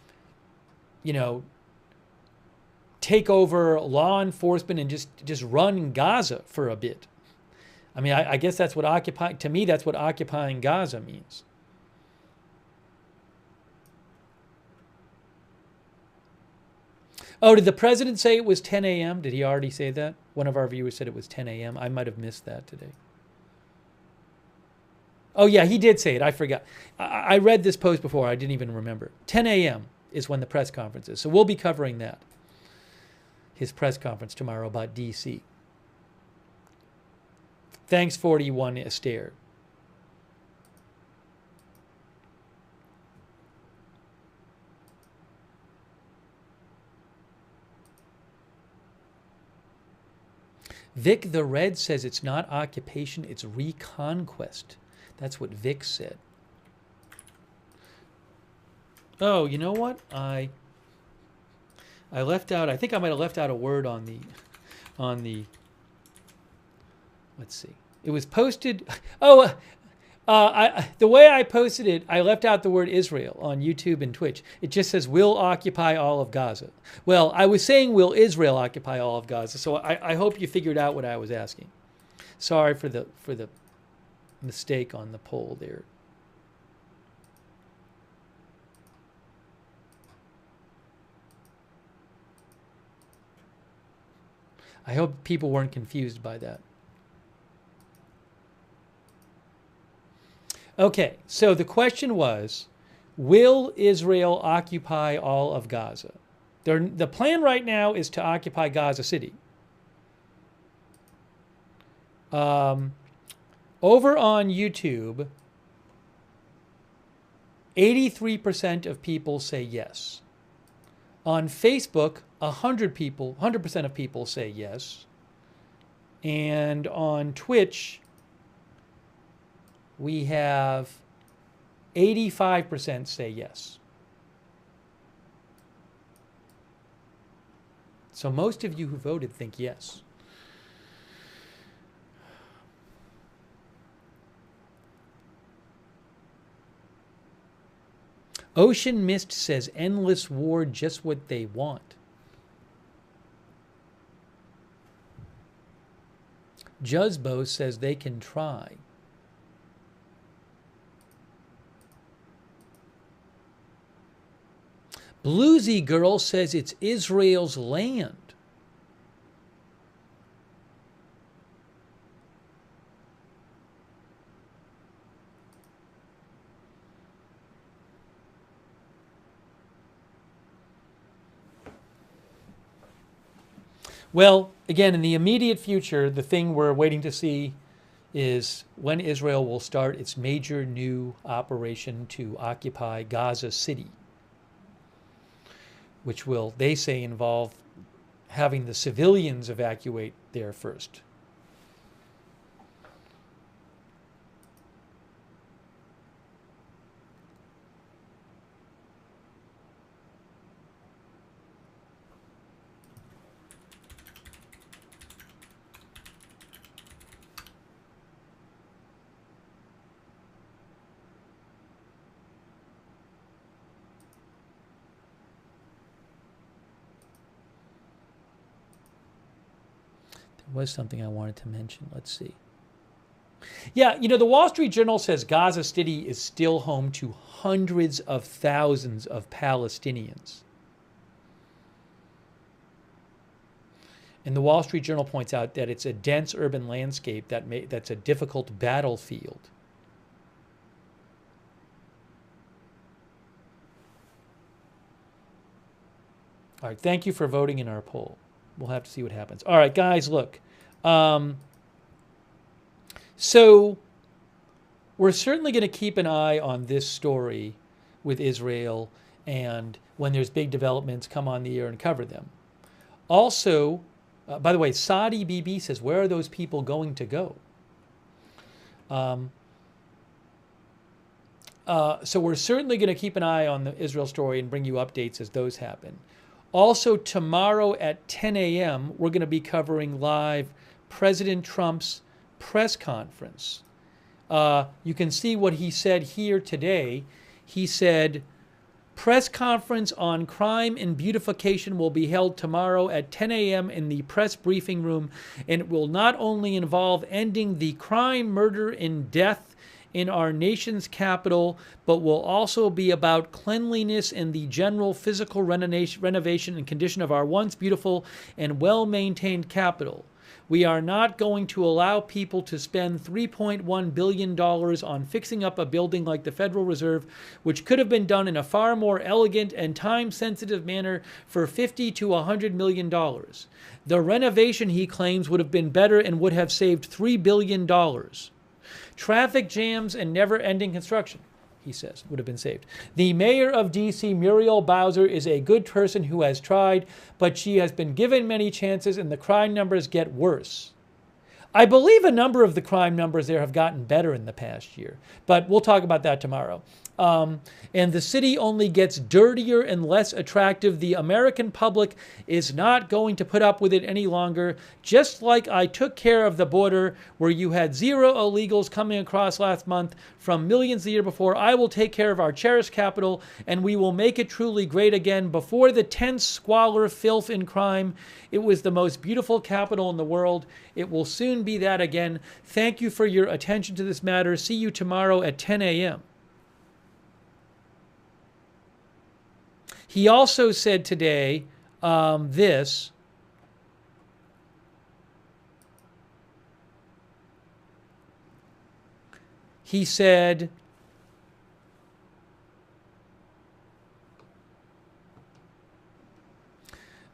take over law enforcement and just run Gaza for a bit. I mean, I guess that's what that's what occupying Gaza means. Oh, did the president say it was 10 a.m.? Did he already say that? One of our viewers said it was 10 a.m. I might have missed that today. Oh, yeah, he did say it. I forgot. I read this post before. I didn't even remember. 10 a.m. is when the press conference is. So we'll be covering that. His press conference tomorrow about D.C. Thanks, 41 Esther. Vic the Red says it's not occupation, it's reconquest. That's what Vic said. Oh, you know what? I left out, I think I might have left out a word on the, let's see. It was posted, the way I posted it, I left out the word Israel on YouTube and Twitch. It just says, will occupy all of Gaza. Well, I was saying, will Israel occupy all of Gaza? So I hope you figured out what I was asking. Sorry for the mistake on the poll there. I hope people weren't confused by that. Okay, so the question was, will Israel occupy all of Gaza? The plan right now is to occupy Gaza City. Over on YouTube, 83% of people say yes. On Facebook, 100% of people say yes. And on Twitch, we have 85% say yes. So most of you who voted think yes. Ocean Mist says endless war, just what they want. Juzbo says they can try. Bluesy Girl says it's Israel's land. Well, again, in the immediate future, the thing we're waiting to see is when Israel will start its major new operation to occupy Gaza City, which will, they say, involve having the civilians evacuate there first. Was something I wanted to mention. Let's see. Yeah, you know, the Wall Street Journal says Gaza City is still home to hundreds of thousands of Palestinians. And the Wall Street Journal points out that it's a dense urban landscape that's a difficult battlefield. All right, thank you for voting in our poll. We'll have to see what happens. All right, guys, look. So we're certainly going to keep an eye on this story with Israel, and when there's big developments, come on the air and cover them. Also, by the way, Saudi BB says, where are those people going to go? So we're certainly going to keep an eye on the Israel story and bring you updates as those happen. Also, tomorrow at 10 a.m., we're going to be covering live President Trump's press conference. You can see what he said here today. He said, press conference on crime and beautification will be held tomorrow at 10 a.m. in the press briefing room, and it will not only involve ending the crime, murder, and death in our nation's capital, but will also be about cleanliness and the general physical renovation and condition of our once beautiful and well-maintained capital. We are not going to allow people to spend $3.1 billion on fixing up a building like the Federal Reserve, which could have been done in a far more elegant and time-sensitive manner for $50 to $100 million. The renovation, he claims, would have been better and would have saved $3 billion. Traffic jams and never-ending construction, he says, would have been saved. The mayor of D.C., Muriel Bowser, is a good person who has tried, but she has been given many chances and the crime numbers get worse. I believe a number of the crime numbers there have gotten better in the past year, but we'll talk about that tomorrow. And the city only gets dirtier and less attractive. The American public is not going to put up with it any longer. Just like I took care of the border where you had 0 illegals coming across last month from millions the year before, I will take care of our cherished capital, and we will make it truly great again. Before the tense squalor, filth, and crime, it was the most beautiful capital in the world. It will soon be that again. Thank you for your attention to this matter. See you tomorrow at 10 a.m. He also said today this. He said,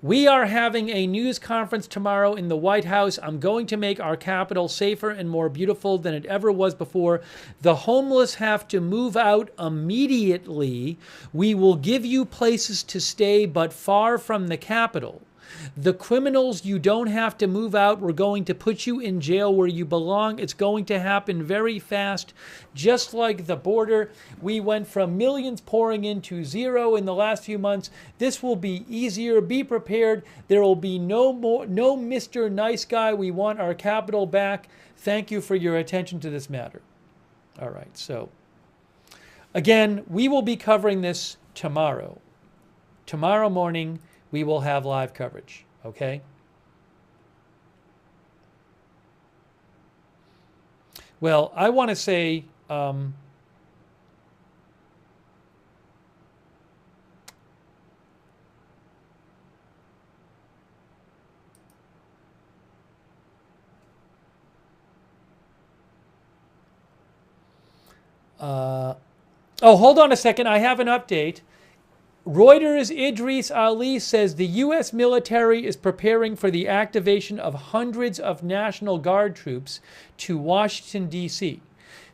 we are having a news conference tomorrow in the White House. I'm going to make our capital safer and more beautiful than it ever was before. The homeless have to move out immediately. We will give you places to stay, but far from the capital. The criminals, you don't have to move out. We're going to put you in jail where you belong. It's going to happen very fast. Just like the border, we went from millions pouring into 0 in the last few months. This will be easier. Be prepared. There will be no Mr. Nice Guy. We want our capital back. Thank you for your attention to this matter. All right, so Again, we will be covering this tomorrow. Tomorrow morning, we will have live coverage, okay? Well, I want to say, hold on a second. I have an update. Reuters' Idris Ali says the U.S. military is preparing for the activation of hundreds of National Guard troops to Washington, D.C.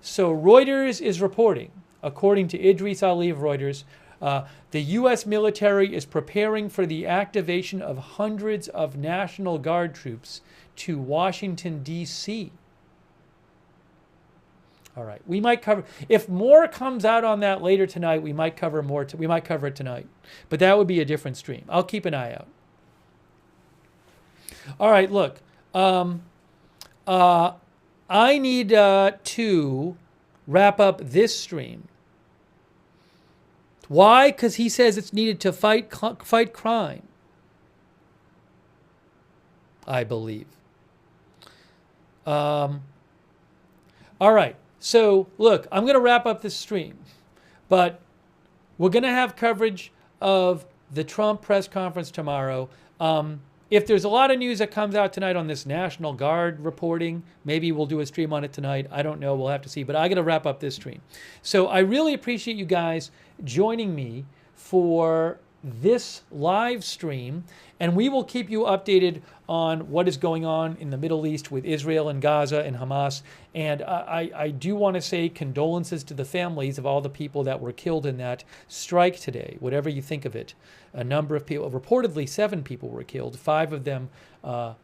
So Reuters is reporting, according to Idris Ali of Reuters, the U.S. military is preparing for the activation of hundreds of National Guard troops to Washington, D.C. All right, we might cover, if more comes out on that later tonight, we might cover more, we might cover it tonight, but that would be a different stream. I'll keep an eye out. All right, look, I need to wrap up this stream. Why? Because he says it's needed to fight crime, I believe. All right. So, look, I'm going to wrap up this stream, but we're going to have coverage of the Trump press conference tomorrow. If there's a lot of news that comes out tonight on this National Guard reporting, maybe we'll do a stream on it tonight. I don't know. We'll have to see. But I got to wrap up this stream. So I really appreciate you guys joining me for this live stream, and we will keep you updated on what is going on in the Middle East with Israel and Gaza and Hamas. And I do want to say condolences to the families of all the people that were killed in that strike today, whatever you think of it. A number of people, reportedly 7 people were killed. 5 of them, Al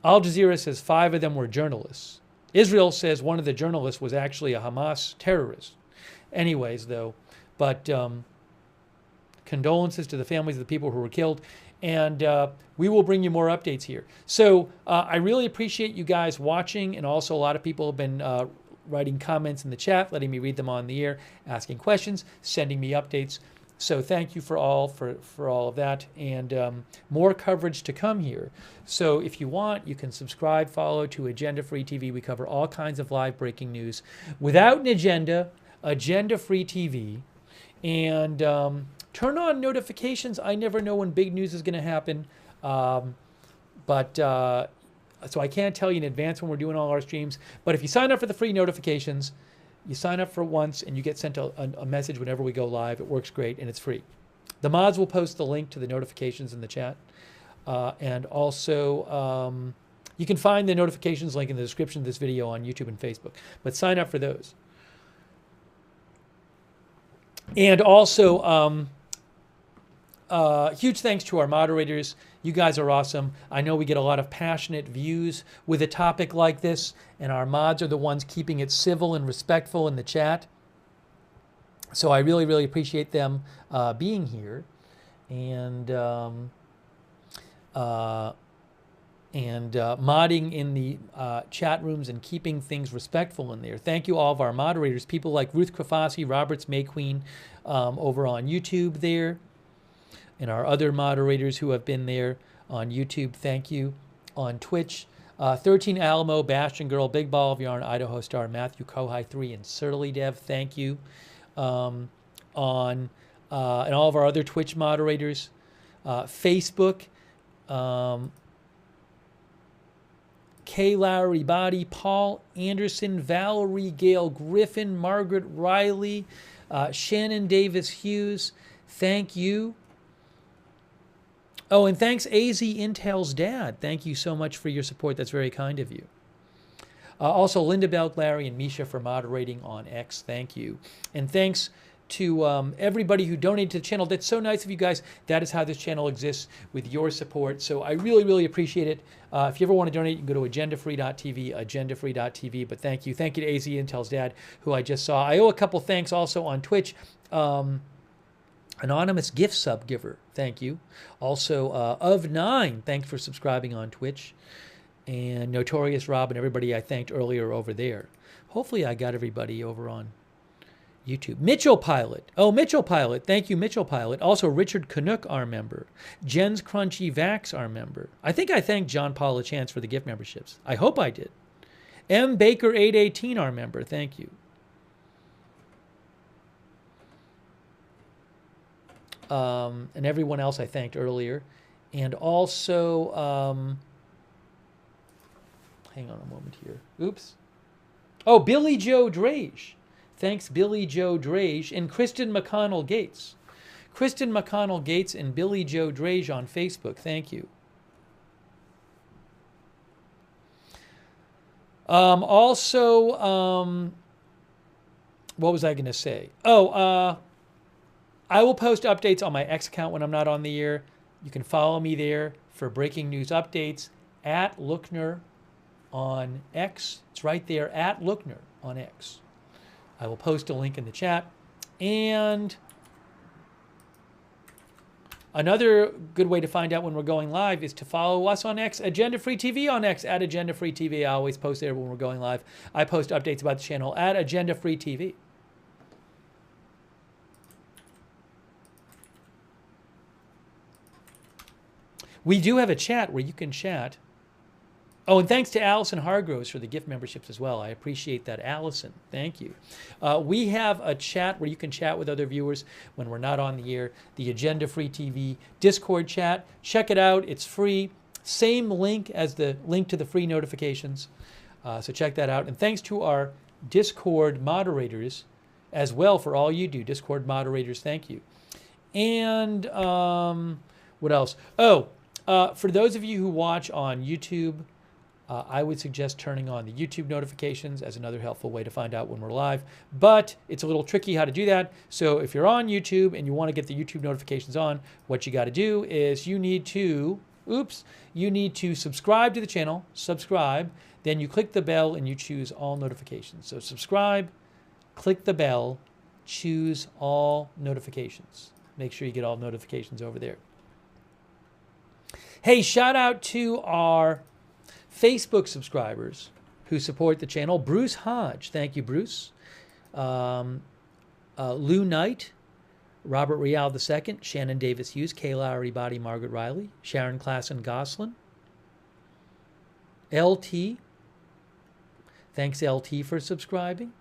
Jazeera says 5 of them were journalists. Israel says one of the journalists was actually a Hamas terrorist. Anyways, though, but condolences to the families of the people who were killed. And we will bring you more updates here. So I really appreciate you guys watching. And also a lot of people have been writing comments in the chat, letting me read them on the air, asking questions, sending me updates. So thank you for all of that. And more coverage to come here. So if you want, you can subscribe, follow to Agenda Free TV. We cover all kinds of live breaking news without an agenda, Agenda Free TV. And turn on notifications. I never know when big news is going to happen. So I can't tell you in advance when we're doing all our streams. But if you sign up for the free notifications, you sign up for once and you get sent a message whenever we go live. It works great and it's free. The mods will post the link to the notifications in the chat. And also, you can find the notifications link in the description of this video on YouTube and Facebook. But sign up for those. And also, huge thanks to our moderators. You guys are awesome. I know we get a lot of passionate views with a topic like this, and our mods are the ones keeping it civil and respectful in the chat. So I really, really appreciate them being here and modding in the chat rooms and keeping things respectful in there. Thank you all of our moderators, people like Ruth Krafasi, Roberts May Queen over on YouTube there, and our other moderators who have been there on YouTube. Thank you. On Twitch, 13 Alamo, Bastion Girl, Big Ball of Yarn, Idaho Star, Matthew Kohai 3, and Surly Dev. Thank you. And all of our other Twitch moderators, Facebook. Kay Lowry Body, Paul Anderson, Valerie Gale Griffin, Margaret Riley, Shannon Davis Hughes. Thank you. Oh, and thanks AZ Intel's dad. Thank you so much for your support. That's very kind of you. Also, Linda Belk, Larry, and Misha for moderating on X. Thank you. And thanks to everybody who donated to the channel. That's so nice of you guys. That is how this channel exists, with your support. So I really, really appreciate it. If you ever want to donate, you can go to agendafree.tv, agendafree.tv. But thank you. Thank you to AZ Intel's dad, who I just saw. I owe a couple thanks also on Twitch. Anonymous gift sub giver, thank you. Also, of9, thanks for subscribing on Twitch. And Notorious Rob and everybody I thanked earlier over there. Hopefully I got everybody over on YouTube. Mitchell Pilot. Oh, Mitchell Pilot. Thank you, Mitchell Pilot. Also, Richard Canuck, our member. Jen's Crunchy Vax, our member. I think I thanked John Paul Chance for the gift memberships. I hope I did. M. Baker 818, our member. Thank you. And everyone else I thanked earlier. And also, hang on a moment here. Oops. Oh, Billy Joe Drage. Thanks, Billy Joe Drage. And Kristen McConnell Gates. Kristen McConnell Gates and Billy Joe Drage on Facebook. Thank you. Also, what was I going to say? Oh, I will post updates on my X account when I'm not on the air. You can follow me there for breaking news updates at Lookner on X. It's right there, at Lookner on X. I will post a link in the chat. And another good way to find out when we're going live is to follow us on X, Agenda Free TV on X, at Agenda Free TV. I always post there when we're going live. I post updates about the channel at Agenda Free TV. We do have a chat where you can chat. Oh, and thanks to Allison Hargroves for the gift memberships as well. I appreciate that, Allison. Thank you. We have a chat where you can chat with other viewers when we're not on the air. The Agenda Free TV Discord chat. Check it out. It's free. Same link as the link to the free notifications. So check that out. And thanks to our Discord moderators as well for all you do. Discord moderators, thank you. And what else? Oh, for those of you who watch on YouTube, I would suggest turning on the YouTube notifications as another helpful way to find out when we're live. But it's a little tricky how to do that. So if you're on YouTube and you want to get the YouTube notifications on, what you got to do is you need to, you need to subscribe to the channel, subscribe, then you click the bell and you choose all notifications. So subscribe, click the bell, choose all notifications. Make sure you get all notifications over there. Hey, shout out to our Facebook subscribers who support the channel. Bruce Hodge, thank you, Bruce. Lou Knight, Robert Rial II, Shannon Davis Hughes, Kay Lowry Body, Margaret Riley, Sharon Klassen Goslin, LT, thanks LT for subscribing.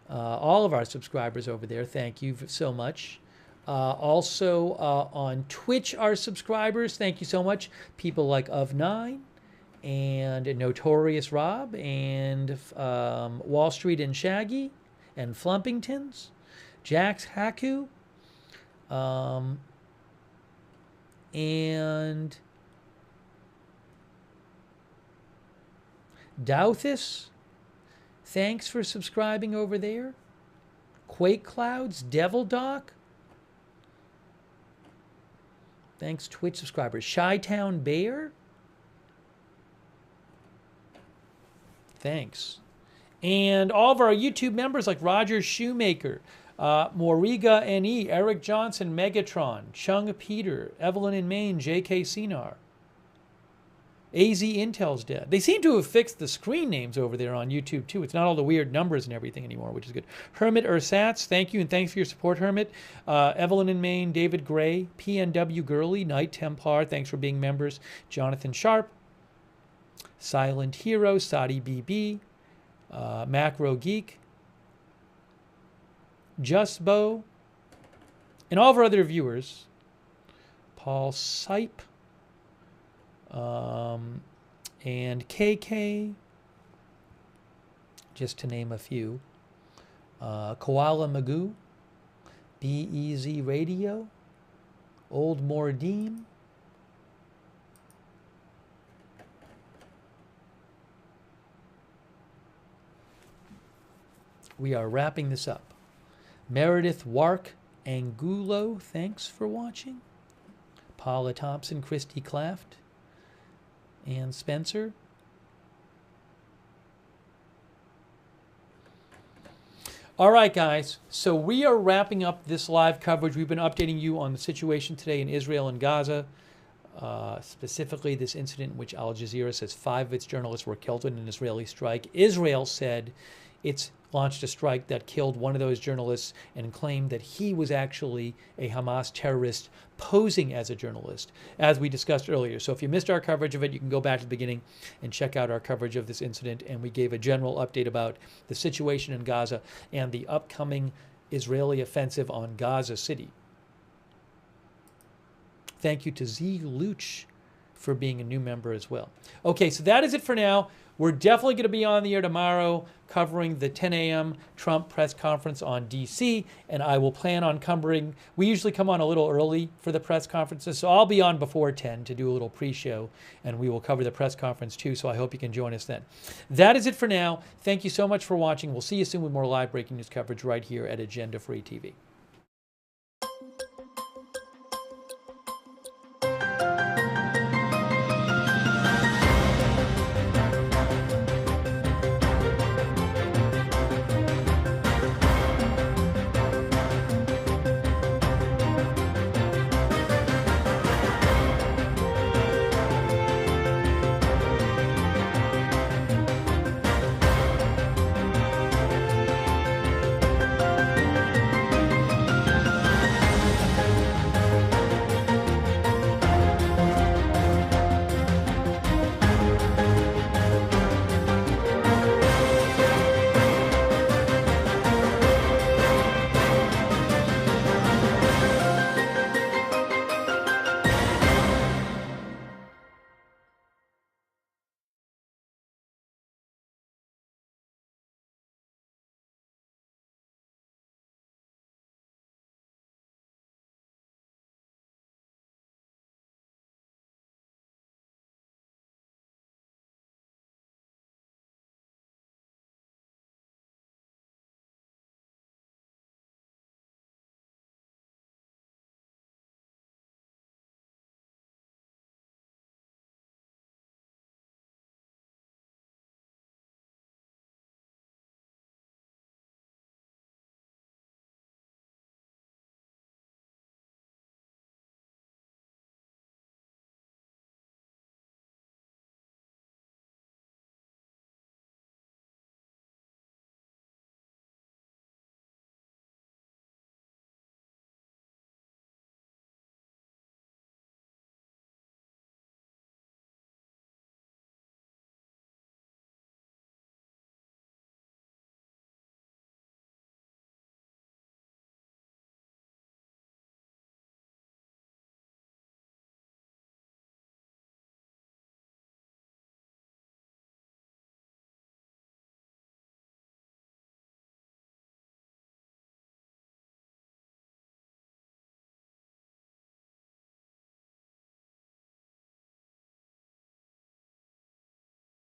All of our subscribers over there, thank you so much. Also on Twitch, our subscribers, thank you so much. People like Of9 and Notorious Rob and Wall Street and Shaggy and Flumpingtons, Jax Haku, and Douthis. Thanks for subscribing over there. Quake Clouds, Devil Doc. Thanks, Twitch subscribers. Chi-Town Bear. Thanks. And all of our YouTube members like Roger Shoemaker, Moriga NE, Eric Johnson, Megatron, Chung Peter, Evelyn in Maine, JK Sinar. AZ Intel's dead. They seem to have fixed the screen names over there on YouTube too. It's not all the weird numbers and everything anymore, which is good. Hermit Ersatz, thank you, and thanks for your support, Hermit. Evelyn in Maine, David Gray, PNW Gurley, Knight Templar, thanks for being members. Jonathan Sharp, Silent Hero, Sadi BB, Macro Geek, Just Bo, and all of our other viewers. Paul Sipe, and KK, just to name a few. Koala Magoo, BEZ Radio, Old Mordeem, we are wrapping this up. Meredith Wark Angulo, thanks for watching. Paula Thompson, Christy Claft, and Spencer. All right, guys. So we are wrapping up this live coverage. We've been updating you on the situation today in Israel and Gaza, specifically this incident in which Al Jazeera says 5 of its journalists were killed in an Israeli strike. Israel said it's launched a strike that killed one of those journalists and claimed that he was actually a Hamas terrorist posing as a journalist, as we discussed earlier. So if you missed our coverage of it, you can go back to the beginning and check out our coverage of this incident. And we gave a general update about the situation in Gaza and the upcoming Israeli offensive on Gaza City. Thank you to Z. Luch for being a new member as well. Okay, so that is it for now. We're definitely going to be on the air tomorrow covering the 10 a.m. Trump press conference on D.C., and I will plan on covering, we usually come on a little early for the press conferences, so I'll be on before 10 to do a little pre-show, and we will cover the press conference too, so I hope you can join us then. That is it for now. Thank you so much for watching. We'll see you soon with more live breaking news coverage right here at Agenda Free TV.